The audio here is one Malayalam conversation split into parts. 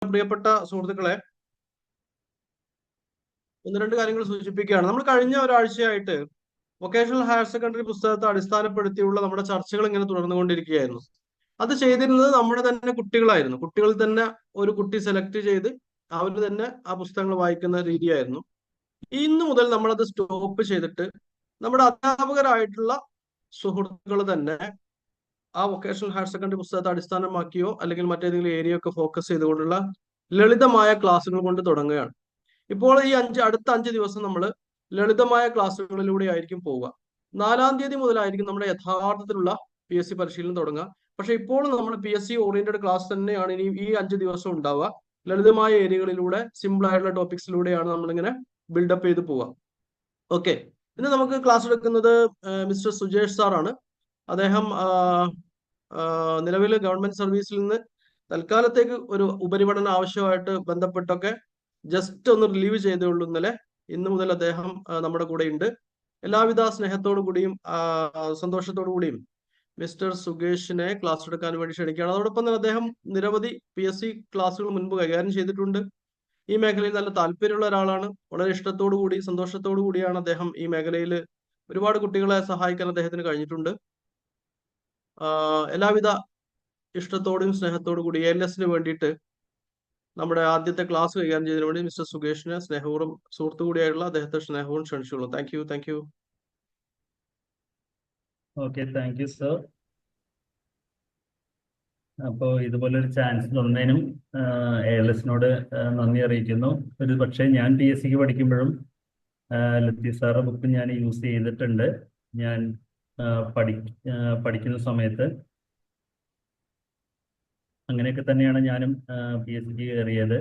പ്രിയപ്പെട്ട സുഹൃത്തുക്കളെ, ഒന്ന് രണ്ട് കാര്യങ്ങൾ സൂചിപ്പിക്കുകയാണ്. നമ്മൾ കഴിഞ്ഞ ഒരാഴ്ചയായിട്ട് വൊക്കേഷണൽ ഹയർ സെക്കൻഡറി പുസ്തകത്തെ അടിസ്ഥാനപ്പെടുത്തിയുള്ള നമ്മുടെ ചർച്ചകൾ ഇങ്ങനെ തുടർന്നുകൊണ്ടിരിക്കുകയായിരുന്നു. അത് ചെയ്തിരുന്നത് നമ്മുടെ തന്നെ കുട്ടികളായിരുന്നു. കുട്ടികൾ തന്നെ ഒരു കുട്ടി സെലക്ട് ചെയ്ത് അവർ തന്നെ ആ പുസ്തകങ്ങൾ വായിക്കുന്ന രീതിയായിരുന്നു. ഇന്ന് മുതൽ നമ്മളത് സ്റ്റോപ്പ് ചെയ്തിട്ട് നമ്മുടെ അധ്യാപകരായിട്ടുള്ള സുഹൃത്തുക്കൾ തന്നെ ആ വൊക്കേഷണൽ ഹയർ സെക്കൻഡറി പുസ്തകത്തെ അടിസ്ഥാനമാക്കിയോ അല്ലെങ്കിൽ മറ്റേതെങ്കിലും ഏരിയ ഒക്കെ ഫോക്കസ് ചെയ്തുകൊണ്ടുള്ള ലളിതമായ ക്ലാസ്സുകൾ കൊണ്ട് തുടങ്ങുകയാണ്. ഇപ്പോൾ ഈ അടുത്ത 5 ദിവസം നമ്മൾ ലളിതമായ ക്ലാസ്സുകളിലൂടെ ആയിരിക്കും പോവുക. 4-ാം തീയതി മുതലായിരിക്കും നമ്മുടെ യഥാർത്ഥത്തിലുള്ള PSC പരിശീലനം തുടങ്ങുക. പക്ഷെ ഇപ്പോൾ നമ്മൾ PSC ഓറിയന്റഡ് ക്ലാസ് തന്നെയാണ് ഇനി ഈ 5 ദിവസം ഉണ്ടാവുക. ലളിതമായ ഏരിയകളിലൂടെ സിമ്പിൾ ആയിട്ടുള്ള ടോപ്പിക്സിലൂടെയാണ് നമ്മളിങ്ങനെ ബിൽഡപ്പ് ചെയ്ത് പോവുക. ഓക്കെ, ഇന്ന് നമുക്ക് ക്ലാസ് എടുക്കുന്നത് മിസ്റ്റർ സുജേഷ് സാറാണ്. അദ്ദേഹം നിലവിൽ ഗവൺമെന്റ് സർവീസിൽ നിന്ന് തൽക്കാലത്തേക്ക് ഒരു ഉപരിപഠന ആവശ്യമായിട്ട് ബന്ധപ്പെട്ടൊക്കെ ജസ്റ്റ് ഒന്ന് റിലീവ് ചെയ്തേ ഉള്ളൂ ഇന്നലെ. ഇന്ന് മുതൽ അദ്ദേഹം നമ്മുടെ കൂടെ ഉണ്ട്. എല്ലാവിധ സ്നേഹത്തോടു കൂടിയും സന്തോഷത്തോടു കൂടിയും മിസ്റ്റർ സുകേഷിനെ ക്ലാസ് എടുക്കാൻ വേണ്ടി ക്ഷണിക്കുകയാണ്. അതോടൊപ്പം തന്നെ അദ്ദേഹം നിരവധി PSC ക്ലാസ്സുകൾ മുൻപ് കൈകാര്യം ചെയ്തിട്ടുണ്ട്. ഈ മേഖലയിൽ നല്ല താല്പര്യമുള്ള ഒരാളാണ്. വളരെ ഇഷ്ടത്തോടു കൂടി സന്തോഷത്തോടു കൂടിയാണ് അദ്ദേഹം ഈ മേഖലയിൽ ഒരുപാട് കുട്ടികളെ സഹായിക്കാൻ അദ്ദേഹത്തിന് കഴിഞ്ഞിട്ടുണ്ട്. എല്ലാവിധ ഇഷ്ടത്തോടും സ്നേഹത്തോടു കൂടി ALSന് വേണ്ടിയിട്ട് നമ്മുടെ ആദ്യത്തെ ക്ലാസ് കൈകാര്യം ചെയ്തതിനു വേണ്ടി മിസ്റ്റർ സുകേഷിനെ സ്നേഹപൂർവ്വം സുഹൃത്തു കൂടിയായിട്ടുള്ള അദ്ദേഹത്തെ സ്നേഹവും ക്ഷണിച്ചുള്ളൂ. Thank you. Okay, thank you sir. അപ്പോൾ ഇതുപോലൊരു ചാൻസ് തന്നതിനും ALSനോട് നന്ദി അറിയിക്കുന്നു. ഒരു പക്ഷേ ഞാൻ PSCക്ക് പഠിക്കുമ്പോഴും ലത്തീഫ് സാറ് ബുക്ക് ഞാൻ യൂസ് ചെയ്തിട്ടുണ്ട്. ഞാൻ പഠിക്കുന്ന സമയത്ത് അങ്ങനെയൊക്കെ തന്നെയാണ് ഞാനും PSCക്ക് കയറിയത്.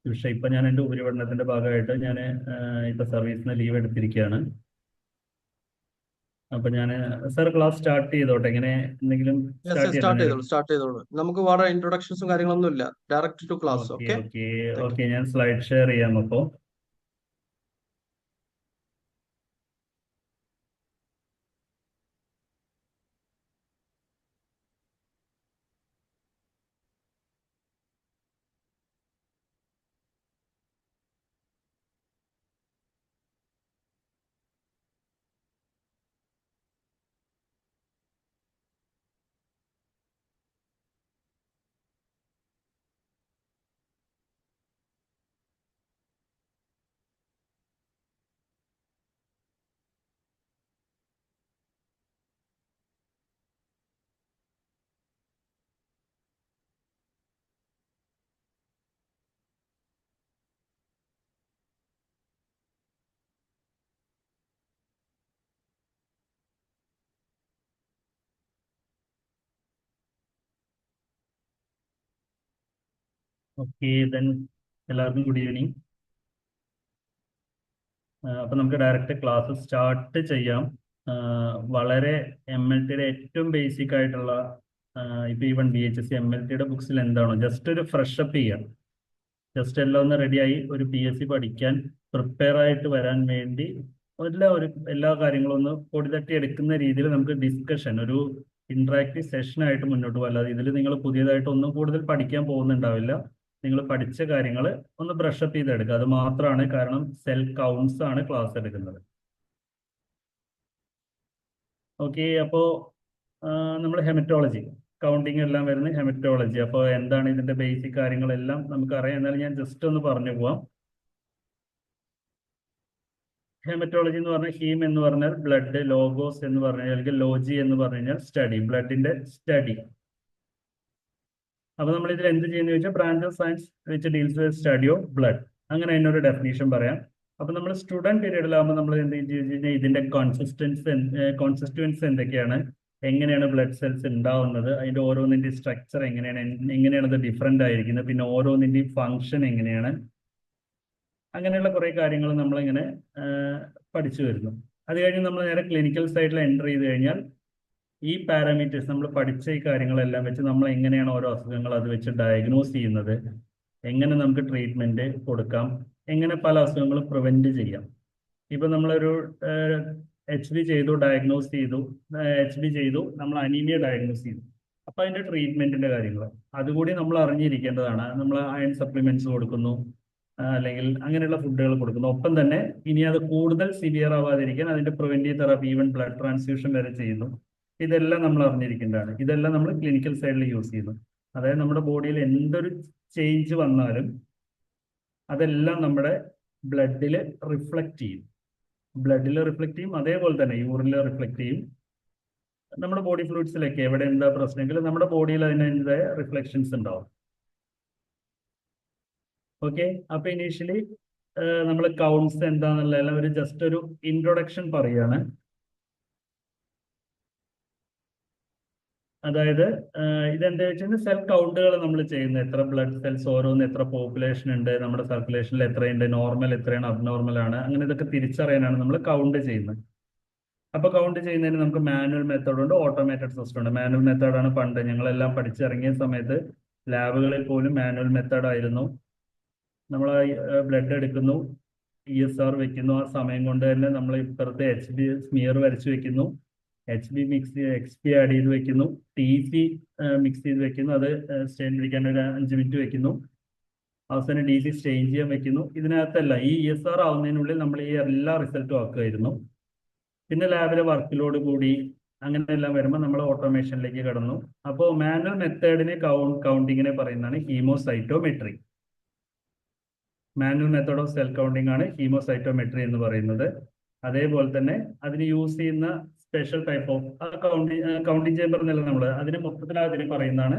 പക്ഷെ ഇപ്പം ഞാൻ എൻ്റെ ഉപരിപഠനത്തിൻ്റെ ഭാഗമായിട്ട് ഞാൻ ഇപ്പം സർവീസിന് ലീവ് എടുത്തിരിക്കുകയാണ്. അപ്പൊ ഞാൻ സാർ ക്ലാസ് സ്റ്റാർട്ട് ചെയ്തോട്ടെ? എങ്ങനെ എന്തെങ്കിലും സ്റ്റാർട്ട് ചെയ്തോളൂ. നമുക്ക് വേറെ ഇൻട്രൊഡക്ഷൻസും കാര്യങ്ങളൊന്നും ഇല്ല. Direct to class. ഓക്കെ, ഞാൻ സ്ലൈഡ് ഷെയർ ചെയ്യാം. അപ്പോ ഓക്കെ, ദെൻ എല്ലാവർക്കും ഗുഡ് ഈവനിങ്. അപ്പം നമുക്ക് ഡയറക്റ്റ് ക്ലാസ് സ്റ്റാർട്ട് ചെയ്യാം. വളരെ MLTയുടെ ഏറ്റവും ബേസിക് ആയിട്ടുള്ള ഇപ്പം ഈവൻ BHSC MLTയുടെ ബുക്സിൽ എന്താണോ ജസ്റ്റ് ഒരു ഫ്രഷ് അപ്പ് ചെയ്യാം. ജസ്റ്റ് എല്ലാം ഒന്ന് റെഡിയായി ഒരു PSC പഠിക്കാൻ പ്രിപ്പയർ ആയിട്ട് വരാൻ വേണ്ടി എല്ലാ കാര്യങ്ങളും ഒന്ന് പൊടി തട്ടി എടുക്കുന്ന രീതിയിൽ നമുക്ക് ഡിസ്കഷൻ, ഒരു ഇന്ററാക്റ്റീവ് സെഷനായിട്ട് മുന്നോട്ട് പോകാം. അല്ലാതെ ഇതിൽ നിങ്ങൾ പുതിയതായിട്ട് ഒന്നും കൂടുതൽ പഠിക്കാൻ പോകുന്നുണ്ടാവില്ല. നിങ്ങൾ പഠിച്ച കാര്യങ്ങൾ ഒന്ന് ബ്രഷപ്പ് ചെയ്തെടുക്കുക. അത് മാത്രമാണ്. കാരണം സെൽഫ് കൗണ്ട്സ് ആണ് ക്ലാസ് എടുക്കുന്നത്. ഓക്കെ, അപ്പോൾ നമ്മൾ ഹെമറ്റോളജി കൗണ്ടിങ് എല്ലാം വരുന്ന ഹെമറ്റോളജി. അപ്പോൾ എന്താണ് ഇതിന്റെ ബേസിക് കാര്യങ്ങളെല്ലാം നമുക്കറിയാം. എന്നാലും ഞാൻ ജസ്റ്റ് ഒന്ന് പറഞ്ഞു പോവാം. ഹെമറ്റോളജി എന്ന് പറഞ്ഞാൽ ഹീം എന്ന് പറഞ്ഞാൽ ബ്ലഡ്, ലോഗോസ് എന്ന് പറഞ്ഞാൽ അല്ലെങ്കിൽ ലോജി എന്ന് പറഞ്ഞു കഴിഞ്ഞാൽ സ്റ്റഡി, ബ്ലഡിന്റെ സ്റ്റഡി. അപ്പൊ നമ്മൾ ഇതിൽ എന്ത് ചെയ്യുന്ന ചോദിച്ചാൽ branch of science which deals with study of blood. അങ്ങനെ അതിനൊരു ഡെഫിനേഷൻ പറയാം. അപ്പൊ നമ്മൾ സ്റ്റുഡന്റ് പീരീഡിലാകുമ്പോൾ നമ്മൾ എന്ത് ചെയ്യുന്നത്, ഇതിന്റെ കോൺസിസ്റ്റൻസ് എന്തൊക്കെയാണ്, എങ്ങനെയാണ് ബ്ലഡ് സെൽസ് ഉണ്ടാവുന്നത്, അതിന്റെ ഓരോന്നിന്റെ സ്ട്രക്ചർ എങ്ങനെയാണ് അത് ഡിഫറെന്റ് ആയിരിക്കുന്നത്, പിന്നെ ഓരോന്നിന്റെ ഫങ്ഷൻ എങ്ങനെയാണ്, അങ്ങനെയുള്ള കുറെ കാര്യങ്ങൾ നമ്മളിങ്ങനെ പഠിച്ചു വരുന്നു. അത് കഴിഞ്ഞ് നമ്മൾ നേരെ ക്ലിനിക്കൽ സൈഡിൽ എൻ്റർ ചെയ്ത് കഴിഞ്ഞാൽ ഈ പാരാമീറ്റേഴ്സ് നമ്മൾ പഠിച്ച ഈ കാര്യങ്ങളെല്ലാം വെച്ച് നമ്മൾ എങ്ങനെയാണ് ഓരോ അസുഖങ്ങൾ അത് വെച്ച് ഡയഗ്നോസ് ചെയ്യുന്നത്, എങ്ങനെ നമുക്ക് ട്രീറ്റ്മെന്റ് കൊടുക്കാം, എങ്ങനെ പല അസുഖങ്ങളും പ്രിവെന്റ് ചെയ്യാം. ഇപ്പൊ നമ്മളൊരു HB ചെയ്തു, ഡയഗ്നോസ് ചെയ്തു, HB ചെയ്തു, നമ്മൾ അനീമിയ ഡയഗ്നോസ് ചെയ്തു. അപ്പൊ അതിന്റെ ട്രീറ്റ്മെന്റിന്റെ കാര്യങ്ങൾ അതുകൂടി നമ്മൾ അറിഞ്ഞിരിക്കേണ്ടതാണ്. നമ്മൾ അയൺ സപ്ലിമെന്റ്സ് കൊടുക്കുന്നു, അല്ലെങ്കിൽ അങ്ങനെയുള്ള ഫുഡുകൾ കൊടുക്കുന്നു. ഒപ്പം തന്നെ ഇനി അത് കൂടുതൽ സിവിയർ ആവാതിരിക്കാൻ അതിന്റെ preventive therapy, even blood transfusion വരെ ചെയ്യുന്നു. ഇതെല്ലാം നമ്മൾ അറിഞ്ഞിരിക്കേണ്ടതാണ്. ഇതെല്ലാം നമ്മൾ ക്ലിനിക്കൽ സൈഡിൽ യൂസ് ചെയ്യുന്നു. അതായത് നമ്മുടെ ബോഡിയിൽ എന്തൊരു ചേഞ്ച് വന്നാലും അതെല്ലാം നമ്മുടെ ബ്ലഡിൽ റിഫ്ലക്റ്റ് ചെയ്യും. ബ്ലഡിൽ റിഫ്ലക്റ്റ് ചെയ്യും, അതേപോലെ തന്നെ യൂറിനിൽ റിഫ്ലക്റ്റ് ചെയ്യും. നമ്മുടെ ബോഡി ഫ്ലൂയിഡ്സിലൊക്കെ എവിടെ എന്താ പ്രശ്നമെങ്കിൽ നമ്മുടെ ബോഡിയിൽ അതിൻ്റെതായ റിഫ്ലക്ഷൻസ് ഉണ്ടാവും. ഓക്കെ, അപ്പൊ ഇനീഷ്യലി നമ്മൾ കൗണ്ട്സ് എന്താന്നുള്ള ഒരു ജസ്റ്റ് ഒരു ഇൻട്രൊഡക്ഷൻ പറയാണ്. അതായത് ഇതെന്താ വെച്ചാൽ സെൽ കൗണ്ടുകൾ നമ്മൾ ചെയ്യുന്നത്, എത്ര ബ്ലഡ് സെൽസ് ഓരോന്ന്, എത്ര പോപ്പുലേഷൻ ഉണ്ട്, നമ്മുടെ സർക്കുലേഷനിൽ എത്രയുണ്ട്, നോർമൽ എത്രയാണ്, അബ്നോർമൽ ആണ്, അങ്ങനെ ഇതൊക്കെ തിരിച്ചറിയാനാണ് നമ്മൾ കൗണ്ട് ചെയ്യുന്നത്. അപ്പൊ കൗണ്ട് ചെയ്യുന്നതിന് നമുക്ക് മാനുവൽ മെത്തേഡ് ഉണ്ട്, ഓട്ടോമേറ്റഡ് സിസ്റ്റം ഉണ്ട്. മാനുവൽ മെത്തേഡാണ് പണ്ട് ഞങ്ങളെല്ലാം പഠിച്ചിറങ്ങിയ സമയത്ത് ലാബുകളിൽ പോലും മാനുവൽ മെത്തേഡ് ആയിരുന്നു. നമ്മൾ ബ്ലഡ് എടുക്കുന്നു, ESR വെക്കുന്നു, ആ സമയം കൊണ്ട് തന്നെ നമ്മൾ ഇപ്പുറത്തെ HB സ്മിയർ വരച്ചു വെക്കുന്നു, HB XP ആഡ് ചെയ്ത് വെക്കുന്നു, TC മിക്സ് ചെയ്ത് വെക്കുന്നു, അത് സ്റ്റെയിൻ പിടിക്കാൻ ഒരു 5 മിനിറ്റ് വെക്കുന്നു, അവസാനം DC സ്റ്റെയിൻ ചെയ്യാൻ വെക്കുന്നു. ഇതിനകത്തല്ല, ഈ ESR ആവുന്നതിനുള്ളിൽ നമ്മൾ ഈ എല്ലാ റിസൾട്ടും ആക്കുമായിരുന്നു. പിന്നെ ലാബിലെ വർക്ക് ലോഡ് കൂടി അങ്ങനെയെല്ലാം വരുമ്പോൾ നമ്മൾ ഓട്ടോമേഷനിലേക്ക് കടന്നു. അപ്പോൾ മാനുവൽ മെത്തേഡിനെ കൗണ്ടിങ്ങിനെ പറയുന്നതാണ് haemocytometry. Manual method of cell counting ആണ് ഹീമോസൈറ്റോമെട്രി എന്ന് പറയുന്നത്. അതേപോലെ തന്നെ അതിന് യൂസ് ചെയ്യുന്ന special type of counting chamber എന്നല്ല, നമ്മൾ അതിന് മൊത്തത്തിൽ അതിന് പറയുന്നതാണ്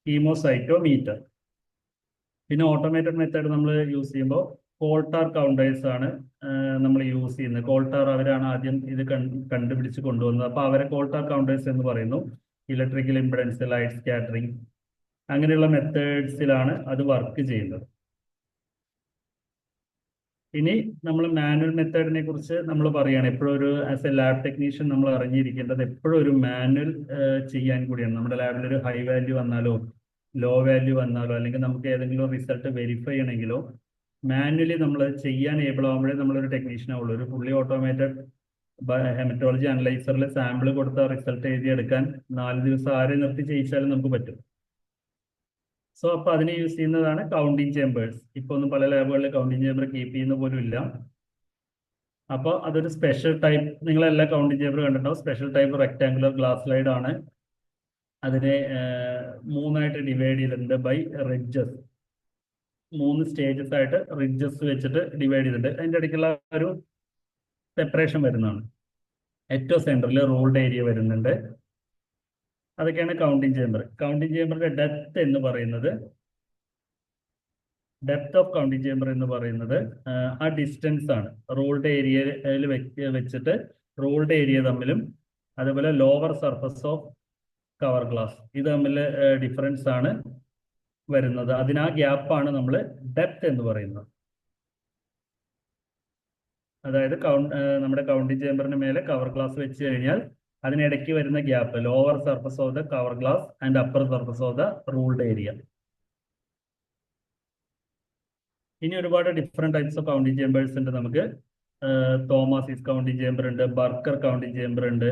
ഹീമോസൈറ്റോമീറ്റർ. പിന്നെ ഓട്ടോമേറ്റഡ് മെത്തേഡ് നമ്മൾ യൂസ് ചെയ്യുമ്പോൾ കോൾട്ടാർ കൗണ്ടേഴ്സ് ആണ് നമ്മൾ യൂസ് ചെയ്യുന്നത്. കോൾട്ടാർ അവരാണ് ആദ്യം ഇത് കണ്ടുപിടിച്ച് കൊണ്ടുവന്നത്. അപ്പോൾ അവരെ കോൾട്ടാർ കൗണ്ടേഴ്സ് എന്ന് പറയുന്നു. ഇലക്ട്രിക്കൽ ഇംപെഡൻസ്, ലൈറ്റ് സ്കാറ്ററിങ്, അങ്ങനെയുള്ള മെത്തേഡ്സിലാണ് അത് വർക്ക് ചെയ്യുന്നത്. ഇനി നമ്മൾ മാനുവൽ മെത്തേഡിനെ കുറിച്ച് നമ്മൾ പറയുകയാണ്. എപ്പോഴും ഒരു ആസ് എ ലാബ് ടെക്നീഷ്യൻ നമ്മൾ അറിഞ്ഞിരിക്കേണ്ടത് എപ്പോഴും ഒരു മാനുവൽ ചെയ്യാൻ കൂടിയാണ്. നമ്മുടെ ലാബിൽ ഒരു ഹൈ വാല്യൂ വന്നാലോ ലോ വാല്യൂ വന്നാലോ അല്ലെങ്കിൽ നമുക്ക് ഏതെങ്കിലും റിസൾട്ട് വെരിഫൈ ചെയ്യണമെങ്കിലോ മാനുവലി നമ്മൾ ചെയ്യാൻ ഏബിൾ ആകുമ്പോഴേ നമ്മളൊരു ടെക്നീഷ്യൻ ആവുള്ളൂ. ഒരു ഫുള്ളി ഓട്ടോമേറ്റഡ് ഹെമറ്റോളജി അനലൈസറിൽ സാമ്പിൾ കൊടുത്ത റിസൾട്ട് എഴുതിയെടുക്കാൻ 4 ദിവസം ആരെ നിർത്തി ചെയ്യിച്ചാലും നമുക്ക് പറ്റും. സോ അപ്പൊ അതിന് യൂസ് ചെയ്യുന്നതാണ് കൗണ്ടിങ് ചേമ്പേഴ്സ്. ഇപ്പൊ ഒന്നും പല ലാബുകളിൽ കൗണ്ടിങ് ചേമ്പർ കീപ്പ് ചെയ്യുന്ന പോലും ഇല്ല. അപ്പോൾ അതൊരു സ്പെഷ്യൽ ടൈപ്പ്, നിങ്ങളെല്ലാ കൗണ്ടിങ് ചേമ്പർ കണ്ടിട്ടുണ്ടാവും. Special type rectangular glass slide ആണ്. അതിനെ 3ആയിട്ട് ഡിവൈഡ് ചെയ്തിട്ടുണ്ട് ബൈ റിഡ്ജസ്. 3 സ്റ്റേജസ് ആയിട്ട് റിഡ്ജസ് വെച്ചിട്ട് ഡിവൈഡ് ചെയ്തിട്ടുണ്ട്. അതിൻ്റെ ഇടയ്ക്കുള്ള ഒരു സെപ്പറേഷൻ വരുന്നതാണ്. ഏറ്റവും സെൻറ്ററിൽ റോൾഡ് ഏരിയ വരുന്നുണ്ട്. അതൊക്കെയാണ് കൗണ്ടിങ് ചേമ്പർ. കൗണ്ടിങ് ചേമ്പറിന്റെ ഡെപ്ത് എന്ന് പറയുന്നത്, ഡെപ്ത് ഓഫ് കൗണ്ടിങ് ചേമ്പർ എന്ന് പറയുന്നത് ആ ഡിസ്റ്റൻസ് ആണ്. റോൾഡ് ഏരിയയിൽ വെച്ചിട്ട് റോൾഡ് ഏരിയ തമ്മിലും അതുപോലെ lower surface of cover glass ഇത് തമ്മിൽ ഡിഫറൻസ് ആണ് വരുന്നത്. അതിന് ആ ഗ്യാപ്പാണ് നമ്മൾ ഡെപ്ത് എന്ന് പറയുന്നത്. അതായത് നമ്മുടെ കൗണ്ടിങ് ചേമ്പറിന് മേലെ കവർ ഗ്ലാസ് വെച്ച് കഴിഞ്ഞാൽ അതിനിടയ്ക്ക് വരുന്ന gap lower surface of the cover glass and upper surface of the ruled area. ഇനി ഒരുപാട് different types of counting chambers ഉണ്ട് നമുക്ക്. തോമസിസ് കൗണ്ടിങ് ചേമ്പർ ഉണ്ട്, ബർക്കർ കൗണ്ടിങ് ചേമ്പർ ഉണ്ട്,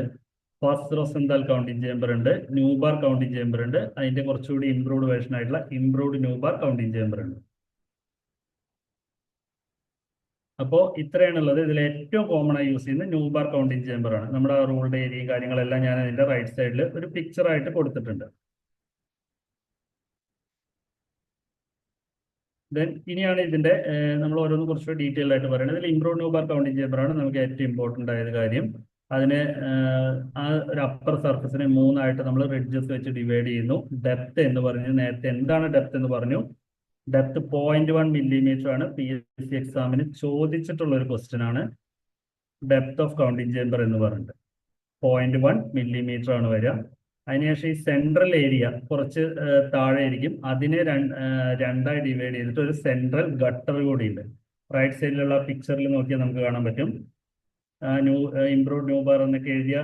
ഫസ്റ്റ് റോസെന്താൽ കൗണ്ടിങ് ചേമ്പർ ഉണ്ട്, ന്യൂബാർ കൗണ്ടിങ് ചേമ്പർ ഉണ്ട്. അതിന്റെ കുറച്ചുകൂടി ഇംപ്രൂവ്ഡ് വേർഷൻ ആയിട്ടുള്ള ഇംപ്രൂവ്ഡ് ന്യൂബാർ കൗണ്ടിങ് ചേമ്പർ ഉണ്ട്. അപ്പോൾ ഇത്രയാണുള്ളത്. ഇതിൽ ഏറ്റവും കോമൺ ആയി യൂസ് ചെയ്യുന്നത് ന്യൂബാർ കൗണ്ടിങ് ചേമ്പർ ആണ്. നമ്മുടെ റൂൾഡ് ഏരിയ കാര്യങ്ങളെല്ലാം ഞാൻ അതിന്റെ റൈറ്റ് സൈഡിൽ ഒരു പിക്ചർ ആയിട്ട് കൊടുത്തിട്ടുണ്ട്. ദെൻ ഇനിയാണ് ഇതിന്റെ നമ്മൾ ഓരോന്ന് കുറച്ചുകൂടി ഡീറ്റെയിൽ ആയിട്ട് പറയുന്നത്. ഇതിൽ ഇംപ്രൂവ്ഡ് ന്യൂബാർ കൗണ്ടിങ് ചേമ്പർ ആണ് നമുക്ക് ഏറ്റവും ഇമ്പോർട്ടൻ്റ് ആയത് കാര്യം. അതിന് ആ ഒരു അപ്പർ സർഫസിനെ 3ആയിട്ട് നമ്മൾ റിഡ്ജസ് വെച്ച് ഡിവൈഡ് ചെയ്യുന്നു. ഡെപ്ത് എന്ന് പറഞ്ഞു, നേരത്തെ എന്താണ് ഡെപ്ത് എന്ന് പറഞ്ഞു. ഡെപ്ത് 0.1 മില്ലിമീറ്റർ ആണ്. PSC എക്സാമിന് ചോദിച്ചിട്ടുള്ള ഒരു ക്വസ്റ്റ്യൻ ആണ്. ഡെപ്ത് ഓഫ് കൗണ്ടിങ് ചേമ്പർ എന്ന് പറഞ്ഞിട്ട് 0.1 മില്ലിമീറ്റർ ആണ് വരിക. അതിനുശേഷം ഈ സെൻട്രൽ ഏരിയ കുറച്ച് താഴെ ആയിരിക്കും. അതിനെ 2ആയി ഡിവൈഡ് ചെയ്തിട്ട് ഒരു സെൻട്രൽ ഗട്ടർ കൂടി ഉണ്ട്. റൈറ്റ് സൈഡിലുള്ള പിക്ചറിൽ നോക്കിയാൽ നമുക്ക് കാണാൻ പറ്റും. ഇംപ്രൂവ്ഡ് ന്യൂബാർ എന്നൊക്കെ എഴുതിയ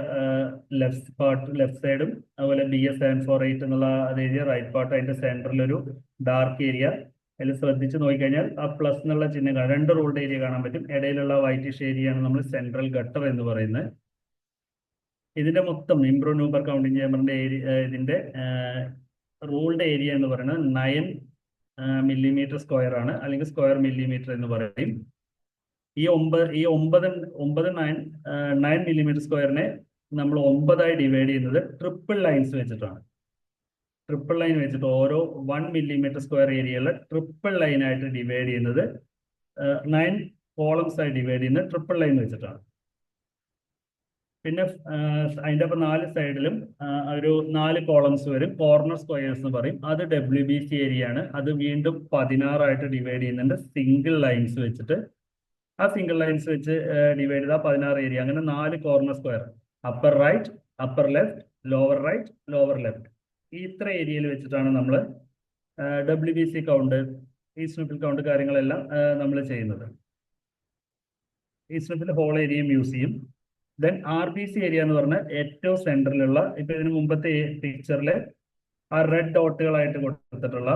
ലെഫ്റ്റ് സൈഡും അതുപോലെ BS748 എന്നുള്ള അത് എഴുതിയ റൈറ്റ് പാർട്ട്. അതിന്റെ സെൻട്രൽ ഒരു ഡാർക്ക് ഏരിയ. അതിൽ ശ്രദ്ധിച്ച് നോക്കിക്കഴിഞ്ഞാൽ ആ പ്ലസ് എന്നുള്ള ചിഹ്നം കാണാം. 2 റോൾഡ് ഏരിയ കാണാൻ പറ്റും. ഇടയിലുള്ള വൈറ്റിഷ് ഏരിയയാണ് നമ്മൾ സെൻട്രൽ ഗട്ടർ എന്ന് പറയുന്നത്. ഇതിന്റെ മൊത്തം ഇംപ്രൂവ് ന്യൂബർ കൗണ്ടിങ് ചേമ്പറിന്റെ ഏരിയ, ഇതിന്റെ റൂൾഡ് ഏരിയ എന്ന് പറയുന്നത് 9 മില്ലിമീറ്റർ സ്ക്വയർ ആണ്, അല്ലെങ്കിൽ സ്ക്വയർ മില്ലിമീറ്റർ എന്ന് പറയും. ഈ 9 മില്ലിമീറ്റർ സ്ക്വയറിനെ നമ്മൾ 9ആയി ഡിവൈഡ് ചെയ്യുന്നത് ട്രിപ്പിൾ ലൈൻസ് വെച്ചിട്ടാണ്. ട്രിപ്പിൾ ലൈൻ വെച്ചിട്ട് ഓരോ 1 മില്ലിമീറ്റർ സ്ക്വയർ ഏരിയയുള്ള ട്രിപ്പിൾ ലൈൻ ആയിട്ട് ഡിവൈഡ് ചെയ്യുന്നത്, 9 കോളംസ് ആയി ഡിവൈഡ് ചെയ്യുന്നത് ട്രിപ്പിൾ ലൈൻ വെച്ചിട്ടാണ്. പിന്നെ അതിൻ്റെ അപ്പം 4 സൈഡിലും ഒരു 4 കോളംസ് വരും, കോർണർ സ്ക്വയേഴ്സ് എന്ന് പറയും. അത് WBC ഏരിയ ആണ്. അത് വീണ്ടും 16 ആയിട്ട് ഡിവൈഡ് ചെയ്യുന്നുണ്ട് സിംഗിൾ ലൈൻസ് വെച്ചിട്ട്. ആ സിംഗിൾ ലൈൻസ് വെച്ച് ഡിവൈഡ് ചെയ്താൽ 16 ഏരിയ. അങ്ങനെ 4 corner square, upper right, upper left, lower right, lower left, ഈ ഇത്ര ഏരിയയിൽ വെച്ചിട്ടാണ് നമ്മൾ WBC കൗണ്ട്, ഈസ്നോഫിൽ കൗണ്ട് കാര്യങ്ങളെല്ലാം നമ്മൾ ചെയ്യുന്നത്. ഈസ്നോഫിൽ ഹോൾ ഏരിയയും യൂസ് ചെയ്യും. ദെൻ RBC ഏരിയ എന്ന് പറഞ്ഞാൽ ഏറ്റവും സെൻട്രലിലുള്ള, ഇപ്പൊ ഇതിന് മുമ്പത്തെ പിക്ചറിൽ ആ റെഡ് ഡോട്ടുകളായിട്ട് കൊടുത്തിട്ടുള്ള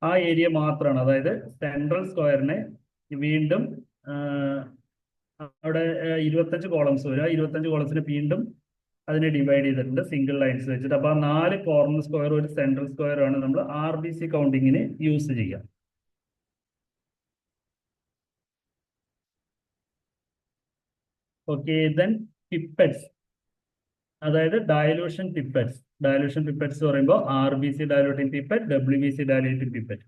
ആ ഏരിയ മാത്രമാണ്. അതായത് സെൻട്രൽ സ്ക്വയറിനെ വീണ്ടും അവിടെ 25 കോളംസ് വരും. ആ 25 കോളംസിന് വീണ്ടും അതിനെ ഡിവൈഡ് ചെയ്തിട്ടുണ്ട് സിംഗിൾ ലൈൻസ് വെച്ചിട്ട്. അപ്പൊ ആ 4 കോർണർ സ്ക്വയർ ഒരു സെൻട്രൽ സ്ക്വയർ ആണ് നമ്മൾ RBC കൗണ്ടിങ്ങിന് യൂസ് ചെയ്യുക. ഓക്കെ, ദെൻ പിപ്പറ്റ്സ്, അതായത് ഡയലൂഷൻ പിപ്പറ്റ്സ്. ഡയലൂഷൻ പിപ്പറ്റ്സ് എന്ന് പറയുമ്പോൾ RBC ഡയലൂട്ടിംഗ് പിപ്പറ്റ്, WBC ഡയലൂട്ടിംഗ് പിപ്പറ്റ്.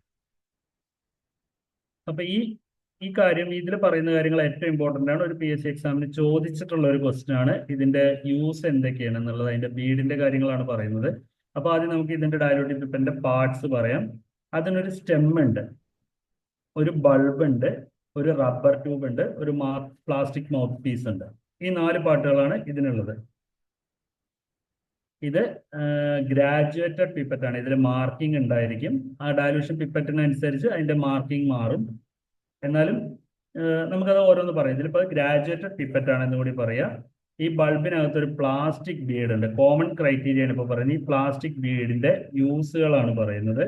അപ്പൊ ഈ കാര്യം, ഇതിൽ പറയുന്ന കാര്യങ്ങൾ ഏറ്റവും ഇമ്പോർട്ടൻ്റ് ആണ്. ഒരു PSC എക്സാമിന് ചോദിച്ചിട്ടുള്ള ഒരു ക്വസ്റ്റ്യൻ ആണ്. ഇതിന്റെ യൂസ് എന്തൊക്കെയാണ് എന്നുള്ളത്, അതിന്റെ ബീഡിന്റെ കാര്യങ്ങളാണ് പറയുന്നത്. അപ്പൊ ആദ്യം നമുക്ക് ഇതിന്റെ ഡയലൂട്ടിംഗ് പിപ്പറ്റിന്റെ പാർട്സ് പറയാം. അതിനൊരു സ്റ്റെം ഉണ്ട്, ഒരു ബൾബ് ഉണ്ട്, ഒരു റബ്ബർ ട്യൂബ് ഉണ്ട്, ഒരു പ്ലാസ്റ്റിക് മൗത്ത് പീസ് ഉണ്ട്. ഈ 4 പാർട്ടുകളാണ് ഇതിനുള്ളത്. ഇത് ഗ്രാജുവേറ്റഡ് പിപ്പറ്റ് ആണ്. ഇതിൽ മാർക്കിംഗ് ഉണ്ടായിരിക്കും. ആ ഡയലൂഷൻ പിപ്പറ്റിനനുസരിച്ച് അതിന്റെ മാർക്കിംഗ് മാറും. എന്നാലും നമുക്കത് ഓരോന്ന് പറയാം. ഇതിലിപ്പോൾ ഗ്രാജുവേറ്റഡ് പിപ്പറ്റ് ആണെന്ന് കൂടി പറയാം. ഈ ബൾബിനകത്ത് ഒരു പ്ലാസ്റ്റിക് ബീഡ് ഉണ്ട്. കോമൺ ക്രൈറ്റീരിയ ആണ് ഇപ്പോൾ പറയുന്നത്. ഈ പ്ലാസ്റ്റിക് ബീഡിന്റെ യൂസുകളാണ് പറയുന്നത്.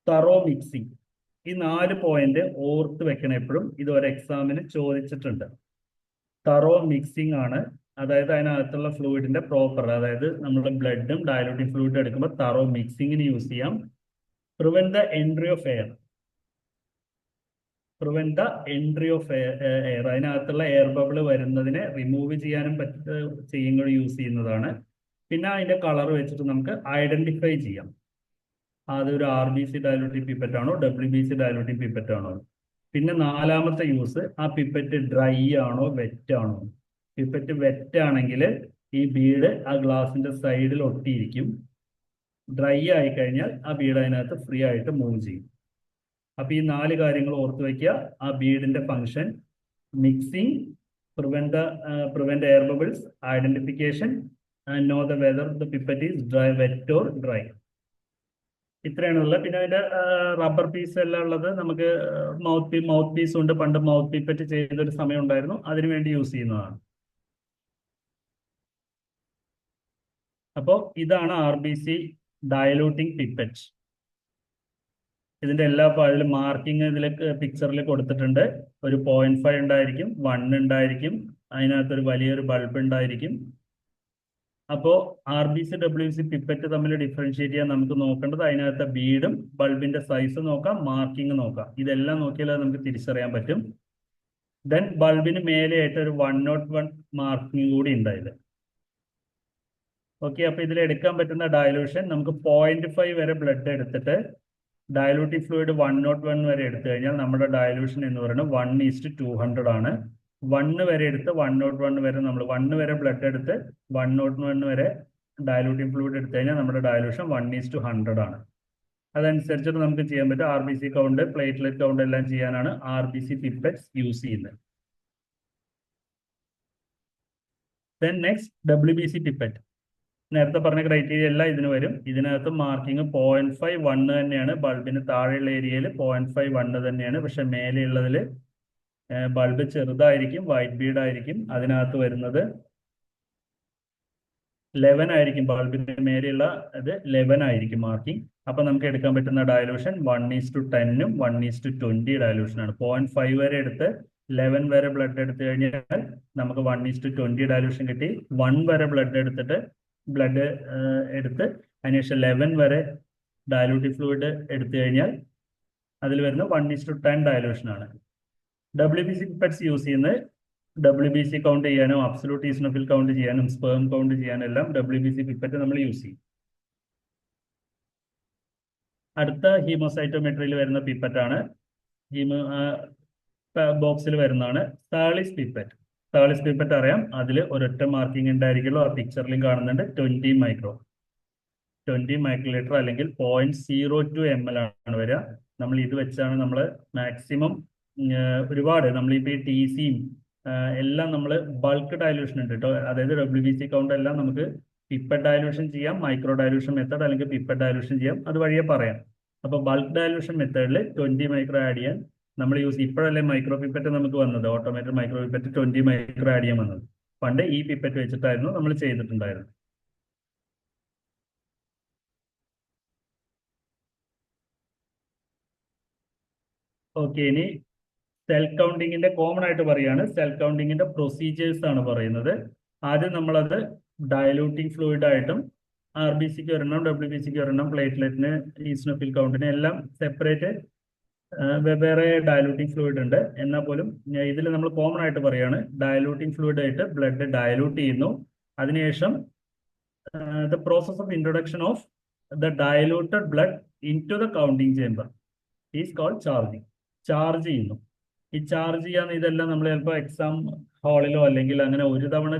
തറോ മിക്സിംഗ്, ഈ 4 പോയിന്റ് ഓർത്ത് വെക്കണം എപ്പോഴും. ഇത് ഒരു എക്സാമിന് ചോദിച്ചിട്ടുണ്ട്. തറോ മിക്സിംഗ് ആണ്, അതായത് അതിനകത്തുള്ള ഫ്ലൂയിഡിന്റെ പ്രോപ്പർ, അതായത് നമ്മൾ ബ്ലഡും ഡയലൂട്ടിംഗ് ഫ്ലൂയിഡ് എടുക്കുമ്പോൾ തറോ മിക്സിങ്ങിന് യൂസ് ചെയ്യാം. Prevent the entry of air, prevent the entry of air, അതിനകത്തുള്ള എയർ ബബിൾ വരുന്നതിനെ റിമൂവ് ചെയ്യാനും ചെയ്യുമ്പോൾ യൂസ് ചെയ്യുന്നതാണ്. പിന്നെ അതിന്റെ കളർ വെച്ചിട്ട് നമുക്ക് ഐഡന്റിഫൈ ചെയ്യാം, അതൊരു RBC ഡയലൂട്ടിംഗ് പിപ്പറ്റ് ആണോ WBC ഡയലൂട്ടിംഗ് പിപ്പറ്റ് ആണോ. പിന്നെ 4ാമത്തെ യൂസ്, ആ പിപ്പറ്റ് ഡ്രൈ ആണോ വെറ്റ് ആണോ. പിപ്പറ്റ് വെറ്റ് ആണെങ്കിൽ ഈ ബീഡ് ആ ഗ്ലാസിന്റെ സൈഡിൽ ഒട്ടിയിരിക്കും. ഡ്രൈ ആയി കഴിഞ്ഞാൽ ആ ബീഡ് അതിനകത്ത് ഫ്രീ ആയിട്ട് മൂവ് ചെയ്യും. അപ്പൊ ഈ 4 കാര്യങ്ങൾ ഓർത്ത് വയ്ക്കുക. ആ ബീഡിന്റെ function mixing, prevent air bubbles, identification, and know the whether the pipette is dry, wet or dry. ഇത്രയാണുള്ളത്. പിന്നെ അതിന്റെ റബ്ബർ പീസ് എല്ലാം ഉള്ളത് നമുക്ക് മൗത്ത് പീസ് ഉണ്ട്. പണ്ട് മൗത്ത് പിപ്പറ്റ് ചെയ്തൊരു സമയം ഉണ്ടായിരുന്നു, അതിനു വേണ്ടി യൂസ് ചെയ്യുന്നതാണ്. അപ്പോൾ ഇതാണ് RBC ഡയലൂട്ടിംഗ് പിപ്പറ്റ്. ഇതിന്റെ എല്ലാ അതിലും മാർക്കിംഗ് ഇതിലേക്ക് പിക്ചറിൽ കൊടുത്തിട്ടുണ്ട്. ഒരു 0.5 ഉണ്ടായിരിക്കും, 1 ഉണ്ടായിരിക്കും, അതിനകത്തൊരു വലിയൊരു ബൾബ് ഉണ്ടായിരിക്കും. അപ്പോൾ RBC WBC പിപ്പറ്റ് തമ്മിൽ ഡിഫറൻഷിയേറ്റ് ചെയ്യാൻ നമുക്ക് നോക്കേണ്ടത് അതിനകത്തെ ബീഡും ബൾബിന്റെ സൈസ് നോക്കാം, മാർക്കിംഗ് നോക്കാം. ഇതെല്ലാം നോക്കിയാൽ നമുക്ക് തിരിച്ചറിയാൻ പറ്റും. ദെൻ ബൾബിന് മേലെയായിട്ട് ഒരു 101 മാർക്കിംഗ് കൂടി ഉണ്ടായത്. ഓക്കെ, അപ്പൊ ഇതിൽ എടുക്കാൻ പറ്റുന്ന ഡയലൂഷൻ നമുക്ക് 0.5 വരെ ബ്ലഡ് എടുത്തിട്ട് ഡയലൂട്ടിംഗ് ഫ്ലൂയിഡ് 101 വരെ എടുത്തു കഴിഞ്ഞാൽ നമ്മുടെ ഡയലൂഷൻ എന്ന് പറയുന്നത് 1:200 ആണ്. 1 വരെ എടുത്ത് 101 വരെ നമ്മൾ 1 വരെ ബ്ലഡ് എടുത്ത് 101 വരെ ഡയലൂട്ടിംഗ് ഫ്ലൂയിഡ് എടുത്തു കഴിഞ്ഞാൽ നമ്മുടെ ഡയലൂഷൻ 1:100 ആണ്. അതനുസരിച്ചിട്ട് നമുക്ക് ചെയ്യാൻ പറ്റും. RBC കൗണ്ട്, പ്ലേറ്റ്ലെറ്റ് കൗണ്ട് എല്ലാം ചെയ്യാനാണ് RBC പിപ്പറ്റ്സ് യൂസ് ചെയ്യുന്നത്. Then next WBC pipette. നേരത്തെ പറഞ്ഞ ക്രൈറ്റീരിയ എല്ലാം ഇതിന് വരും. ഇതിനകത്ത് മാർക്കിംഗ് 0.5, 1 തന്നെയാണ്. ബൾബിന് താഴെയുള്ള ഏരിയയിൽ 0.5, 1 തന്നെയാണ്. പക്ഷെ മേലെയുള്ളതിൽ ബൾബ് ചെറുതായിരിക്കും, വൈറ്റ് ബീഡ് ആയിരിക്കും. അതിനകത്ത് വരുന്നത് 11 ആയിരിക്കും. ബൾബിന്റെ മേലെയുള്ള ഇത് 11 ആയിരിക്കും മാർക്കിംഗ്. അപ്പൊ നമുക്ക് എടുക്കാൻ പറ്റുന്ന ഡയലൂഷൻ 1:10 1:20 ഡയലൂഷനാണ്. 0.5 വരെ എടുത്ത് 11 വരെ ബ്ലഡ് എടുത്തു കഴിഞ്ഞാൽ നമുക്ക് 1:20 ഡയലൂഷൻ കിട്ടി. 1 വരെ ബ്ലഡ് എടുത്തിട്ട് എടുത്ത് അതിനുശേഷം 11 വരെ ഡയലൂട്ടീവ് ഫ്ലൂയിഡ് എടുത്തു കഴിഞ്ഞാൽ അതിൽ വരുന്ന 1:10 ഡയലൂഷൻ ആണ്. WBC പിപ്പറ്റ്സ് യൂസ് ചെയ്യുന്നത് WBC കൗണ്ട് ചെയ്യാനും അബ്സലൂട്ട് ഈസിനോഫിൽ കൗണ്ട് ചെയ്യാനും സ്പേം കൗണ്ട് ചെയ്യാനും എല്ലാം WBC പിപ്പറ്റ് നമ്മൾ യൂസ് ചെയ്യും. അടുത്ത ഹീമോസൈറ്റോമെട്രിയിൽ വരുന്ന പിപ്പറ്റാണ് ബോക്സിൽ വരുന്നതാണ് സാളിസ് പിപ്പറ്റ്. സാളിസ് പിപ്പറ്റ് അറിയാം, അതിൽ ഒരൊറ്റ മാർക്കിംഗ് ഉണ്ടായിരിക്കുള്ളൂ. ആ പിക്ചറിലും കാണുന്നുണ്ട് 20 മൈക്രോലിറ്റർ അല്ലെങ്കിൽ 0.02 ml ആണ് വരിക. നമ്മൾ ഇത് വെച്ചാണ് നമ്മൾ മാക്സിമം ഒരുപാട് നമ്മളിപ്പോൾ ഈ TCയും എല്ലാം നമ്മൾ ബൾക്ക് ഡയലൂഷൻ ഉണ്ട് കേട്ടോ. അതായത് WBC കൗണ്ട് എല്ലാം നമുക്ക് പിപ്പറ്റ് ഡയലൂഷൻ ചെയ്യാം, മൈക്രോ ഡയലൂഷൻ മെത്തേഡ് അല്ലെങ്കിൽ പിപ്പറ്റ് ഡയലൂഷൻ ചെയ്യാം, അത് വഴിയെ പറയാം. അപ്പോൾ ബൾക്ക് ഡയലൂഷൻ മെത്തേഡിൽ 20 മൈക്രോ ആഡ് ചെയ്യാൻ നമ്മൾ ഇപ്പോഴല്ലേ മൈക്രോ പിപ്പറ്റ് നമുക്ക് വന്നത്, automatic micro pipette 20 micro add ചെയ്യാൻ വന്നത്. പണ്ട് ഈ പിപ്പറ്റ് വെച്ചിട്ടായിരുന്നു നമ്മൾ ചെയ്തിട്ടുണ്ടായിരുന്നത്. ഓക്കെ, ഇനി സെൽ കൗണ്ടിങ്ങിന്റെ കോമൺ ആയിട്ട് പറയുകയാണ്. സെൽ കൗണ്ടിങ്ങിന്റെ പ്രൊസീജിയേഴ്സ് ആണ് പറയുന്നത്. ആദ്യം നമ്മളത് ഡയലൂട്ടിംഗ് ഫ്ലൂയിഡ് ആയിട്ടും RBCക്ക് ഒരെണ്ണം, WBCക്ക് ഒരെണ്ണം, പ്ലേറ്റ്ലെറ്റിന്, ഈസിനോഫിൽ കൗണ്ടിന് എല്ലാം സെപ്പറേറ്റ് വെവ്വേറെ ഡയലൂട്ടിംഗ് ഫ്ലൂയിഡ് ഉണ്ട്. എന്നാൽ പോലും ഇതിൽ നമ്മൾ കോമൺ ആയിട്ട് പറയുകയാണ്, ഡയലൂട്ടിംഗ് ഫ്ലൂയിഡ് ആയിട്ട് ബ്ലഡ് ഡയലൂട്ട് ചെയ്യുന്നു. അതിനുശേഷം the process of introduction of the diluted blood into the counting chamber is called charging. Charge ചെയ്യുന്നു. ഈ ചാർജ് ചെയ്യാന്ന് ഇതെല്ലാം നമ്മൾ ചിലപ്പോൾ എക്സാം ഹാളിലോ അല്ലെങ്കിൽ അങ്ങനെ ഒരു തവണ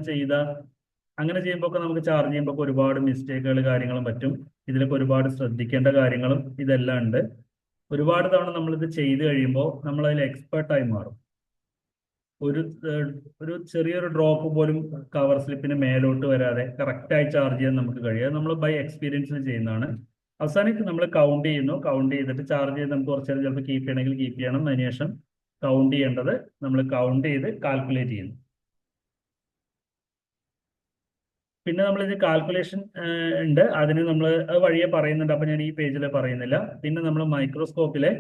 അങ്ങനെ ചെയ്യുമ്പോൾ ഒക്കെ നമുക്ക് ചാർജ് ചെയ്യുമ്പോൾ ഒരുപാട് മിസ്റ്റേക്കുകൾ കാര്യങ്ങളും പറ്റും. ഇതിലൊക്കെ ഒരുപാട് ശ്രദ്ധിക്കേണ്ട കാര്യങ്ങളും ഇതെല്ലാം ഉണ്ട്. ഒരുപാട് തവണ നമ്മളിത് ചെയ്ത് കഴിയുമ്പോൾ നമ്മൾ അതിൽ എക്സ്പേർട്ടായി മാറും. ഒരു ചെറിയൊരു ഡ്രോപ്പ് പോലും കവർ സ്ലിപ്പിന് മേലോട്ട് വരാതെ കറക്റ്റായി ചാർജ് ചെയ്യാൻ നമുക്ക് കഴിയും. അത് നമ്മൾ ബൈ എക്സ്പീരിയൻസിൽ ചെയ്യുന്നതാണ്. അവസാനം നമ്മൾ കൗണ്ട് ചെയ്യുന്നു. കൗണ്ട് ചെയ്തിട്ട് ചാർജ് ചെയ്ത് നമുക്ക് കുറച്ച് നേരം ചിലപ്പോൾ കീപ്പ് ചെയ്യണമെങ്കിൽ കീപ്പ് ചെയ്യണം. അതിനുശേഷം കൗണ്ട് ചെയ്യേണ്ടത് നമ്മൾ കൗണ്ട് ചെയ്ത് കാൽക്കുലേറ്റ് ചെയ്യുന്നു. പിന്നെ നമ്മളിത് കാൽക്കുലേഷൻ ഉണ്ട്, അതിന് നമ്മൾ അത് വഴിയെ പറയുന്നുണ്ട്, അപ്പം ഞാൻ ഈ പേജിൽ പറയുന്നില്ല. പിന്നെ നമ്മൾ മൈക്രോസ്കോപ്പിലെ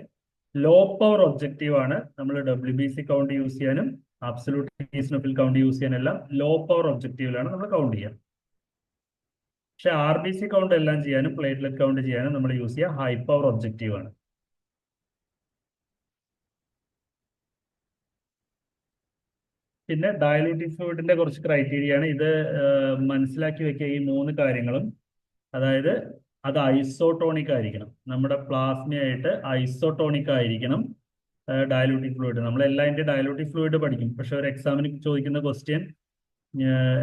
ലോ പവർ ഒബ്ജക്റ്റീവ് ആണ് നമ്മൾ WBC കൗണ്ട് യൂസ് ചെയ്യാനും അബ്സലൂട്ട് ഈസിനോഫിൽ കൗണ്ട് യൂസ് ചെയ്യാനെല്ലാം ലോ പവർ ഒബ്ജക്റ്റീവിലാണ് നമ്മൾ കൗണ്ട് ചെയ്യുക. പക്ഷെ RBC കൗണ്ട് എല്ലാം ചെയ്യാനും പ്ലേറ്റ്ലെറ്റ് കൗണ്ട് ചെയ്യാനും നമ്മൾ യൂസ് ചെയ്യുക ഹൈ പവർ ഒബ്ജക്റ്റീവ് ആണ്. പിന്നെ ഡയലൂട്ടിംഗ് ഫ്ലൂയിഡിന്റെ കുറച്ച് ക്രൈറ്റീരിയ ആണ്. ഇത് മനസ്സിലാക്കി വെക്കുക ഈ 3 കാര്യങ്ങളും. അതായത് അത് ഐസോട്ടോണിക് ആയിരിക്കണം, നമ്മുടെ പ്ലാസ്മയായിട്ട് ഐസോട്ടോണിക് ആയിരിക്കണം ഡയലൂട്ടിംഗ് ഫ്ലൂയിഡ്. നമ്മളെല്ലാം ഡയലൂട്ടിംഗ് ഫ്ലൂയിഡ് പഠിക്കും, പക്ഷെ ഒരു എക്സാമിന് ചോദിക്കുന്ന ക്വസ്റ്റ്യൻ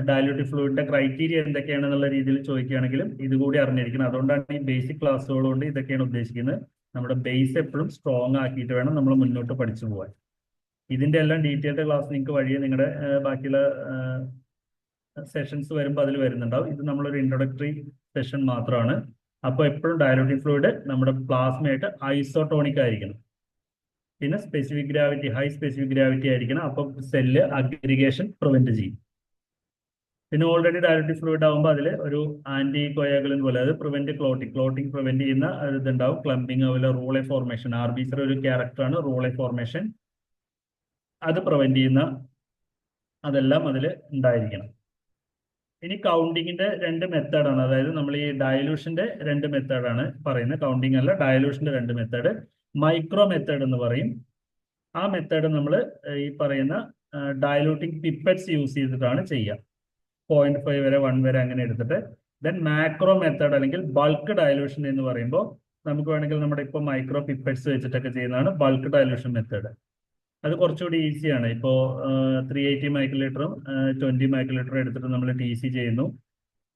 ഡയലൂട്ടിംഗ് ഫ്ലൂയിഡിന്റെ ക്രൈറ്റീരിയ എന്തൊക്കെയാണെന്നുള്ള രീതിയിൽ ചോദിക്കുകയാണെങ്കിലും ഇതുകൂടി അറിഞ്ഞിരിക്കണം. അതുകൊണ്ടാണ് ഈ ബേസിക് ക്ലാസ്സുകൾ കൊണ്ട് ഇതൊക്കെയാണ് ഉദ്ദേശിക്കുന്നത്. നമ്മുടെ ബേസ് എപ്പോഴും സ്ട്രോങ് ആക്കിയിട്ട് വേണം നമ്മൾ മുന്നോട്ട് പഠിച്ചു പോകാൻ. ഇതിന്റെ എല്ലാം ഡീറ്റെയിൽഡ് ക്ലാസ് നിങ്ങൾക്ക് വഴിയെ നിങ്ങളുടെ ബാക്കിയുള്ള സെഷൻസ് വരുമ്പോൾ അതിൽ വരുന്നുണ്ടാവും. ഇത് നമ്മളൊരു ഇൻട്രൊഡക്ടറി സെഷൻ മാത്രമാണ്. അപ്പോൾ എപ്പോഴും ഡയലൂട്ടിംഗ് ഫ്ലൂയിഡ് നമ്മുടെ പ്ലാസ്മയായിട്ട് ഐസോട്ടോണിക് ആയിരിക്കണം. പിന്നെ specific gravity, high specific gravity ആയിരിക്കണം. അപ്പോൾ സെല്ല് അഗ്രിഗേഷൻ പ്രിവെന്റ് ചെയ്യും. പിന്നെ ഓൾറെഡി ഡയലൂട്ടിക് ഫ്ലൂയിഡ് ആകുമ്പോൾ അതിൽ ഒരു ആന്റി കൊയാഗുലൻ പോലെ, അത് പ്രിവെന്റ് ക്ലോട്ടിംഗ് പ്രിവെന്റ് ചെയ്യുന്ന ഇതുണ്ടാവും. ക്ലംപിംഗ് അതുപോലെ റൂളെ ഫോർമേഷൻ, RBCയുടെ ഒരു ക്യാരക്ടറാണ് റൂളെ ഫോർമേഷൻ, അത് പ്രിവെന്റ് ചെയ്യുന്ന അതെല്ലാം അതിൽ ഉണ്ടായിരിക്കണം. ഇനി കൗണ്ടിങ്ങിന്റെ 2 മെത്തേഡാണ്. അതായത് നമ്മൾ ഈ ഡയലൂഷന്റെ 2 മെത്തേഡാണ് പറയുന്നത്. കൗണ്ടിങ് അല്ല, ഡയലൂഷന്റെ 2 മെത്തേഡ്. മൈക്രോ മെത്തേഡ് എന്ന് പറയും. ആ മെത്തേഡ് നമ്മൾ ഈ പറയുന്ന ഡയലൂട്ടിംഗ് പിപ്പറ്റ്സ് യൂസ് ചെയ്തിട്ടാണ് ചെയ്യുക. 0.5 വരെ 1 വരെ അങ്ങനെ എടുത്തിട്ട്. ദെൻ മാക്രോ മെത്തേഡ് അല്ലെങ്കിൽ ബൾക്ക് ഡയലൂഷൻ എന്ന് പറയുമ്പോൾ നമുക്ക് വേണമെങ്കിൽ നമ്മുടെ ഇപ്പോൾ മൈക്രോ പിപ്പറ്റ്സ് വെച്ചിട്ടൊക്കെ ചെയ്യുന്നതാണ് ബൾക്ക് ഡയലൂഷൻ മെത്തേഡ്. അത് കുറച്ചുകൂടി ഈസിയാണ്. ഇപ്പോൾ 380 മൈക്രോലിറ്ററും 20 മൈക്രോലിറ്ററും എടുത്തിട്ട് നമ്മൾ TC ചെയ്യുന്നു.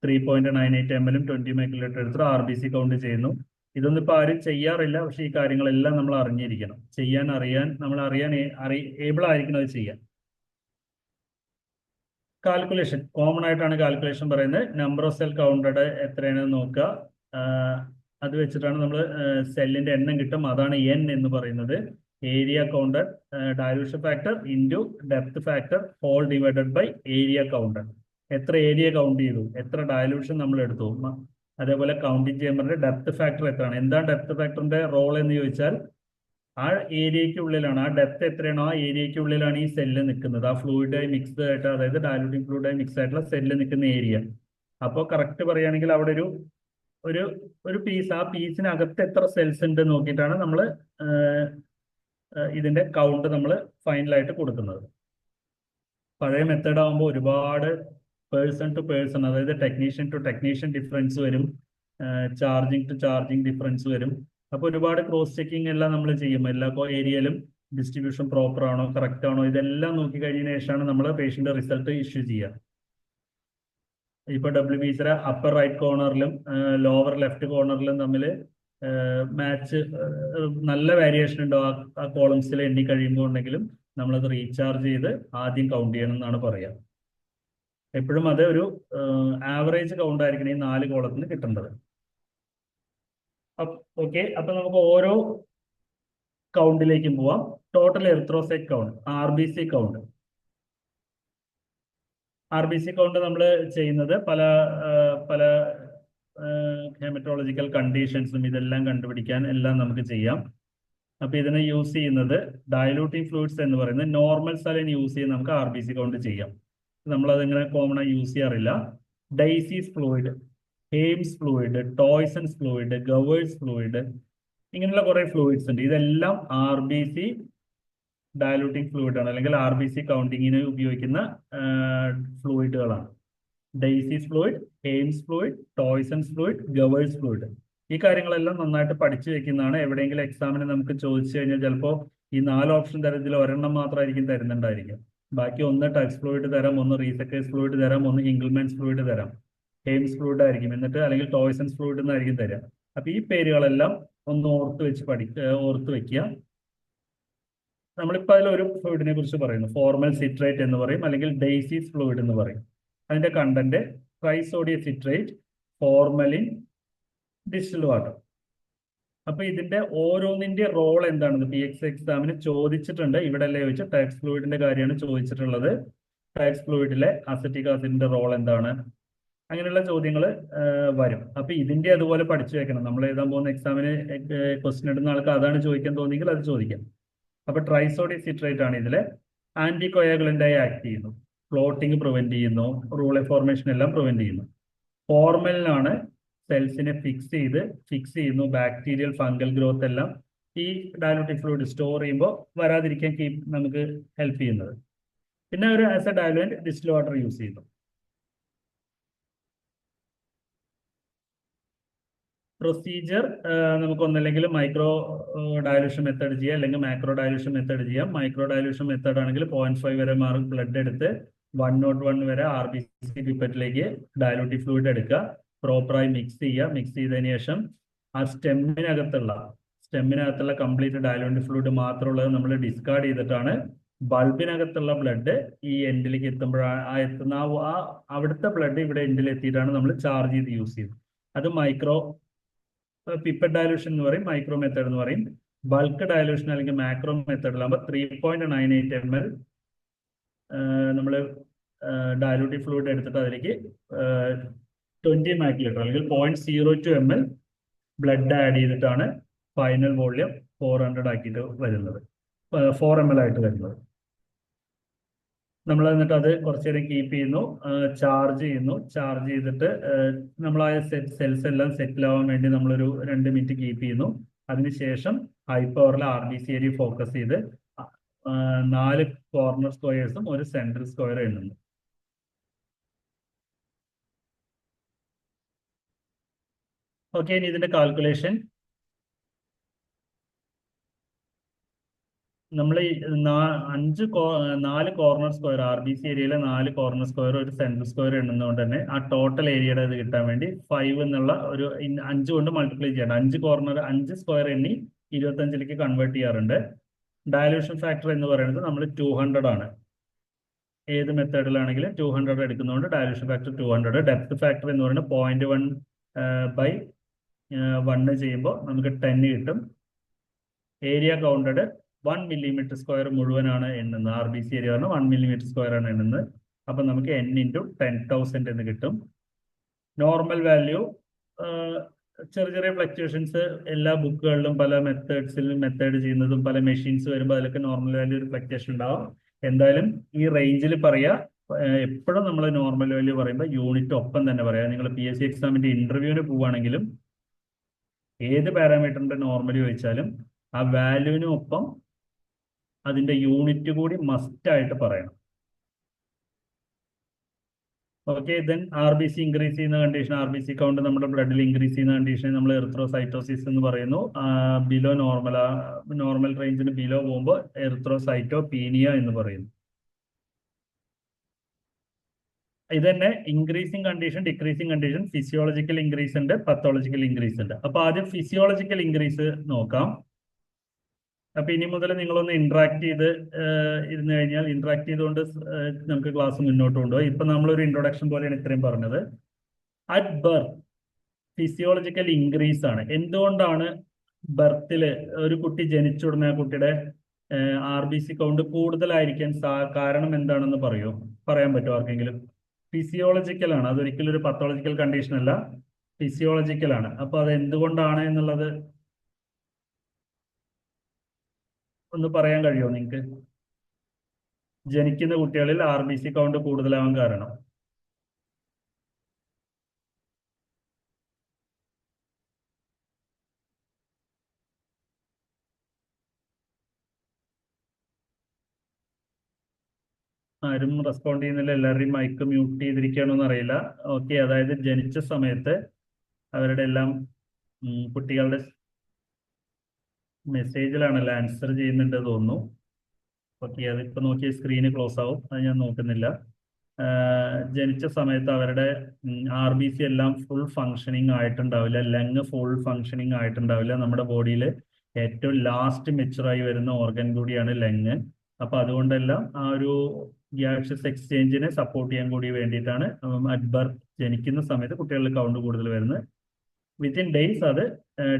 3.98 ml 20 മൈക്രോലിറ്റർ എടുത്തിട്ട് RBC കൗണ്ട് ചെയ്യുന്നു. ഇതൊന്നും ഇപ്പോൾ ആരും ചെയ്യാറില്ല, പക്ഷെ ഈ കാര്യങ്ങളെല്ലാം നമ്മൾ അറിഞ്ഞിരിക്കണം. നമ്മൾ അറിയാൻ ഏബിൾ ആയിരിക്കണം അത് ചെയ്യാൻ. കാൽക്കുലേഷൻ കോമൺ ആയിട്ടാണ് കാൽക്കുലേഷൻ പറയുന്നത്. നമ്പർ ഓഫ് സെൽ കൗണ്ടഡ് എത്രയാണെന്ന് നോക്കുക. അത് വെച്ചിട്ടാണ് നമ്മൾ സെല്ലിന്റെ എണ്ണം കിട്ടും. അതാണ് N എന്ന് പറയുന്നത്. Area counted dilution factor into depth factor whole divided by area counted. എത്ര ഏരിയ കൗണ്ട് ചെയ്തു, എത്ര ഡയലൂഷൻ നമ്മൾ എടുത്തു. അതേപോലെ കൗണ്ടിങ് ചേമ്പറിന്റെ ഡെപ്ത് ഫാക്ടർ എത്രയാണ്. എന്താണ് ഡെപ്ത് ഫാക്ടറിന്റെ റോൾ എന്ന് ചോദിച്ചാൽ ആ ഏരിയയ്ക്കുള്ളിലാണ്, ആ ഡെപ്ത് എത്രയാണോ ആ ഏരിയയ്ക്കുള്ളിലാണ് ഈ സെല്ല് നിൽക്കുന്നത്. ആ ഫ്ലൂയിഡായി മിക്സ്ഡ് ആയിട്ട്, അതായത് ഡയലൂട്ടിംഗ് ഫ്ലൂയിഡായി മിക്സ് ആയിട്ടുള്ള സെല്ല് നിൽക്കുന്ന ഏരിയ. അപ്പോൾ കറക്റ്റ് പറയുകയാണെങ്കിൽ അവിടെ ഒരു ഒരു പീസ്, ആ പീസിനകത്ത് എത്ര സെൽസ് ഉണ്ട് നോക്കിയിട്ടാണ് നമ്മൾ ഇതിന്റെ കൗണ്ട് നമ്മൾ ഫൈനലായിട്ട് കൊടുക്കുന്നത്. പഴയ മെത്തേഡ് ആകുമ്പോൾ ഒരുപാട് പേഴ്സൺ ടു പേഴ്സൺ, അതായത് ടെക്നീഷ്യൻ ടു ടെക്നീഷ്യൻ ഡിഫറൻസ് വരും, ചാർജിങ് ടു ചാർജിങ് ഡിഫറൻസ് വരും. അപ്പോൾ ഒരുപാട് ക്രോസ് ചെക്കിംഗ് എല്ലാം നമ്മൾ ചെയ്യും. എല്ലാ ഏരിയയിലും ഡിസ്ട്രിബ്യൂഷൻ പ്രോപ്പർ ആണോ, കറക്റ്റ് ആണോ, ഇതെല്ലാം നോക്കി കഴിഞ്ഞതിന് ശേഷമാണ് നമ്മൾ പേഷ്യന്റ് റിസൾട്ട് ഇഷ്യൂ ചെയ്യുക. ഇപ്പൊ WBCയുടെ അപ്പർ റൈറ്റ് കോർണറിലും ലോവർ ലെഫ്റ്റ് കോർണറിലും തമ്മിൽ മാച്ച് നല്ല വേരിയേഷൻ ഉണ്ടോ ആ കോളംസിൽ എണ്ണി കഴിയുമ്പോൾ ഉണ്ടെങ്കിലും നമ്മളത് റീചാർജ് ചെയ്ത് ആദ്യം കൗണ്ട് ചെയ്യണം എന്നാണ് പറയുക. എപ്പോഴും അത് ഒരു ആവറേജ് കൗണ്ട് ആയിരിക്കണം ഈ 4 കോളത്തിന് കിട്ടേണ്ടത്. ഓക്കെ, അപ്പൊ നമുക്ക് ഓരോ കൗണ്ടിലേക്കും പോവാം. Total erythrocyte count, RBC count. RBC count നമ്മൾ ചെയ്യുന്നത് പല ഹെമറ്റോളജിക്കൽ കണ്ടീഷൻസും ഇതെല്ലാം കണ്ടുപിടിക്കാൻ എല്ലാം നമുക്ക് ചെയ്യാം. അപ്പൊ ഇതിനെ യൂസ് ചെയ്യുന്നത് ഡയലൂട്ടിംഗ് ഫ്ലൂയിഡ്സ് എന്ന് പറയുന്നത് നോർമൽ സലൈൻ യൂസ് ചെയ്ത് നമുക്ക് RBC കൗണ്ട് ചെയ്യാം. നമ്മളതിങ്ങനെ കോമൺ ആയി യൂസ് ചെയ്യാറില്ല. ഡൈസീസ് ഫ്ലൂയിഡ്, ഹെയിംസ് ഫ്ലൂയിഡ്, ടോയ്സൺസ് ഫ്ലൂയിഡ്, ഗവേഴ്സ് ഫ്ലൂയിഡ്, ഇങ്ങനെയുള്ള കുറെ ഫ്ലൂയിഡ്സ് ഉണ്ട്. ഇതെല്ലാം RBC ഡയലൂട്ടിംഗ് ഫ്ലൂയിഡ് ആണ്, അല്ലെങ്കിൽ RBC കൗണ്ടിങ്ങിന് ഉപയോഗിക്കുന്ന ഫ്ലൂയിഡുകളാണ്. ഡൈസീസ് ഫ്ലൂയിഡ്, ഹെയിംസ് ഫ്ലൂയിഡ്, ടോയ്സൺസ് ഫ്ലൂയിഡ്, ഗവേഴ്സ് ഫ്ലൂയിഡ്. ഈ കാര്യങ്ങളെല്ലാം നന്നായിട്ട് പഠിച്ചു വെക്കുന്നതാണ്. എവിടെയെങ്കിലും എക്സാമിന് നമുക്ക് ചോദിച്ചു കഴിഞ്ഞാൽ ചിലപ്പോൾ ഈ 4 ഓപ്ഷൻ തരത്തിൽ ഒരെണ്ണം മാത്രമായിരിക്കും തരുന്നുണ്ടായിരിക്കും. ബാക്കി ഒന്ന് ടച്ച് ഫ്ലൂയിഡ് തരാം, ഒന്ന് റീസെക്കേഴ്സ് ഫ്ലൂയിഡ് തരാം, ഒന്ന് ഹിംഗിൾമാൻസ് ഫ്ലൂയിഡ് തരാം, ഹെയിംസ് ഫ്ലൂയിഡ് ആയിരിക്കും, എന്നിട്ട് അല്ലെങ്കിൽ ടോയ്സൺസ് ഫ്ലൂയിഡ് എന്നായിരിക്കും തരാം. അപ്പൊ ഈ പേരുകളെല്ലാം ഒന്ന് ഓർത്ത് വെക്കുക. നമ്മളിപ്പോൾ അതിലൊരു ഫ്ലൂയിഡിനെ കുറിച്ച് പറയുന്നു, ഫോർമൽ സിട്രേറ്റ് എന്ന് പറയും, അല്ലെങ്കിൽ ഡൈസീസ് ഫ്ലൂയിഡ് എന്ന് പറയും. അതിന്റെ content trisodium citrate, formalin, distilled water. അപ്പൊ ഇതിന്റെ ഓരോന്നിന്റെ റോൾ എന്താണെന്ന് PX എക്സാമിന് ചോദിച്ചിട്ടുണ്ട്. ഇവിടെ അല്ലേ ചോദിച്ച ടാക്സ് ഫ്ലൂയിഡിന്റെ കാര്യമാണ് ചോദിച്ചിട്ടുള്ളത്. ടാക്സ് ഫ്ലൂയിഡിലെ അസറ്റിക് ആസിഡിന്റെ റോൾ എന്താണ്, അങ്ങനെയുള്ള ചോദ്യങ്ങൾ വരും. അപ്പൊ ഇതിന്റെ അതുപോലെ പഠിച്ചു വെക്കണം. നമ്മൾ എഴുതാൻ പോകുന്ന എക്സാമിന് ക്വസ്റ്റ്യൻ ഇടുന്ന ആൾക്ക് അതാണ് ചോദിക്കാൻ തോന്നിയെങ്കിൽ അത് ചോദിക്കാം. അപ്പൊ ട്രൈസോഡിയം സിട്രേറ്റ് ആണ് ഇതിലെ ആന്റി കൊയാഗുലന്റായി ആക്ട് ചെയ്യുന്നു, ക്ലോട്ടിങ് പ്രിവെന്റ് ചെയ്യുന്നു, റൂളെ ഫോർമേഷൻ എല്ലാം പ്രിവെന്റ് ചെയ്യുന്നു. ഫോർമലിനാണ് സെൽസിനെ ഫിക്സ് ചെയ്യുന്നു, ബാക്ടീരിയൽ ഫംഗൽ ഗ്രോത്ത് എല്ലാം ഈ ഡയലൂട്ടിക് ഫ്ലൂയിഡ് സ്റ്റോർ ചെയ്യുമ്പോൾ വരാതിരിക്കാൻ നമുക്ക് ഹെൽപ്പ് ചെയ്യുന്നത്. പിന്നെ ഒരു as a diluent distilled water use ചെയ്യുന്നു. പ്രൊസീജിയർ നമുക്ക് ഒന്നല്ലെങ്കിൽ മൈക്രോ ഡയലൂഷൻ മെത്തേഡ് ചെയ്യാം, അല്ലെങ്കിൽ മാക്രോ ഡയലൂഷൻ മെത്തേഡ് ചെയ്യാം. മൈക്രോ ഡയലൂഷൻ മെത്തേഡ് ആണെങ്കിൽ 0.5 വരെ മാർക്ക് ബ്ലഡ് എടുത്ത് 101 വരെ RBC പിപ്പറ്റിലേക്ക് ഡയലൂട്ടിക് ഫ്ലൂയിഡ് എടുക്കുക, പ്രോപ്പറായി മിക്സ് ചെയ്യുക. മിക്സ് ചെയ്തതിനു ശേഷം ആ സ്റ്റെമ്മിനകത്തുള്ള കംപ്ലീറ്റ് ഡയലൂട്ടിക് ഫ്ലൂയിഡ് മാത്രമുള്ളത് നമ്മൾ ഡിസ്കാർഡ് ചെയ്തിട്ടാണ് ബൾബിനകത്തുള്ള ബ്ലഡ് ഈ എൻഡിലേക്ക് എത്തുമ്പോഴാണ് അവിടുത്തെ ബ്ലഡ് ഇവിടെ എൻഡിൽ എത്തിയിട്ടാണ് നമ്മൾ ചാർജ് ചെയ്ത് യൂസ് ചെയ്യുന്നത്. അത് മൈക്രോ പിപ്പറ്റ് ഡയലൂഷൻ എന്ന് പറയും, മൈക്രോ മെത്തേഡ് എന്ന് പറയും. ബൾക്ക് ഡയലൂഷൻ അല്ലെങ്കിൽ മാക്രോ മെത്തേഡിലാകുമ്പോൾ 3.98 ml നമ്മൾ ഡയലൂട്ടിക് ഫ്ലൂയിഡ് എടുത്തിട്ട് അതിലേക്ക് 20 മാക്ലിലിറ്റർ അല്ലെങ്കിൽ 0.02 ml ബ്ലഡ് ആഡ് ചെയ്തിട്ടാണ് ഫൈനൽ വോള്യം 400 ആക്കിയിട്ട് വരുന്നത്, 4 ml ആയിട്ട് വരുന്നത്. നമ്മൾ എന്നിട്ട് അത് കുറച്ചു നേരം കീപ്പ് ചെയ്യുന്നു, ചാർജ് ചെയ്തിട്ട് നമ്മൾ ആ സെൽസ് എല്ലാം സെറ്റിൽ ആവാൻ വേണ്ടി നമ്മളൊരു 2 മിനിറ്റ് കീപ്പ് ചെയ്യുന്നു. അതിനുശേഷം ഹൈ പവറിൽ RBC ഏരിയ ഫോക്കസ് ചെയ്ത് 4 കോർണർ സ്ക്വയേഴ്സും ഒരു സെൻട്രൽ സ്ക്വയർ എണ്ണുന്നു. ഓക്കെ, ഇനി ഇതിന്റെ കാൽക്കുലേഷൻ നമ്മൾ 4 കോർണർ സ്ക്വയർ, RBC ഏരിയയിലെ 4 കോർണർ സ്ക്വയർ ഒരു സെൻട്രൽ സ്ക്വയർ എണ്ണുന്നതുകൊണ്ട് തന്നെ ആ ടോട്ടൽ ഏരിയയുടെ ഇത് കിട്ടാൻ വേണ്ടി 5 എന്നുള്ള ഒരു 5 കൊണ്ട് മൾട്ടിപ്ലൈ ചെയ്യണം. 5 സ്ക്വയർ എണ്ണി 25ലേക്ക് കൺവേർട്ട് ചെയ്യാറുണ്ട്. ഡയലൂഷൻ ഫാക്ടർ എന്ന് പറയുന്നത് നമ്മൾ 200 ആണ്. ഏത് മെത്തേഡിലാണെങ്കിലും 200 എടുക്കുന്നതുകൊണ്ട് ഡയലൂഷൻ ഫാക്ടർ 200. ഡെപ്ത് ഫാക്ടർ എന്ന് പറയുന്നത് 0.1/1 ചെയ്യുമ്പോൾ നമുക്ക് 10 കിട്ടും. ഏരിയ കൗണ്ടഡ് 1 millimeter സ്ക്വയർ മുഴുവനാണ് എണ്ണുന്നത്. RBC ഏരിയ പറഞ്ഞാൽ 1 millimeter സ്ക്വയർ ആണ് എണ്ണുന്നത്. അപ്പൊ നമുക്ക് N × 10,000 എന്ന് കിട്ടും. നോർമൽ വാല്യൂ ചെറിയ ചെറിയ ഫ്ലക്ച്വേഷൻസ് എല്ലാ ബുക്കുകളിലും പല മെത്തേഡ് ചെയ്യുന്നതും പല മെഷീൻസ് വരുമ്പോൾ അതിലൊക്കെ നോർമൽ വാല്യൂ ഒരു ഫ്ലക്ച്വേഷൻ ഉണ്ടാവും. എന്തായാലും ഈ റേഞ്ചിൽ പറയാ, എപ്പോഴും നമ്മൾ നോർമൽ വാല്യൂ പറയുമ്പോൾ യൂണിറ്റ് ഒപ്പം തന്നെ പറയാം. നിങ്ങൾ PSC എക്സാമിന്റെ ഇന്റർവ്യൂവിന് പോവുകയാണെങ്കിലും ഏത് പാരാമീറ്ററിന്റെ നോർമൽ ചോദിച്ചാലും ആ വാല്യൂവിന് ഒപ്പം അതിന്റെ യൂണിറ്റ് കൂടി മസ്റ്റ് ആയിട്ട് പറയണം. ഓക്കെ, ദെൻ RBC ഇൻക്രീസ് ചെയ്യുന്ന കണ്ടീഷൻ, RBC കൗണ്ട് നമ്മുടെ ബ്ലഡിൽ ഇൻക്രീസ് ചെയ്യുന്ന കണ്ടീഷനെ നമ്മൾ എറിത്രോസൈറ്റോസിസ് എന്ന് പറയുന്നു. ബിലോ നോർമൽ റേഞ്ചിന് ബിലോ പോകുമ്പോൾ എറിത്രോസൈറ്റോപീനിയ എന്ന് പറയുന്നു. ഇത് തന്നെ increasing condition, decreasing condition, physiological increase ഉണ്ട്, പത്തോളജിക്കൽ ഇൻക്രീസ് ഉണ്ട്. അപ്പൊ ആദ്യം ഫിസിയോളജിക്കൽ ഇൻക്രീസ് നോക്കാം. അപ്പൊ ഇനി മുതൽ നിങ്ങളൊന്ന് ഇന്ററാക്ട് ചെയ്ത് ഇരുന്ന് കഴിഞ്ഞാൽ ഇന്ററാക്ട് ചെയ്തുകൊണ്ട് നമുക്ക് ക്ലാസ് മുന്നോട്ട് കൊണ്ടുപോകും. ഇപ്പൊ നമ്മളൊരു ഇൻട്രൊഡക്ഷൻ പോലെയാണ് ഇത്രയും പറഞ്ഞത്. അറ്റ് ബർത്ത് ഫിസിയോളജിക്കൽ ഇൻക്രീസ് ആണ്. എന്തുകൊണ്ടാണ് ബർത്തിൽ ഒരു കുട്ടി ജനിച്ചുടനെ ആ കുട്ടിയുടെ RBC കൗണ്ട് കൂടുതലായിരിക്കാൻ കാരണം എന്താണെന്ന് പറയാൻ പറ്റുമോ ആർക്കെങ്കിലും? ഫിസിയോളജിക്കൽ ആണ്, അതൊരിക്കലും ഒരു പത്തോളജിക്കൽ കണ്ടീഷൻ അല്ല, ഫിസിയോളജിക്കൽ ആണ്. അപ്പൊ അത് എന്തുകൊണ്ടാണ് എന്നുള്ളത് ഒന്ന് പറയാൻ കഴിയുമോ നിങ്ങൾക്ക്? ജനിക്കുന്ന കുട്ടികളിൽ RBC കൗണ്ട് കൂടുതലാവാൻ കാരണം ആരും റെസ്പോണ്ട് ചെയ്യുന്നില്ല. എല്ലാവരുടെയും മൈക്ക് മ്യൂട്ട് ചെയ്തിരിക്കുകയാണോന്ന് അറിയില്ല. ഓക്കെ, അതായത് ജനിച്ച സമയത്ത് അവരുടെ എല്ലാം കുട്ടികളുടെ മെസ്സേജിലാണല്ലോ ആൻസർ ചെയ്യുന്നുണ്ട് തോന്നുന്നു. ഓക്കെ, അതിപ്പോ നോക്കിയ സ്ക്രീന് ക്ലോസ് ആവും, അത് ഞാൻ നോക്കുന്നില്ല. ജനിച്ച സമയത്ത് അവരുടെ RBC എല്ലാം ഫുൾ ഫങ്ഷനിങ് ആയിട്ടുണ്ടാവില്ല, ലങ് ഫുൾ ഫങ്ഷനിങ് ആയിട്ടുണ്ടാവില്ല. നമ്മുടെ ബോഡിയിൽ ഏറ്റവും ലാസ്റ്റ് മെച്ചുറായി വരുന്ന ഓർഗൻ കൂടിയാണ് ലങ്. അപ്പൊ അതുകൊണ്ടെല്ലാം ആ ഒരു ഗ്യാഷ്യസ് എക്സ്ചേഞ്ചിനെ സപ്പോർട്ട് ചെയ്യാൻ കൂടി വേണ്ടിയിട്ടാണ് അറ്റ് ബർത്ത് ജനിക്കുന്ന സമയത്ത് കുട്ടികളിൽ കൗണ്ട് കൂടുതൽ വരുന്നത്. വിത്തിൻ ഡേയ്സ് അത്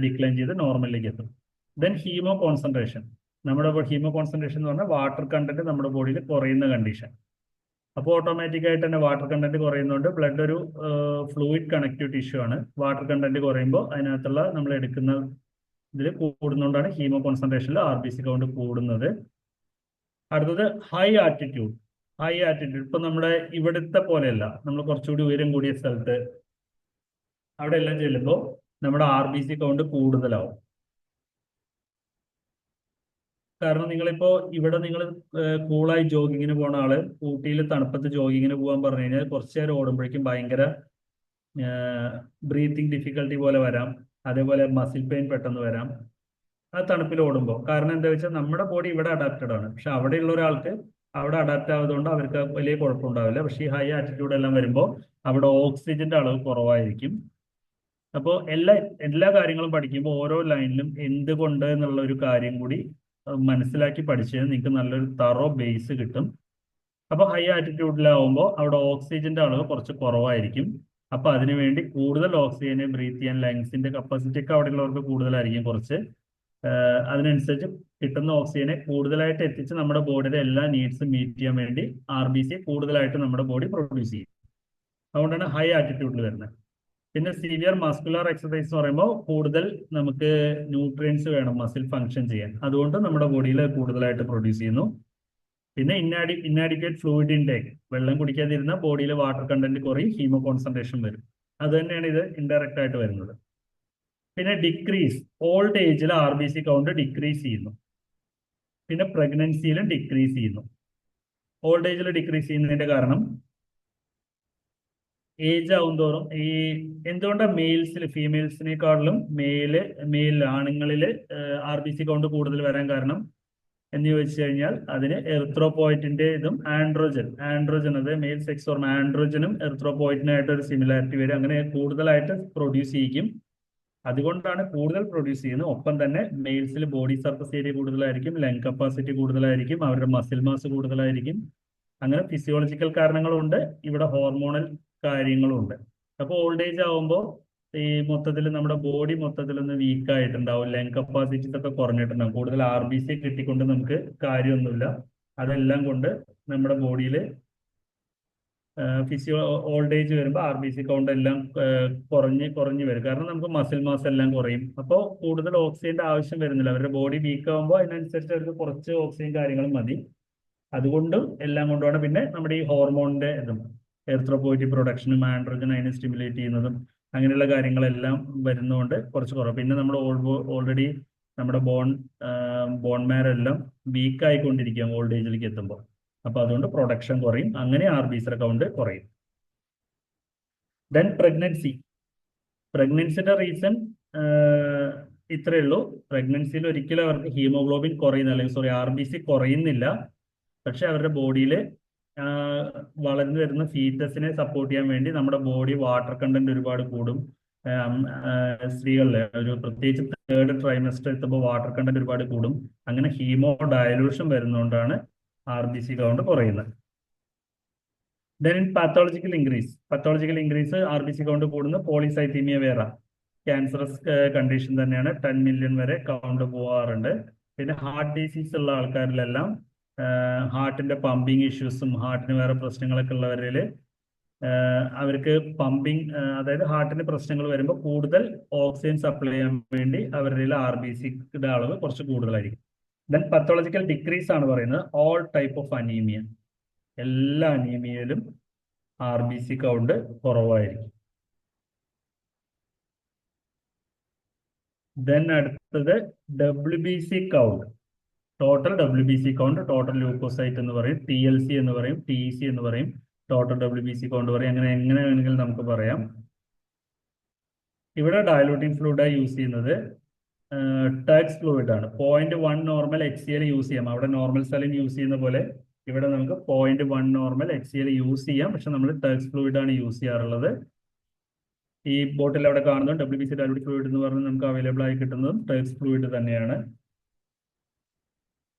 ഡിക്ലൈൻ ചെയ്ത് നോർമലിലേക്ക് എത്തും. Then haemo concentration. നമ്മുടെ ഹീമോ കോൺസെൻട്രേഷൻ എന്ന് പറഞ്ഞാൽ വാട്ടർ കണ്ടന്റ് നമ്മുടെ ബോഡിയിൽ കുറയുന്ന കണ്ടീഷൻ. അപ്പോൾ ഓട്ടോമാറ്റിക് ആയിട്ട് തന്നെ വാട്ടർ കണ്ടന്റ് കുറയുന്നതുകൊണ്ട് ബ്ലഡ് ഒരു ഫ്ലൂയിഡ് കണക്റ്റീവ് ടിഷ്യൂ ആണ്. വാട്ടർ കണ്ടന്റ് കുറയുമ്പോൾ അതിനകത്തുള്ള നമ്മൾ എടുക്കുന്ന ഇതിൽ കൂടുന്നതുകൊണ്ടാണ് ഹീമോ കോൺസെൻട്രേഷനിൽ RBC കൗണ്ട് കൂടുന്നത്. അടുത്തത് ഹൈ ആറ്റിറ്റ്യൂഡ്. ഇപ്പൊ നമ്മുടെ ഇവിടുത്തെ പോലെയല്ല, നമ്മൾ കുറച്ചുകൂടി ഉയരം കൂടിയ സ്ഥലത്ത് അവിടെ എല്ലാം ചെല്ലുമ്പോൾ നമ്മുടെ RBC കൗണ്ട് കൂടുതലാവും. കാരണം നിങ്ങളിപ്പോ ഇവിടെ നിങ്ങൾ കൂളായി ജോഗിങ്ങിന് പോണ ആള് ഊട്ടിയിൽ തണുപ്പത്ത് ജോഗിങ്ങിന് പോകാൻ പറഞ്ഞു കഴിഞ്ഞാൽ കുറച്ചു നേരം ഓടുമ്പോഴേക്കും ഭയങ്കര ബ്രീത്തിങ് ഡിഫിക്കൽട്ടി പോലെ വരാം. അതേപോലെ മസിൽ പെയിൻ പെട്ടെന്ന് വരാം ആ തണുപ്പിൽ ഓടുമ്പോൾ. കാരണം എന്താ വെച്ചാൽ നമ്മുടെ ബോഡി ഇവിടെ അഡാപ്റ്റഡ് ആണ്, പക്ഷെ അവിടെയുള്ള ഒരാൾക്ക് അവിടെ അഡാപ്റ്റ് ആയതുകൊണ്ട് അവർക്ക് വലിയ കുഴപ്പമുണ്ടാവില്ല. പക്ഷെ ഈ ഹൈ ആറ്റിറ്റ്യൂഡ് എല്ലാം വരുമ്പോൾ അവിടെ ഓക്സിജന്റെ അളവ് കുറവായിരിക്കും. അപ്പോൾ എല്ലാ കാര്യങ്ങളും പഠിക്കുമ്പോൾ ഓരോ ലൈനിലും എന്തുകൊണ്ട് എന്നുള്ള ഒരു കാര്യം കൂടി മനസ്സിലാക്കി പഠിച്ചത് നിങ്ങൾക്ക് നല്ലൊരു തറോ ബേസ് കിട്ടും. അപ്പോൾ ഹൈ ആറ്റിറ്റ്യൂഡിലാവുമ്പോൾ അവിടെ ഓക്സിജന്റെ അളവ് കുറച്ച് കുറവായിരിക്കും. അപ്പൊ അതിനുവേണ്ടി കൂടുതൽ ഓക്സിജനെ ബ്രീത്ത് ചെയ്യാൻ ലങ്സിന്റെ കപ്പാസിറ്റി ഒക്കെ അവിടെയുള്ളവർക്ക് കൂടുതലായിരിക്കും കുറച്ച്. അതിനനുസരിച്ച് കിട്ടുന്ന ഓക്സിജനെ കൂടുതലായിട്ട് എത്തിച്ച് നമ്മുടെ ബോഡിയുടെ എല്ലാ നീഡ്സും മീറ്റ് ചെയ്യാൻ വേണ്ടി RBC കൂടുതലായിട്ട് നമ്മുടെ ബോഡി പ്രൊഡ്യൂസ് ചെയ്യും. അതുകൊണ്ടാണ് ഹൈ ആറ്റിറ്റ്യൂഡിൽ വരുന്നത്. പിന്നെ സിവിയർ മസ്കുലർ എക്സസൈസ് എന്ന് പറയുമ്പോൾ കൂടുതൽ നമുക്ക് ന്യൂട്രിയൻസ് വേണം മസിൽ ഫങ്ഷൻ ചെയ്യാൻ, അതുകൊണ്ട് നമ്മുടെ ബോഡിയിൽ കൂടുതലായിട്ട് പ്രൊഡ്യൂസ് ചെയ്യുന്നു. പിന്നെ ഇന്നാഡിക്വേറ്റ് ഫ്ലൂയിഡ് ഇൻടേക്ക്, വെള്ളം കുടിക്കാതിരുന്ന ബോഡിയിൽ വാട്ടർ കണ്ടന്റ് കുറയും, ഹീമോ കോൺസെൻട്രേഷൻ വരും. അത് തന്നെയാണ് ഇത് ഇൻഡയറക്റ്റ് ആയിട്ട് വരുന്നത്. പിന്നെ ഡിക്രീസ്, ഓൾഡ് ഏജിൽ RBC കൗണ്ട് ഡിക്രീസ് ചെയ്യുന്നു. പിന്നെ പ്രഗ്നൻസിയിലും ഡിക്രീസ് ചെയ്യുന്നു. ഓൾഡ് ഏജിൽ ഡിക്രീസ് ചെയ്യുന്നതിന്റെ കാരണം ഏജ് ആവും തോറും ഈ എന്തുകൊണ്ടാണ് ഫീമെയിൽസിനെക്കാളിലും മെയിൽ ആണുങ്ങളിൽ RBC കൗണ്ട് കൂടുതൽ വരാൻ കാരണം എന്ന് ചോദിച്ചു കഴിഞ്ഞാൽ അതിന് എറിത്രോപോയിറ്റിന്റെ ഇതും ആൻഡ്രോജൻ അത് മെയിൽ സെക്സ് ഹോർമോൺ ആൻഡ്രോജനും എറിത്രോപോയിറ്റിനായിട്ട് ഒരു സിമിലാരിറ്റി വരും. അങ്ങനെ കൂടുതലായിട്ട് പ്രൊഡ്യൂസ് ചെയ്യിക്കും. അതുകൊണ്ടാണ് കൂടുതൽ പ്രൊഡ്യൂസ് ചെയ്യുന്നത്. ഒപ്പം തന്നെ മെയിൽസിൽ ബോഡി സർഫസ് ഏരിയ കൂടുതലായിരിക്കും, ലങ് കപ്പാസിറ്റി കൂടുതലായിരിക്കും, അവരുടെ മസിൽ മാസ് കൂടുതലായിരിക്കും. അങ്ങനെ ഫിസിയോളജിക്കൽ കാരണങ്ങളുണ്ട്, ഇവിടെ ഹോർമോണൽ കാര്യങ്ങളും ഉണ്ട്. അപ്പോൾ ഓൾഡ് ഏജ് ആവുമ്പോൾ ഈ മൊത്തത്തിൽ നമ്മുടെ ബോഡി മൊത്തത്തിലൊന്ന് വീക്ക് ആയിട്ടുണ്ടാവും, ലങ് കപ്പാസിറ്റീസ് ഒക്കെ കുറഞ്ഞിട്ടുണ്ടാവും. കൂടുതൽ RBC കിട്ടിക്കൊണ്ട് നമുക്ക് കാര്യമൊന്നുമില്ല. അതെല്ലാം കൊണ്ട് നമ്മുടെ ബോഡിയിൽ ഓൾഡ് ഏജ് വരുമ്പോൾ RBC കൗണ്ട് എല്ലാം കുറഞ്ഞ് കുറഞ്ഞ് വരും. കാരണം നമുക്ക് മസിൽ മാസ് എല്ലാം കുറയും. അപ്പോൾ കൂടുതൽ ഓക്സിജന്റെ ആവശ്യം വരുന്നില്ല. അവരുടെ ബോഡി വീക്ക് ആകുമ്പോൾ അതിനനുസരിച്ച് അവർക്ക് കുറച്ച് ഓക്സിജൻ കാര്യങ്ങളും മതി. അതുകൊണ്ടും എല്ലാം കൊണ്ടുമാണ്. പിന്നെ നമ്മുടെ ഈ ഹോർമോണിന്റെ ഇതും എർത്രോപോയിറ്റിക് പ്രൊഡക്ഷനും ആൻഡ്രോജൻ അതിനെ സ്റ്റിമുലേറ്റ് ചെയ്യുന്നതും അങ്ങനെയുള്ള കാര്യങ്ങളെല്ലാം വരുന്നതുകൊണ്ട് കുറച്ച് കുറവ്. പിന്നെ നമ്മൾ ഓൾറെഡി നമ്മുടെ ബോൺ മാരോ എല്ലാം വീക്ക് ആയിക്കൊണ്ടിരിക്കുക ഓൾഡ് ഏജിലേക്ക് എത്തുമ്പോൾ. അപ്പൊ അതുകൊണ്ട് പ്രൊഡക്ഷൻ കുറയും, അങ്ങനെ RBC കൗണ്ട് കുറയും. ദെൻ പ്രഗ്നൻസിയുടെ റീസൺ ഇത്രയേ ഉള്ളൂ. പ്രഗ്നൻസിയിൽ ഒരിക്കലും അവർക്ക് ഹീമോഗ്ലോബിൻ കുറയുന്നില്ല, അല്ലെങ്കിൽ RBC കുറയുന്നില്ല. പക്ഷെ അവരുടെ ബോഡിയിൽ വളർന്നു വരുന്ന ഫീറ്റസിനെ സപ്പോർട്ട് ചെയ്യാൻ വേണ്ടി നമ്മുടെ ബോഡി വാട്ടർ കണ്ടന്റ് ഒരുപാട് കൂടും. സ്ത്രീകളിലെ ഒരു പ്രത്യേകിച്ച് 3rd ട്രൈമസ്റ്റർ എത്തുമ്പോൾ വാട്ടർ കണ്ടന്റ് ഒരുപാട് കൂടും. അങ്ങനെ ഹീമോ ഡയലൂഷൻ വരുന്നതുകൊണ്ടാണ് RBC കൗണ്ട് കുറയുന്നത്. Then pathological increase RBC count കൂടുന്നത് പോളിസൈത്തീമിയ വേറ ക്യാൻസറസ് കണ്ടീഷൻ തന്നെയാണ്. 10 മില്യൺ വരെ കൗണ്ട് പോവാറുണ്ട്. പിന്നെ ഹാർട്ട് ഡിസീസ് ഉള്ള ആൾക്കാരിലെല്ലാം ഹാർട്ടിന്റെ പമ്പിങ് ഇഷ്യൂസും ഹാർട്ടിന് വേറെ പ്രശ്നങ്ങളൊക്കെ ഉള്ളവരിൽ അവർക്ക് പമ്പിങ്, അതായത് ഹാർട്ടിന് പ്രശ്നങ്ങൾ വരുമ്പോൾ കൂടുതൽ ഓക്സിജൻ സപ്ലൈ ചെയ്യാൻ വേണ്ടി അവരുടെ RBCയുടെ അളവ് കുറച്ച് കൂടുതലായിരിക്കും. ദെൻ പത്തോളജിക്കൽ ഡിക്രീസ് ആണ് പറയുന്നത് ഓൾ ടൈപ്പ് ഓഫ് അനീമിയ. എല്ലാ അനീമിയയിലും RBC കൗണ്ട് കുറവായിരിക്കും. ദെൻ അടുത്തത് WBC count. Total WBC count, total leucocyte എന്ന് പറയും, TLC എന്ന് പറയും, TEC എന്ന് പറയും, ടോട്ടൽ WBC കൗണ്ട് പറയും. എങ്ങനെ വേണമെങ്കിലും നമുക്ക് പറയാം. ഇവിടെ ഡയലൂട്ടിംഗ് ഫ്ലൂയിഡായി യൂസ് ചെയ്യുന്നത് ടഗ്സ് ഫ്ലൂയിഡ് ആണ്. 0.1 നോർമൽ HCl യൂസ് ചെയ്യാം. അവിടെ നോർമൽ സലിൻ യൂസ് ചെയ്യുന്ന പോലെ ഇവിടെ നമുക്ക് 0.1 നോർമൽ HCl യൂസ് ചെയ്യാം. പക്ഷെ നമ്മൾ ടഗ്സ് ഫ്ലൂയിഡ് ആണ് യൂസ് ചെയ്യാറുള്ളത്. ഈ ബോട്ടിൽ അവിടെ കാണുന്നത് WBC ഡയലൂട്ടിംഗ് ഫ്ലൂയിഡ് എന്ന് പറഞ്ഞാൽ നമുക്ക് അവൈലബിൾ ആയി കിട്ടുന്നതും ടഗ്സ് ഫ്ലൂയിഡ് തന്നെയാണ്.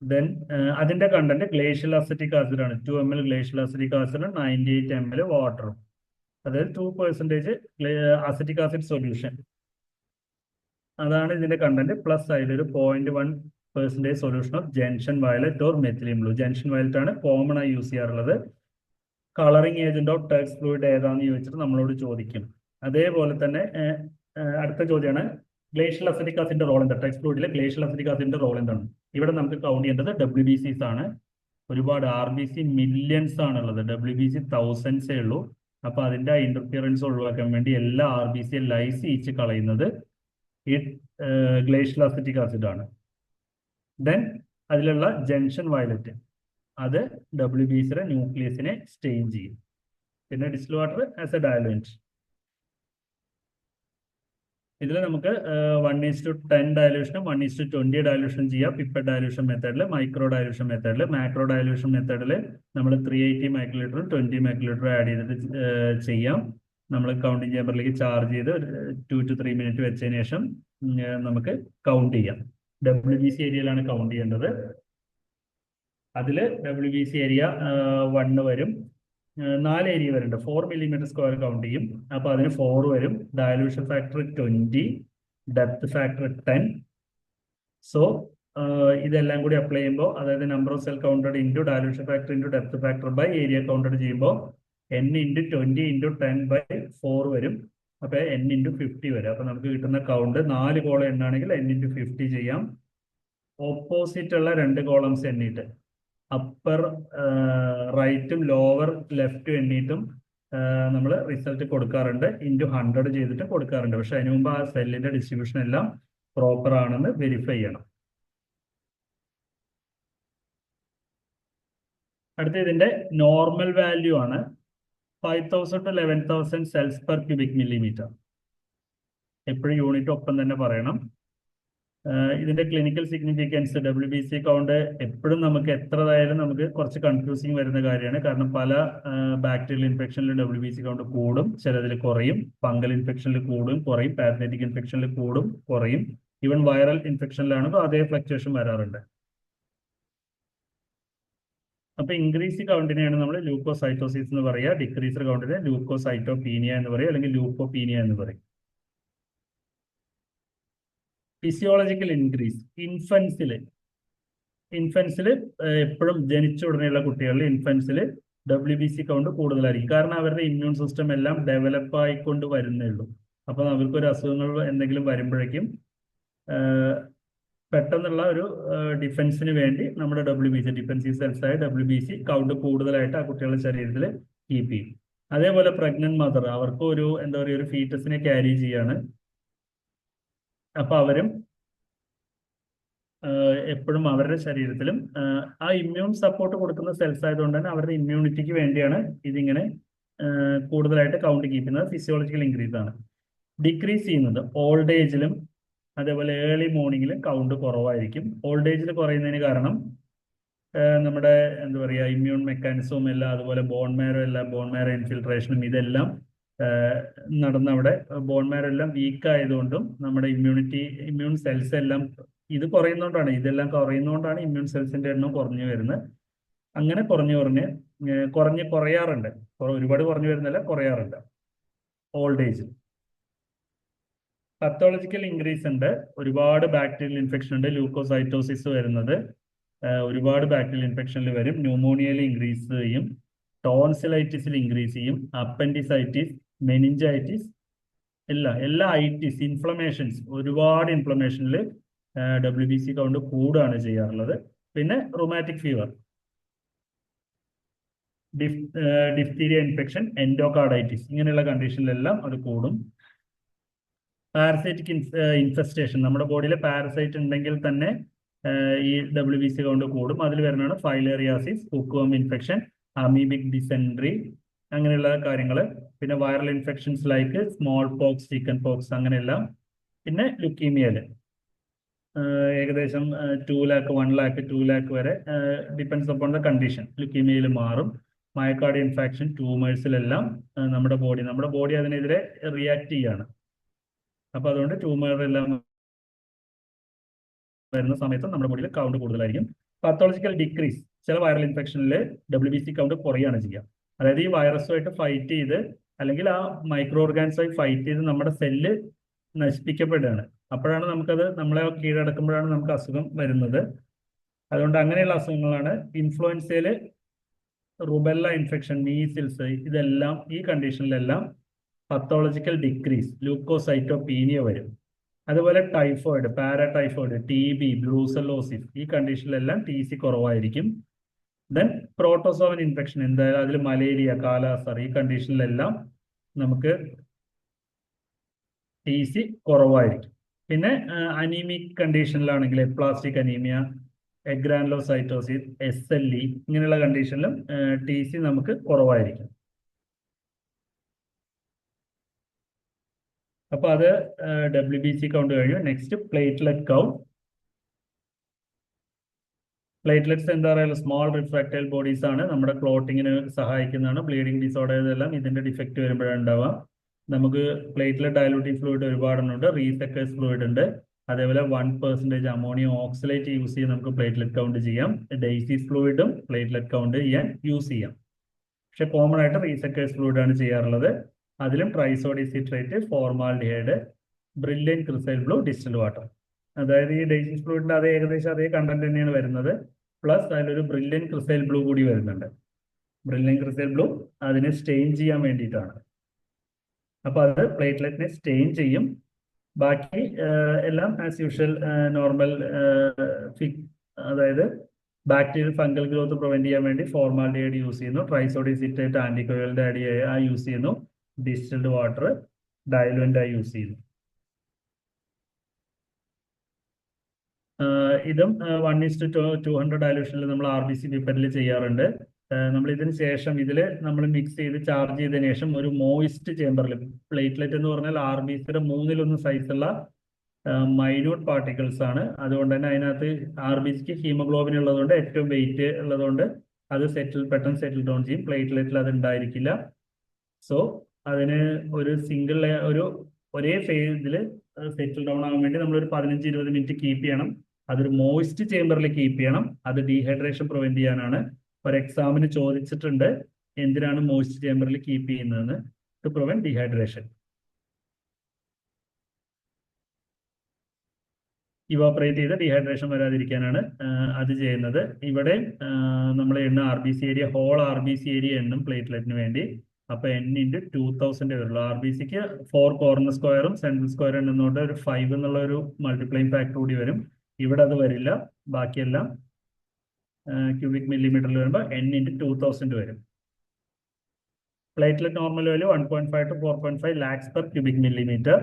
ദെൻ അതിന്റെ കണ്ടന്റ് ഗ്ലേഷ്യൽ അസറ്റിക് ആസിഡ് ആണ്. 2 ml glacial acetic acid, 98 ml വാട്ടറും. അതായത് 2% അസറ്റിക് ആസിഡ് സൊല്യൂഷൻ, അതാണ് ഇതിന്റെ കണ്ടന്റ്. പ്ലസ് അതിലൊരു 0.1% solution of gentian violet or methylene blue. Gentian violet ആണ് കോമൺ ആയി യൂസ് ചെയ്യാറുള്ളത്. Colouring agent of Turk's fluid ഏതാണെന്ന് ചോദിച്ചിട്ട് നമ്മളോട് ചോദിക്കും. അതേപോലെ തന്നെ അടുത്ത ചോദ്യമാണ് ഗ്ലേഷ്യൽ അസറ്റിക് ആസിഡിന്റെ റോൾ എന്താ? ടഗ്സ് ഫ്ലൂയിഡിലെ ഗ്ലേഷ്യൽ അസറ്റിക് ആസിഡിന്റെ റോൾ എന്താണ്? ഇവിടെ നമുക്ക് കൗണ്ട് ചെയ്യേണ്ടത് WBCs ആണ്. ഒരുപാട് RBC മില്യൺസ് ആണുള്ളത്, WBC തൗസൻഡ്സേ ഉള്ളൂ. അപ്പൊ അതിന്റെ ഇന്റർഫിയറൻസ് ഒഴിവാക്കാൻ വേണ്ടി എല്ലാ RBC ലൈസിച്ച് കളയുന്നത് ഈ ഗ്ലേഷ്യൽ അസറ്റിക് ആസിഡ് ആണ്. ദെൻ അതിലുള്ള ജംഗ്ഷൻ വയലറ്റ്, അത് WBCയുടെ ന്യൂക്ലിയസിനെ സ്റ്റെയിൻ ചെയ്യും. പിന്നെ ഡിസ്റ്റിൽ വാട്ടർ ആസ് എ ഡയലൂന്റ്. ഇതിൽ നമുക്ക് 1:10 ഡയലൂഷനും 1:20 ഡയലൂഷൻ ചെയ്യാം. പിപ്പറ്റ് ഡയലൂഷൻ മെത്തേഡിൽ, മൈക്രോ ഡയലൂഷൻ മെത്തേഡിൽ. മാക്രോ ഡയലൂഷൻ മെത്തേഡിൽ നമ്മൾ 380 മൈക്രോലിറ്ററും 20 മൈക്രോലിറ്ററും ആഡ് ചെയ്തിട്ട് ചെയ്യാം. നമ്മൾ കൗണ്ടിങ് ചേമ്പറിലേക്ക് ചാർജ് ചെയ്ത് 2 to 3 മിനിറ്റ് വെച്ചതിന് ശേഷം നമുക്ക് കൗണ്ട് ചെയ്യാം. WBC ഏരിയയിലാണ് കൗണ്ട് ചെയ്യേണ്ടത്. അതിൽ WBC ഏരിയ 1 വരും. 4 ഏരിയ വരുന്നുണ്ട്. 4 mm² കൗണ്ട് ചെയ്യും. അപ്പൊ അതിന് 4 വരും. Dilution factor 20, depth factor 10. So ഇതെല്ലാം കൂടി അപ്ലൈ ചെയ്യുമ്പോൾ, അതായത് number of cell counted into dilution factor into depth factor by area counted ചെയ്യുമ്പോൾ n × 20 × 10/4 വരും. അപ്പൊ n × 50 വരും. അപ്പൊ നമുക്ക് കിട്ടുന്ന കൗണ്ട് 4 കോളം എണ്ണാണെങ്കിൽ n × 50 ചെയ്യാം. ഓപ്പോസിറ്റ് ഉള്ള 2 കോളംസ് എണ്ണിയിട്ട് അപ്പർ റൈറ്റും ലോവർ ലെഫ്റ്റും എണ്ണിയിട്ടും നമ്മൾ റിസൾട്ട് കൊടുക്കാറുണ്ട്. × 100 ചെയ്തിട്ട് കൊടുക്കാറുണ്ട്. പക്ഷെ അതിനു മുമ്പ് ആ സെല്ലിന്റെ ഡിസ്ട്രിബ്യൂഷൻ എല്ലാം പ്രോപ്പർ ആണെന്ന് വെരിഫൈ ചെയ്യണം. അടുത്ത ഇതിന്റെ നോർമൽ വാല്യൂ ആണ് 5000 to 11,000 cells per cubic millimetre. എപ്പോഴും യൂണിറ്റ് ഒപ്പം തന്നെ പറയണം. ഇതിന്റെ ക്ലിനിക്കൽ സിഗ്നിഫിക്കൻസ് WBC കൗണ്ട് എപ്പോഴും നമുക്ക് എത്രതായാലും നമുക്ക് കുറച്ച് കൺഫ്യൂസിങ് വരുന്ന കാര്യമാണ്. കാരണം പല ബാക്ടീരിയൽ ഇൻഫെക്ഷനിൽ WBC കൗണ്ട് കൂടും, ചിലതിൽ കുറയും. ഫംഗൽ ഇൻഫെക്ഷനിൽ കൂടും കുറയും, പാരസൈറ്റിക് ഇൻഫെക്ഷനിൽ കൂടും കുറയും. ഈവൻ വൈറൽ ഇൻഫെക്ഷനിലാണെങ്കിൽ അതേ ഫ്ലക്ച്വേഷൻ വരാറുണ്ട്. അപ്പൊ ഇൻക്രീസ് കൗണ്ടിനെയാണ് നമ്മൾ ലൂക്കോസൈറ്റോസിസ് എന്ന് പറയുക. ഡിക്രീസ് കൗണ്ടിനെ ലൂക്കോസൈറ്റോപീനിയ എന്ന് പറയും, അല്ലെങ്കിൽ ലൂക്കോപീനിയ എന്ന് പറയും. ഫിസിയോളജിക്കൽ ഇൻക്രീസ് ഇൻഫൻസിൽ എപ്പോഴും ജനിച്ച ഉടനെയുള്ള കുട്ടികളിൽ ഇൻഫൻസിൽ WBC കൗണ്ട് കൂടുതലായിരിക്കും. കാരണം അവരുടെ ഇമ്മ്യൂൺ സിസ്റ്റം എല്ലാം ഡെവലപ്പ് ആയിക്കൊണ്ട് വരുന്നേ ഉള്ളൂ. അപ്പം അവർക്കൊരു അസുഖങ്ങൾ എന്തെങ്കിലും വരുമ്പോഴേക്കും പെട്ടെന്നുള്ള ഒരു ഡിഫൻസിന് വേണ്ടി നമ്മുടെ ഡിഫൻസീവ് സെൽസ് ആയ WBC കൗണ്ട് കൂടുതലായിട്ട് ആ കുട്ടികളുടെ ശരീരത്തിൽ കീപ്പ് ചെയ്യും. അതേപോലെ പ്രഗ്നന്റ് മദർ, അവർക്ക് ഒരു എന്താ പറയുക, ഒരു ഫീറ്റസിനെ ക്യാരി ചെയ്യാണ്. അപ്പൊ അവരും എപ്പോഴും അവരുടെ ശരീരത്തിലും ആ ഇമ്മ്യൂൺ സപ്പോർട്ട് കൊടുക്കുന്ന സെൽസ് ആയതുകൊണ്ട് തന്നെ അവരുടെ ഇമ്മ്യൂണിറ്റിക്ക് വേണ്ടിയാണ് ഇതിങ്ങനെ കൂടുതലായിട്ട് കൗണ്ട് കീപ്പ് ചെയ്യുന്നത്. ഫിസിയോളജിക്കൽ ഇൻക്രീസ് ആണ്. ഡിക്രീസ് ചെയ്യുന്നത് ഓൾഡ് ഏജിലും അതേപോലെ ഏർലി മോർണിംഗിലും കൗണ്ട് കുറവായിരിക്കും. ഓൾഡ് ഏജിൽ കുറയുന്നതിന് കാരണം നമ്മുടെ എന്താ പറയുക, ഇമ്മ്യൂൺ മെക്കാനിസവും എല്ലാം, അതുപോലെ ബോൺ മാരോ ഇൻഫിൽട്രേഷനും ഇതെല്ലാം നടന്ന അവിടെ ബോൺ മാരോ എല്ലാം വീക്ക് ആയതുകൊണ്ടും നമ്മുടെ ഇമ്മ്യൂൺ സെൽസ് എല്ലാം ഇത് കുറയുന്നതുകൊണ്ടാണ്, ഇതെല്ലാം കുറയുന്നതുകൊണ്ടാണ് ഇമ്മ്യൂൺ സെൽസിന്റെ എണ്ണം കുറഞ്ഞു വരുന്നത്. അങ്ങനെ കുറയാറുണ്ട്. ഒരുപാട് കുറഞ്ഞു വരുന്നില്ല, കുറയാറുണ്ട് ഓൾഡ് ഏജ്. പത്തോളജിക്കൽ ഇൻക്രീസ് ഉണ്ട്. ഒരുപാട് ബാക്ടീരിയൽ ഇൻഫെക്ഷൻ ഉണ്ട്. ലൂക്കോസൈറ്റോസിസ് വരുന്നത് ഒരുപാട് ബാക്ടീരിയൽ ഇൻഫെക്ഷനിൽ വരും. ന്യൂമോണിയയിൽ ഇൻക്രീസ് ചെയ്യും, ടോൺസിലൈറ്റിസിൽ ഇൻക്രീസ് ചെയ്യും, അപ്പൻഡിസൈറ്റിസ്, മെനിഞ്ചൈറ്റിസ്, എല്ലാ ഐറ്റിസ്, ഇൻഫ്ലമേഷൻസ്, ഒരുപാട് ഇൻഫ്ലമേഷനിൽ WBC കൗണ്ട് കൂടുകയാണ് ചെയ്യാറുള്ളത്. പിന്നെ rheumatic fever, diphtheria infection, endocarditis, ഇങ്ങനെയുള്ള കണ്ടീഷനിലെല്ലാം അത് കൂടും. പാരസൈറ്റിക് ഇൻഫെസ്റ്റേഷൻ, നമ്മുടെ ബോഡിയിൽ പാരസൈറ്റ് ഉണ്ടെങ്കിൽ തന്നെ ഈ WBC കൗണ്ട് കൂടും. അതിൽ വരുന്നതാണ് ഫൈലേറിയാസിസ്, ഹുക്ക്വർം ഇൻഫെക്ഷൻ, അമീബിക് ഡിസെൻട്രി, അങ്ങനെയുള്ള കാര്യങ്ങൾ. പിന്നെ viral infections like small pox, chicken pox, അങ്ങനെയെല്ലാം. പിന്നെ ലുക്കീമിയയിൽ ഏകദേശം 2 lakh, 1 lakh, 2 lakh വരെ ഡിപ്പെൻഡ്സ് അപ്പോൺ ദ കണ്ടീഷൻ ലുക്കീമിയയിൽ മാറും. മയോകാർഡ് ഇൻഫെക്ഷൻ, ട്യൂമേഴ്സിലെല്ലാം നമ്മുടെ ബോഡി അതിനെതിരെ റിയാക്ട് ചെയ്യാണ്. അപ്പൊ അതുകൊണ്ട് ട്യൂമറെല്ലാം വരുന്ന സമയത്ത് നമ്മുടെ ബോഡിയിൽ കൗണ്ട് കൂടുതലായിരിക്കും. പത്തോളജിക്കൽ ഡിക്രീസ്, ചില വൈറൽ ഇൻഫെക്ഷനിൽ WBC കൗണ്ട് കുറയാണ് ചെയ്യുക. അതായത് ഈ വൈറസുമായിട്ട് ഫൈറ്റ് ചെയ്ത്, അല്ലെങ്കിൽ ആ മൈക്രോ ഓർഗാൻസുമായി ഫൈറ്റ് ചെയ്ത് നമ്മുടെ സെല്ല് നശിപ്പിക്കപ്പെടുകയാണ്. അപ്പോഴാണ് നമ്മളെ കീഴടക്കുമ്പോഴാണ് നമുക്ക് അസുഖം വരുന്നത്. അതുകൊണ്ട് അങ്ങനെയുള്ള അസുഖങ്ങളാണ് ഇൻഫ്ലുവൻസയിൽ, റുബെല്ല ഇൻഫെക്ഷൻ, മീസിൽസ്, ഇതെല്ലാം ഈ കണ്ടീഷനിലെല്ലാം പത്തോളജിക്കൽ ഡിക്രീസ്, ലൂക്കോസൈറ്റോപീനിയ വരും. അതുപോലെ ടൈഫോയിഡ്, പാരാടൈഫോയിഡ്, TB, ബ്രൂസലോസിസ്, ഈ കണ്ടീഷനിലെല്ലാം TC കുറവായിരിക്കും. ദെൻ പ്രോട്ടോസോവൻ ഇൻഫെക്ഷൻ, എന്തായാലും അതിൽ മലേറിയ, കാലാസർ, ഈ കണ്ടീഷനിലെല്ലാം നമുക്ക് TC കുറവായിരിക്കും. പിന്നെ അനീമിക് കണ്ടീഷനിലാണെങ്കിൽ പ്ലാസ്റ്റിക് അനീമിയ, എഗ്രാനുലോസൈറ്റോസിസ്, SLE, ഇങ്ങനെയുള്ള കണ്ടീഷനിലും TC നമുക്ക് കുറവായിരിക്കും. അപ്പൊ അത് WBC കൗണ്ട് കഴിഞ്ഞു. Next platelet count. പ്ലേറ്റ്ലെറ്റ്സ് എന്താ പറയുക, സ്മോൾ റിഫ്രാക്റ്റൈൽ ബോഡീസ് ആണ്, നമ്മുടെ ക്ലോട്ടിങ്ങിന് സഹായിക്കുന്നതാണ്. ബ്ലീഡിംഗ് ഡിസോർഡേഴ്സ് എല്ലാം ഇതിന്റെ ഡിഫക്റ്റ് വരുമ്പോഴാണ് ഉണ്ടാവുക. നമുക്ക് പ്ലേറ്റ്ലെറ്റ് ഡയലൂട്ടിംഗ് ഫ്ലൂയിഡ് ഒരുപാടുണ്ട്. റീസെക്കേഴ്സ് ഫ്ലൂയിഡ് ഉണ്ട്. അതേപോലെ 1% അമോണിയം ഓക്സലേറ്റ് യൂസ് ചെയ്ത് നമുക്ക് പ്ലേറ്റ്ലെറ്റ് കൗണ്ട് ചെയ്യാം. ഡെയ്സീസ് ഫ്ലൂയിഡും പ്ലേറ്റ്ലെറ്റ് കൗണ്ട് ചെയ്യാൻ യൂസ് ചെയ്യാം. പക്ഷെ കോമൺ ആയിട്ട് റീസെക്കേഴ്സ് ഫ്ലൂയിഡ് ആണ് ചെയ്യാറുള്ളത്. അതിലും trisodium citrate, formaldehyde, brilliant cresyl blue, distilled water. അതായത് ഈ ഡെയ്സീസ് ഫ്ലൂയിഡിന്റെ ഏകദേശം അതേ കണ്ടന്റ് തന്നെയാണ് വരുന്നത്. പ്ലസ് അതിലൊരു ബ്രില്യൻ ക്രിസൈൽ ബ്ലൂ കൂടി വരുന്നുണ്ട്. ബ്രില്യൻ ക്രിസൈൽ ബ്ലൂ അതിനെ സ്റ്റെയിൻ ചെയ്യാൻ വേണ്ടിയിട്ടാണ്. അപ്പൊ അത് പ്ലേറ്റ്ലെറ്റിനെ സ്റ്റെയിൻ ചെയ്യും. ബാക്കി എല്ലാം ആസ് യൂഷ്വൽ നോർമൽ, അതായത് ബാക്ടീരിയൽ ഫംഗൽ ഗ്രോത്ത് പ്രിവെന്റ് ചെയ്യാൻ വേണ്ടി ഫോർമാൽഡിഹൈഡ് യൂസ് ചെയ്യുന്നു. ട്രൈസോഡിയം സിട്രേറ്റ് ആന്റികോയലിന്റെ യൂസ് ചെയ്യുന്നു. ഡിസ്റ്റിൽഡ് വാട്ടർ ഡയലുവന്റ് ആയി യൂസ് ചെയ്യുന്നു. ഇതും 1:200 ഡയലൂഷനിൽ നമ്മൾ RBC പിപ്പറ്റിൽ ചെയ്യാറുണ്ട്. നമ്മൾ ഇതിന് ശേഷം നമ്മൾ മിക്സ് ചെയ്ത് ചാർജ് ചെയ്തതിനു ശേഷം ഒരു മോയിസ്റ്റ് ചേമ്പറിൽ, പ്ലേറ്റ്ലെറ്റ് എന്ന് പറഞ്ഞാൽ RBCയുടെ 1/3 സൈസുള്ള മൈന്യൂട്ട് പാർട്ടിക്കിൾസ് ആണ്. അതുകൊണ്ട് തന്നെ അതിനകത്ത് RBCക്ക് ഹീമോഗ്ലോബിൻ ഉള്ളതുകൊണ്ട്, ഏറ്റവും വെയിറ്റ് ഉള്ളതുകൊണ്ട് അത് പെട്ടെന്ന് സെറ്റിൽ ഡൗൺ ചെയ്യും. പ്ലേറ്റ്ലെറ്റിൽ അത് ഉണ്ടായിരിക്കില്ല. സോ അതിന് ഒരു ഒരേ ഫേസിൽ സെറ്റിൽ ഡൗൺ ആകാൻ വേണ്ടി നമ്മൾ ഒരു 15-20 മിനിറ്റ് കീപ്പ് ചെയ്യണം. അതൊരു മോയിസ്റ്റ് ചേമ്പറിൽ കീപ്പ് ചെയ്യണം. അത് ഡീഹൈഡ്രേഷൻ പ്രിവെന്റ് ചെയ്യാനാണ്. ഒരു എക്സാമിന് ചോദിച്ചിട്ടുണ്ട് എന്തിനാണ് മോയിസ്റ്റ് ചേമ്പറിൽ കീപ്പ് ചെയ്യുന്നതെന്ന്. To prevent dehydration. ഇവാപ്പറേറ്റ് ചെയ്ത് ഡീഹൈഡ്രേഷൻ വരാതിരിക്കാനാണ് അത് ചെയ്യുന്നത്. ഇവിടെ നമ്മൾ എണ്ണ RBC area, whole RBC area എണ്ണും പ്ലേറ്റ്ലെറ്റിന് വേണ്ടി. അപ്പൊ N × 2000 വരുള്ളൂ. RBCക്ക് 4 കോർണർ സ്ക്വയറും സെൻട്രൽ സ്ക്വയർ എണ്ണുന്നതുകൊണ്ട് ഒരു 5 എന്നുള്ള ഒരു മൾട്ടിപ്ലൈങ് ഫാക്ടർ കൂടി വരും. ഇവിടെ അത് വരില്ല. ബാക്കിയെല്ലാം ക്യൂബിക് മില്ലിമീറ്ററിൽ വരുമ്പോൾ N × 2000 വരും. Platelet normal value 1.5 to 4.5 lakhs per cubic millimeter.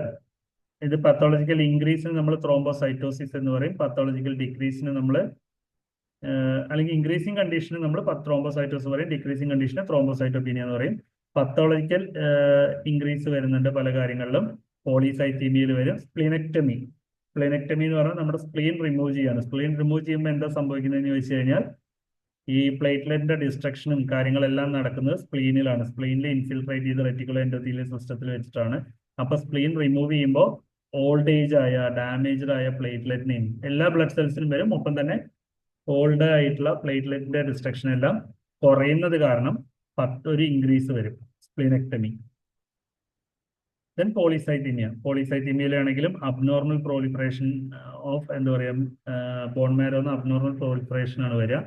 ഇത് പത്തോളജിക്കൽ ഇൻക്രീസിന് നമ്മൾ ത്രോംബോസൈറ്റോസിസ് എന്ന് പറയും. പത്തോളജിക്കൽ ഡിക്രീസിന് നമ്മൾ അല്ലെങ്കിൽ ഇൻക്രീസിങ് കണ്ടീഷന് നമ്മൾ ത്രോംബോസൈറ്റോസിസ് പറയും. ഡിക്രീസിങ് കണ്ടീഷന് ത്രോംബോസൈറ്റോപീനിയ എന്ന് പറയും. പത്തോളജിക്കൽ ഇൻക്രീസ് വരുന്നുണ്ട് പല കാര്യങ്ങളിലും. പോളിസൈത്തീമിയയിൽ വരും. സ്പ്ലീനെക്ടമി എന്ന് പറഞ്ഞാൽ നമ്മുടെ സ്പ്ലീൻ റിമൂവ് ചെയ്യാണ്. സ്പ്ലീൻ റിമൂവ് ചെയ്യുമ്പോൾ എന്താ സംഭവിക്കുന്നതെന്ന് ചോദിച്ചു കഴിഞ്ഞാൽ ഈ പ്ലേറ്റ്ലെറ്റിന്റെ ഡിസ്ട്രക്ഷനും കാര്യങ്ങളെല്ലാം നടക്കുന്നത് സ്പ്ലീനിലാണ്. സ്പ്ലീനിൽ ഇൻഫിൽട്രേറ്റ് ചെയ്ത് റെറ്റിക്കുലർ എൻഡോത്തീലിയൽ സിസ്റ്റത്തിൽ വെച്ചിട്ടാണ്. അപ്പൊ സ്പ്ലീൻ റിമൂവ് ചെയ്യുമ്പോൾ ഓൾഡ് ഏജ് ആയ ഡാമേജ്ഡ് ആയ പ്ലേറ്റ്ലെറ്റിനെയും എല്ലാ ബ്ലഡ് സെൽസിനും വരും. ഒപ്പം തന്നെ ഓൾഡ് ആയിട്ടുള്ള പ്ലേറ്റ്ലെറ്റിന്റെ ഡിസ്ട്രക്ഷൻ എല്ലാം കുറയുന്നത് കാരണം ഒരു ഇൻക്രീസ് വരും. സ്പ്ലീനെക്ടമി. ദെൻ പോളിസൈത്തീമിയയിലാണെങ്കിലും അബ്നോർമൽ പ്രോളിഫറേഷൻ ഓഫ് എന്താ പറയുക ബോൺ മാരോന്ന് അബ്നോർമൽ പ്രോളിഫറേഷൻ ആണ് വരിക.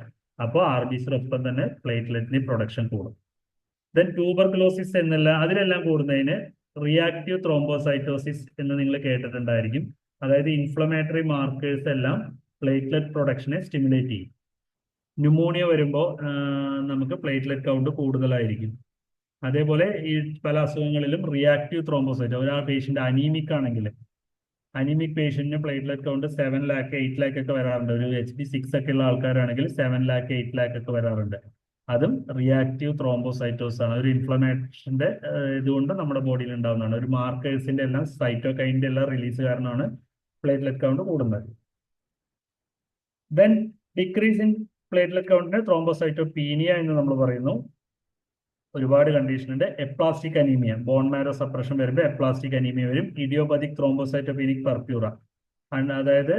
അപ്പോൾ RBCയോടൊപ്പം തന്നെ പ്ലേറ്റ്ലെറ്റിന് പ്രൊഡക്ഷൻ കൂടും. ദെൻ ട്യൂബർകുലോസിസ് അതിലെല്ലാം കൂടുന്നതിന് റിയാക്റ്റീവ് ത്രോംബോസൈറ്റോസിസ് എന്ന് നിങ്ങൾ കേട്ടിട്ടുണ്ടായിരിക്കും. അതായത് ഇൻഫ്ലമേറ്ററി മാർക്കേഴ്സ് എല്ലാം പ്ലേറ്റ്ലെറ്റ് പ്രൊഡക്ഷനെ സ്റ്റിമുലേറ്റ് ചെയ്യും. ന്യൂമോണിയ വരുമ്പോൾ നമുക്ക് പ്ലേറ്റ്ലെറ്റ് കൗണ്ട് കൂടുതലായിരിക്കും. അതേപോലെ ഈ പല അസുഖങ്ങളിലും റിയാക്റ്റീവ് ത്രോംബോസൈറ്റ്, ഒരാൾ പേഷ്യന്റ് അനീമിക് ആണെങ്കിൽ anaemic പേഷ്യന്റിന് platelet count 7 lakh 8 lakh ഒക്കെ വരാറുണ്ട്. ഒരു HB6 ഒക്കെ ഉള്ള ആൾക്കാരാണെങ്കിൽ 7 lakh 8 lakh ഒക്കെ വരാറുണ്ട്. അതും റിയാക്റ്റീവ് ത്രോംബോസൈറ്റോസ് ആണ്. ഒരു ഇൻഫ്ലമേഷന്റെ ഇതുകൊണ്ട് നമ്മുടെ ബോഡിയിൽ ഉണ്ടാകുന്നതാണ്. ഒരു മാർക്കേഴ്സിന്റെ എല്ലാം സൈറ്റോകൈനിന്റെ എല്ലാം റിലീസ് കാരണമാണ് പ്ലേറ്റ്ലെറ്റ് കൗണ്ട് കൂടുന്നത്. ദെൻ ഡിക്രീസ് ഇൻ പ്ലേറ്റ്ലെറ്റ് കൗണ്ടിന് ത്രോംബോസൈറ്റോപീനിയ എന്ന് നമ്മൾ പറയുന്നു. ഒരുപാട് കണ്ടീഷൻ ഉണ്ട്. Aplastic anaemia, bone marrow suppression വരുമ്പോൾ എപ്ലാസ്റ്റിക് അനീമിയ വരും. ഇഡിയോപതിക് ത്രോംബോസൈറ്റോപീനിക് പർപ്യൂറ, അതായത്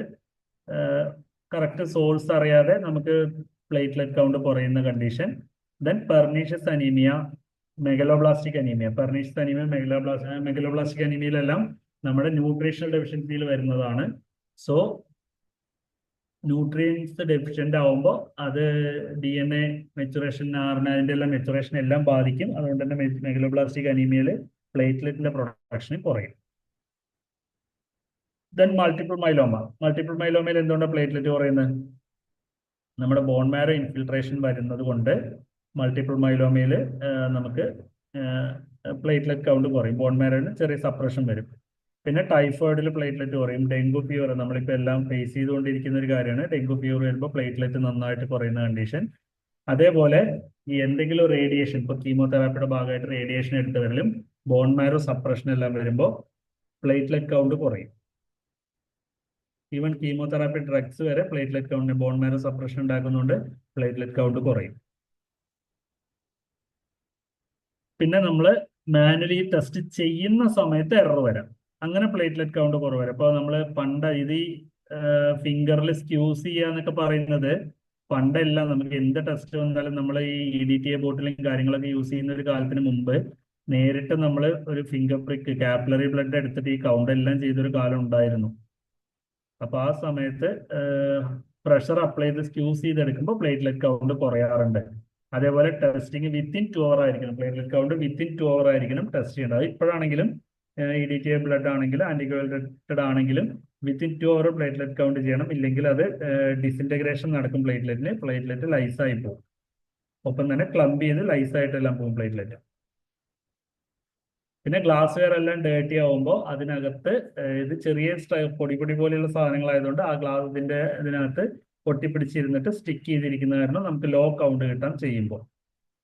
കറക്റ്റ് സോഴ്സ് അറിയാതെ നമുക്ക് പ്ലേറ്റ്ലെറ്റ് കൗണ്ട് കുറയുന്ന condition. Then pernicious anaemia, megaloblastic anaemia. Pernicious anaemia, megaloblastic അനീമിയയിലെല്ലാം നമ്മുടെ ന്യൂട്രീഷണൽ ഡെഫിഷ്യൻസിയിൽ വരുന്നതാണ്. സോ ന്യൂട്രിയൻസ് ഡെഫിഷ്യന്റ് ആവുമ്പോൾ അത് DNA മെച്ചുറേഷൻ, അതിന്റെ എല്ലാം മെച്ചുറേഷൻ എല്ലാം ബാധിക്കും. അതുകൊണ്ട് തന്നെ മെഗലോബ്ലാസ്റ്റിക് അനീമിയയിൽ പ്ലേറ്റ്ലെറ്റിന്റെ പ്രൊഡക്ഷൻ കുറയും. ദെൻ മൾട്ടിപ്പിൾ മൈലോമയിൽ എന്തുകൊണ്ടാണ് പ്ലേറ്റ്ലെറ്റ് കുറയുന്നത്? നമ്മുടെ ബോൺ മാരോ ഇൻഫിൽട്രേഷൻ വരുന്നത് കൊണ്ട് മൾട്ടിപ്പിൾ മൈലോമയിൽ നമുക്ക് പ്ലേറ്റ്ലെറ്റ് കൗണ്ട് കുറയും. ബോൺ മാരോന് ചെറിയ സപ്രഷൻ വരും. പിന്നെ ടൈഫോയിഡിൽ പ്ലേറ്റ്ലെറ്റ് കുറയും. ഡെങ്കു ഫീവർ നമ്മളിപ്പോൾ എല്ലാം ഫേസ് ചെയ്തുകൊണ്ടിരിക്കുന്ന ഒരു കാര്യമാണ്. ഡെങ്കു ഫീവർ വരുമ്പോൾ പ്ലേറ്റ്ലെറ്റ് നന്നായിട്ട് കുറയുന്ന കണ്ടീഷൻ. അതേപോലെ ഈ എന്തെങ്കിലും റേഡിയേഷൻ, ഇപ്പോൾ കീമോതെറാപ്പിയുടെ ഭാഗമായിട്ട് റേഡിയേഷൻ എടുത്തവരിലും ബോൺ മാരോ സപ്രഷൻ എല്ലാം വരുമ്പോൾ പ്ലേറ്റ്ലെറ്റ് കൗണ്ട് കുറയും. ഈവൻ കീമോതെറാപ്പി ഡ്രഗ്സ് വരെ പ്ലേറ്റ്ലെറ്റ് കൗണ്ടിന് ബോൺ മാരോ സപ്രഷൻ ഉണ്ടാക്കുന്നുണ്ട്, പ്ലേറ്റ്ലെറ്റ് കൗണ്ട് കുറയും. പിന്നെ നമ്മൾ മാനുവലി ടെസ്റ്റ് ചെയ്യുന്ന സമയത്ത് എറർ വരാം. അങ്ങനെ പ്ലേറ്റ്ലെറ്റ് കൗണ്ട് കുറവ് വരാം. അപ്പോൾ നമ്മൾ പണ്ട് ഇത് ഫിംഗറിൽ സ്ക്യൂസ് ചെയ്യുക എന്നൊക്കെ പറയുന്നത് പണ്ടല്ല. നമുക്ക് എന്ത് ടെസ്റ്റ് വന്നാലും നമ്മൾ ഈ EDTA ബോട്ടിലും കാര്യങ്ങളൊക്കെ യൂസ് ചെയ്യുന്ന ഒരു കാലത്തിന് മുമ്പ് നേരിട്ട് നമ്മൾ ഒരു ഫിംഗർ പ്രിക്ക്, കാപ്പിലറി ബ്ലഡ് എടുത്തിട്ട് ഈ കൗണ്ട് എല്ലാം ചെയ്തൊരു കാലം ഉണ്ടായിരുന്നു. അപ്പൊ ആ സമയത്ത് പ്രഷർ അപ്ലൈ ചെയ്ത് സ്ക്യൂസ് ചെയ്തെടുക്കുമ്പോൾ പ്ലേറ്റ്ലെറ്റ് കൗണ്ട് കുറയാറുണ്ട്. അതേപോലെ ടെസ്റ്റിംഗ് വിത്തിൻ 2 hour ആയിരിക്കണം. പ്ലേറ്റ്ലെറ്റ് കൗണ്ട് വിത്തിൻ 2 hour ആയിരിക്കണം ടെസ്റ്റ് ചെയ്യേണ്ടത്. ഇപ്പോഴാണെങ്കിലും EDTA ബ്ലഡ് ആണെങ്കിലും ആന്റികോഗുലേറ്റഡ് ആണെങ്കിലും വിത്തിൻ 2 hour പ്ലേറ്റ്ലെറ്റ് കൗണ്ട് ചെയ്യണം. ഇല്ലെങ്കിൽ അത് ഡിസിൻറ്റഗ്രേഷൻ നടക്കും. പ്ലേറ്റ്ലെറ്റ് ലൈസായി പോകും. ഒപ്പം തന്നെ ക്ലംപ് ചെയ്ത് ലൈസായിട്ടെല്ലാം പോകും പ്ലേറ്റ്ലെറ്റ്. പിന്നെ ഗ്ലാസ് വെയർ എല്ലാം ഡേർട്ടി ആവുമ്പോൾ അതിനകത്ത് ഇത് ചെറിയ പൊടി പോലെയുള്ള സാധനങ്ങളായതുകൊണ്ട് ആ ഇതിനകത്ത് പൊട്ടിപ്പിടിച്ചിരുന്നിട്ട് സ്റ്റിക്ക് ചെയ്തിരിക്കുന്ന കാരണം നമുക്ക് ലോ കൗണ്ട് കിട്ടാൻ ചെയ്യുമ്പോൾ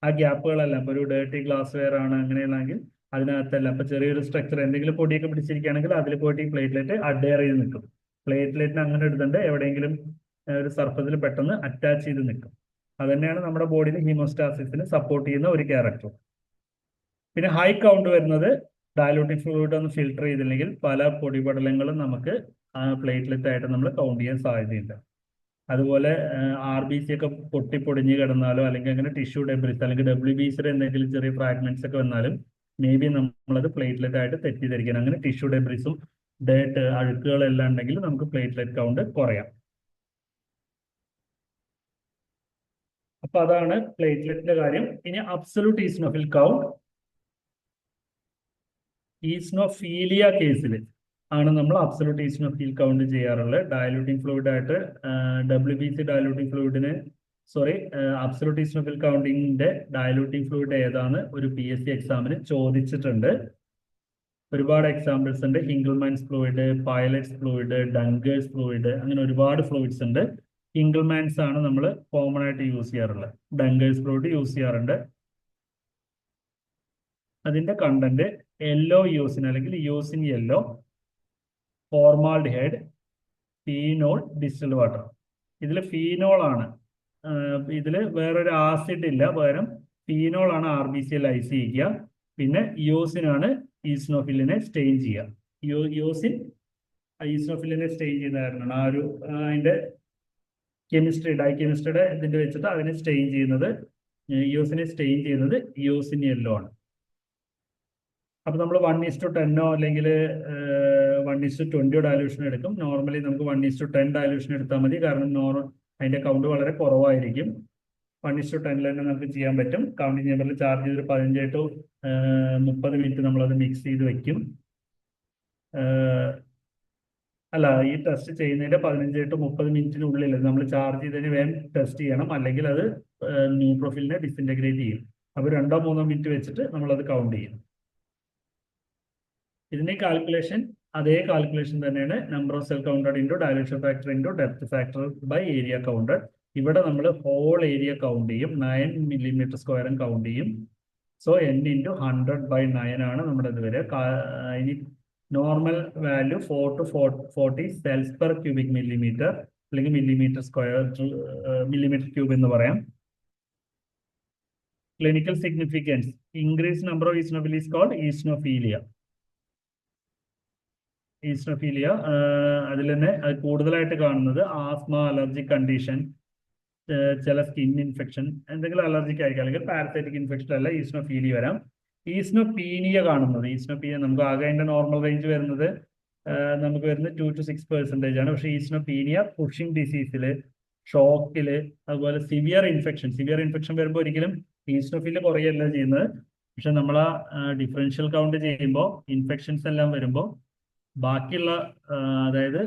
ആ ഗ്യാപ്പുകളെല്ലാം, ഇപ്പോൾ ഒരു ഡേർട്ടി ഗ്ലാസ് വെയർ ആണ് അങ്ങനെയാണെങ്കിൽ അതിനകത്തെല്ലാം ഇപ്പോൾ ചെറിയൊരു സ്ട്രക്ചർ എന്തെങ്കിലും പൊടിയൊക്കെ പിടിച്ചിരിക്കുകയാണെങ്കിൽ അതിൽ പോയിട്ട് ഈ പ്ലേറ്റ്ലെറ്റ് അഡയർ ചെയ്ത് നിൽക്കും. പ്ലേറ്റ്ലെറ്റിന് അങ്ങനെ എടുത്തുകൊണ്ട് എവിടെയെങ്കിലും ഒരു സർഫസിൽ പെട്ടെന്ന് അറ്റാച്ച് ചെയ്ത് നിൽക്കും. അത് തന്നെയാണ് നമ്മുടെ ബോഡിയിൽ ഹീമോസ്റ്റാസിസിന് സപ്പോർട്ട് ചെയ്യുന്ന ഒരു ക്യാരക്ടർ. പിന്നെ ഹൈ കൗണ്ട് വരുന്നത് ഡയലൂട്ടിക് ഫ്ലൂയിഡ് ഒന്ന് ഫിൽട്ടർ ചെയ്തില്ലെങ്കിൽ പല പൊടിപടലങ്ങളും നമുക്ക് പ്ലേറ്റ്ലെറ്റ് ആയിട്ട് നമ്മൾ കൗണ്ട് ചെയ്യാൻ സാധ്യതയുണ്ട്. അതുപോലെ RBC ഒക്കെ പൊട്ടിപ്പൊടിഞ്ഞ് കിടന്നാലോ അല്ലെങ്കിൽ അങ്ങനെ ടിഷ്യൂ ഡെബ്രിസ് അല്ലെങ്കിൽ WBCയുടെ എന്തെങ്കിലും ചെറിയ ഫ്രാഗ്മെന്റ്സ് ഒക്കെ വന്നാലും മേ ബി നമ്മളത് പ്ലേറ്റ്ലെറ്റ് ആയിട്ട് തെറ്റിദ്ധരിക്കണം. അങ്ങനെ ടിഷ്യൂ ഡെബ്രിസും ഡേട്ട് അഴുക്കുകളെല്ലാം ഉണ്ടെങ്കിൽ നമുക്ക് പ്ലേറ്റ്ലെറ്റ് കൗണ്ട് കുറയാം. അപ്പൊ അതാണ് പ്ലേറ്റ്ലെറ്റിന്റെ കാര്യം. ഇനി അബ്സല്യൂട്ട് ഈസിനോഫിൽ കൗണ്ട്. ഈസിനോഫീലിയ കേസിൽ ആണ് നമ്മൾ അബ്സല്യൂട്ട് ഈസിനോഫിൽ കൗണ്ട് ചെയ്യാറുള്ളത്. ഡയലൂട്ടിംഗ് ഫ്ലൂയിഡ് ആയിട്ട് WBC ഡയലൂട്ടിംഗ് ഫ്ലൂയിഡിന് അബ്സല്യൂട്ട് ഈസിനോഫിൽ കൗണ്ടിങ്ങിന്റെ ഡയലൂട്ടിംഗ് ഫ്ലൂയിഡ് ഏതാണ് ഒരു PSC എക്സാമിന് ചോദിച്ചിട്ടുണ്ട്. ഒരുപാട് എക്സാമ്പിൾസ് ഉണ്ട്. Hinkelmann's fluid, Pilot's fluid, Dunger's fluid, അങ്ങനെ ഒരുപാട് ഫ്ലൂയിഡ്സ് ഉണ്ട്. ഹിങ്കിൾമാൻസ് ആണ് നമ്മൾ കോമൺ ആയിട്ട് യൂസ് ചെയ്യാറുള്ളത്. ഡങ്കേഴ്സ് ഫ്ലൂയിഡ് യൂസ് ചെയ്യാറുണ്ട്. അതിന്റെ കണ്ടന്റ് യെല്ലോ യൂസിൻ അല്ലെങ്കിൽ eosin yellow, formaldehyde, phenol, distilled water. ഇതിൽ ഫീനോൾ ആണ്. ഇതിൽ വേറൊരു ആസിഡ് ഇല്ല, പകരം ഫീനോൾ ആണ് RBCയിൽ ഐസ് ചെയ്യുക. പിന്നെ യോസിനാണ് ഈസിനോഫിലിനെ സ്റ്റെയിൻ ചെയ്യുക. യോസിൻ ഈസിനോഫിലിനെ സ്റ്റെയിൻ ചെയ്യുന്ന കാരണമാണ് ആ ഒരു അതിന്റെ ഡൈകെമിസ്ട്രിയുടെ ഇതിന്റെ വെച്ചിട്ട് അതിനെ സ്റ്റെയിൻ ചെയ്യുന്നത്, യോസിനെ സ്റ്റെയിൻ ചെയ്യുന്നത് യോസിൻ യെല്ലോ ആണ്. അപ്പൊ നമ്മൾ 1:10 അല്ലെങ്കിൽ 1:20 ഡയലൂഷൻ എടുക്കും. നോർമലി നമുക്ക് 1:10 ഡയലൂഷൻ എടുത്താൽ മതി, കാരണം അതിന്റെ കൗണ്ട് വളരെ കുറവായിരിക്കും. 1:10 തന്നെ നമുക്ക് ചെയ്യാൻ പറ്റും. കൗണ്ടിങ് ചേമ്പറിൽ ചാർജ് ചെയ്ത് 15 to 30 മിനിറ്റ് നമ്മളത് മിക്സ് ചെയ്ത് വെക്കും. അല്ല, ഈ ടെസ്റ്റ് ചെയ്യുന്നതിന്റെ 15 to 30 മിനിറ്റിനുള്ളിൽ നമ്മൾ ചാർജ് ചെയ്തതിന് വേഗം ടെസ്റ്റ് ചെയ്യണം, അല്ലെങ്കിൽ അത് ന്യൂട്രോഫിലിനെ ഡിസിൻറ്റഗ്രേറ്റ് ചെയ്യും. അപ്പോൾ 2-3 മിനിറ്റ് വെച്ചിട്ട് നമ്മളത് കൗണ്ട് ചെയ്യും. ഇതിന്റെ കാൽക്കുലേഷൻ അതേ കാൽക്കുലേഷൻ തന്നെയാണ്. Number of cell counted into dilution factor into depth factor by area counted. ഇവിടെ നമ്മൾ ഹോൾ ഏരിയ കൗണ്ട് ചെയ്യും, 9 mm² കൗണ്ട് ചെയ്യും. സോ n × 100/9 ആണ് നമ്മുടെ ഇത് വരെ. ഇനി normal value 4 to 40 cells per cubic millimetre അല്ലെങ്കിൽ മില്ലിമീറ്റർ ക്യൂബ് എന്ന് പറയാം. Clinical significance increase number of eosinophil is called eosinophilia. അതിൽ തന്നെ കൂടുതലായിട്ട് കാണുന്നത് ആസ്മ, അലർജിക് കണ്ടീഷൻ, ചില സ്കിൻ ഇൻഫെക്ഷൻ, എന്തെങ്കിലും അലർജിക് ആയിരിക്കും, അല്ലെങ്കിൽ പാരസൈറ്റിക് ഇൻഫെക്ഷൻ അല്ല ഈസിനോഫീലിയ വരാം. ഈസിനോപീനിയ കാണുന്നത്, ഈസിനോപീനിയ നമുക്ക് ആകെ അതിന്റെ നോർമൽ റേഞ്ച് വരുന്നത് നമുക്ക് വരുന്നത് 2 to 6% ആണ്. പക്ഷേ ഈസിനോപീനിയ പുഷിംഗ് ഡിസീസിൽ, ഷോക്കില്, അതുപോലെ സിവിയർ ഇൻഫെക്ഷൻ വരുമ്പോൾ ഒരിക്കലും ഈസിനോഫീലിയ കുറയല്ല ചെയ്യുന്നത്. പക്ഷെ നമ്മൾ ഡിഫറൻഷ്യൽ കൗണ്ട് ചെയ്യുമ്പോൾ ഇൻഫെക്ഷൻസ് എല്ലാം വരുമ്പോൾ ബാക്കിയുള്ള അതായത്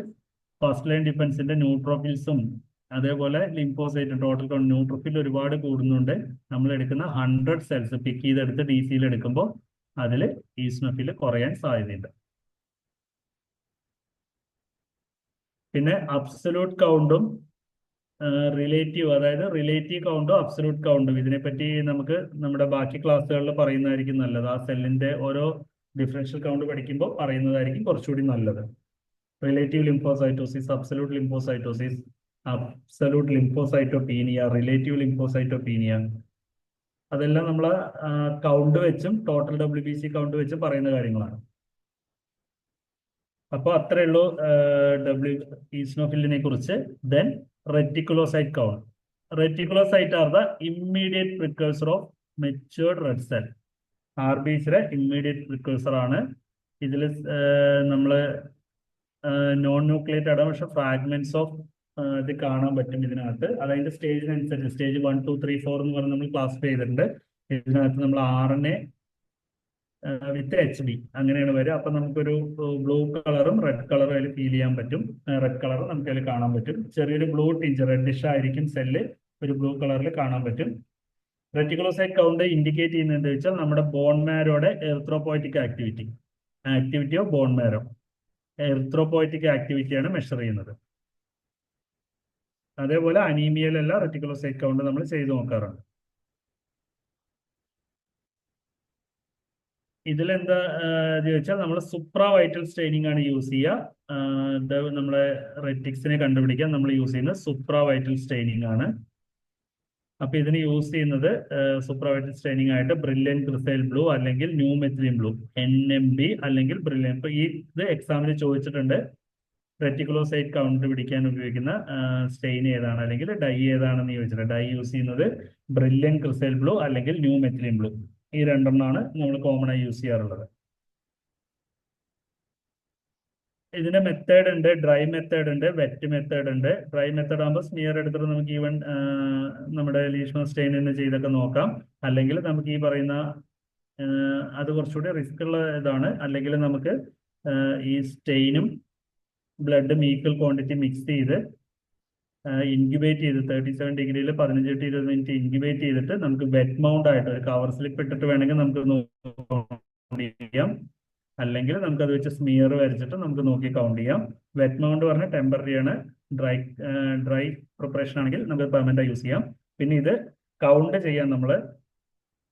ഫസ്റ്റ് ലൈൻ ഡിഫൻസിന്റെ ന്യൂട്രോഫിൽസും അതേപോലെ ലിംഫോസൈറ്റ് ടോട്ടൽ കൗണ്ട് ന്യൂട്രോഫിൽ ഒരുപാട് കൂടുന്നുണ്ട്. നമ്മൾ എടുക്കുന്ന 100 സെൽസ് പിക്ക് ചെയ്തെടുത്ത് DC എടുക്കുമ്പോൾ അതിൽ ഈസിനോഫിൽ കുറയാൻ സാധ്യതയുണ്ട്. പിന്നെ അബ്സല്യൂട്ട് കൗണ്ടും റിലേറ്റീവ്, അതായത് റിലേറ്റീവ് കൗണ്ടും അബ്സല്യൂട്ട് കൗണ്ടും, ഇതിനെപ്പറ്റി നമുക്ക് നമ്മുടെ ബാക്കി ക്ലാസ്സുകളിൽ പറയുന്നതായിരിക്കും നല്ലത്. ആ സെല്ലിന്റെ ഓരോ ഡിഫറൻഷ്യൽ കൗണ്ട് പഠിക്കുമ്പോൾ പറയുന്നതായിരിക്കും കുറച്ചുകൂടി നല്ലത്. Relative lymphocytosis, absolute lymphocytosis, absolute lymphocytopenia, relative lymphocytopenia, അതെല്ലാം നമ്മൾ കൗണ്ട് വെച്ചും ടോട്ടൽ WBC കൗണ്ട് വെച്ചും പറയുന്ന കാര്യങ്ങളാണ്. അപ്പോൾ അത്രയേ ഉള്ളൂ ഈസിനോഫിലിനെ കുറിച്ച്. Then reticulocyte count. Reticulocyte are the immediate precursor of matured red cell. RBCയുടെ ഇമ്മീഡിയറ്റ് പ്രിക്കേഴ്സർ ആണ്. ഇതിൽ നമ്മൾ നോൺ ന്യൂക്ലിയേറ്റഡ് ആണ്, പക്ഷെ ഫ്രാഗ്മെന്റ്സ് ഓഫ് ഇത് കാണാൻ പറ്റും ഇതിനകത്ത്. അതതിന്റെ സ്റ്റേജിനനുസരിച്ച് സ്റ്റേജ് 1, 2, 3, 4 എന്ന് പറഞ്ഞ് നമ്മൾ ക്ലാസിഫൈ ചെയ്തിട്ടുണ്ട്. ഇതിനകത്ത് നമ്മൾ RNA വിത്ത് HB അങ്ങനെയാണ് വരിക. അപ്പൊ നമുക്കൊരു ബ്ലൂ കളറും റെഡ് കളറും അതിൽ ഫീൽ ചെയ്യാൻ പറ്റും. റെഡ് കളർ നമുക്ക് അതിൽ കാണാൻ പറ്റും. ചെറിയൊരു ബ്ലൂ ടിഞ്ച് റെഡിഷ് ആയിരിക്കും സെല്ല്, ഒരു ബ്ലൂ കളറിൽ കാണാൻ പറ്റും. റെറ്റിക്കുലോസൈറ്റ് കൗണ്ട് ഇൻഡിക്കേറ്റ് ചെയ്യുന്നത് എന്താ വെച്ചാൽ നമ്മുടെ ബോൺ മാരോയുടെ erythropoietic activity of bone marrow, erythropoietic ആക്ടിവിറ്റിയാണ് മെഷർ ചെയ്യുന്നത്. അതേപോലെ അനീമിയയിലെല്ലാം റെറ്റിക്കുലോസൈറ്റ് കൗണ്ട് നമ്മൾ ചെയ്തു നോക്കാറുണ്ട്. ഇതിലെന്താ ചോദിച്ചാൽ നമ്മൾ സുപ്രാ വൈറ്റൽ സ്റ്റെയിനിങ് ആണ് യൂസ് ചെയ്യുക. നമ്മളെ റെറ്റിക്സിനെ കണ്ടുപിടിക്കാൻ നമ്മൾ യൂസ് ചെയ്യുന്നത് സുപ്രാ വൈറ്റൽ സ്റ്റെയിനിങ് ആണ്. അപ്പൊ ഇതിന് യൂസ് ചെയ്യുന്നത് സുപ്രാ വൈറ്റൽ സ്റ്റെയിനിങ് ആയിട്ട് ബ്രില്യൻ ക്രിസൈൽ ബ്ലൂ അല്ലെങ്കിൽ ന്യൂ മെത്തിലിൻ ബ്ലൂ, NMB അല്ലെങ്കിൽ ബ്രില്യൻ. ഇപ്പൊ ഇത് എക്സാമിന് ചോദിച്ചിട്ടുണ്ട്. റെറ്റിക്കുലോസൈറ്റ് കൗണ്ട് പിടിക്കാൻ ഉപയോഗിക്കുന്ന സ്റ്റെയിൻ ഏതാണ് അല്ലെങ്കിൽ ഡൈ ഏതാണെന്ന് ചോദിച്ചിട്ടുണ്ട്. ഡൈ യൂസ് ചെയ്യുന്നത് ബ്രില്യൻ ക്രിസൈൽ ബ്ലൂ അല്ലെങ്കിൽ ന്യൂ മെത്തിലിൻ ബ്ലൂ. ഈ രണ്ടെണ്ണമാണ് നമ്മൾ കോമൺ ആയി യൂസ് ചെയ്യാറുള്ളത്. ഇതിന്റെ മെത്തേഡ് ഉണ്ട്, ഡ്രൈ മെത്തേഡ് ഉണ്ട്, വെറ്റ് മെത്തേഡ് ഉണ്ട്. ഡ്രൈ മെത്തേഡ് ആകുമ്പോൾ സ്മിയർ എടുത്തിട്ട് നമുക്ക് ഈവൻ നമ്മുടെ ലീഷ്മൻ സ്റ്റെയിനിൽ നിന്ന് ചെയ്തൊക്കെ നോക്കാം. അല്ലെങ്കിൽ നമുക്ക് ഈ പറയുന്ന അത് കുറച്ചുകൂടി റിസ്ക് ഉള്ള ഇതാണ്. അല്ലെങ്കിൽ നമുക്ക് ഈ സ്റ്റെയിനും ബ്ലഡും ഈക്വൽ ക്വാണ്ടിറ്റി മിക്സ് ചെയ്ത് ഇൻക്യുബേറ്റ് ചെയ്ത് 37 ഡിഗ്രിയിൽ 15 to 20 മിനിറ്റ് ഇൻക്യുബേറ്റ് ചെയ്തിട്ട് നമുക്ക് വെറ്റ് മൗണ്ട് ആയിട്ട് ഒരു കവർ സ്ലിപ്പ് ഇട്ടിട്ട് വേണമെങ്കിൽ നമുക്ക് കൗണ്ട് ചെയ്യാം. അല്ലെങ്കിൽ നമുക്ക് അത് വെച്ച് സ്മിയർ വരച്ചിട്ട് നമുക്ക് നോക്കി കൗണ്ട് ചെയ്യാം. വെറ്റ് മൗണ്ട് പറഞ്ഞാൽ ടെമ്പററി ആണ്. ഡ്രൈ പ്രിപ്പറേഷൻ ആണെങ്കിൽ നമുക്ക് പെർമനന്റ് യൂസ് ചെയ്യാം. പിന്നെ ഇത് കൗണ്ട് ചെയ്യാൻ നമ്മൾ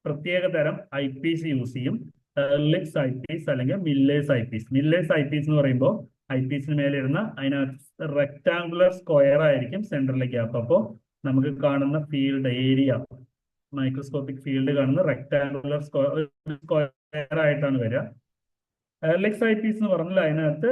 പ്രത്യേക തരം ഐ പീസ് യൂസ് ചെയ്യും. എർലിക്സ് ഐ പീസ് അല്ലെങ്കിൽ Miller's eyepiece. Miller's eyepiece എന്ന് പറയുമ്പോൾ ഐ പീസിന് മേലെ ഇരുന്ന അതിനകത്ത് റെക്ടാങ്കുലർ സ്ക്വയർ ആയിരിക്കും സെൻട്രലിലെ ഗ്യാപ്പ്. അപ്പോൾ നമുക്ക് കാണുന്ന ഫീൽഡ് ഏരിയ, മൈക്രോസ്കോപ്പിക് ഫീൽഡ് കാണുന്ന റെക്ടാങ്കുലർ സ്ക്വയർ ആയിട്ടാണ് വരിക. എർലിക്സ് ഐ പീസ് എന്ന് പറഞ്ഞാൽ അതിനകത്ത്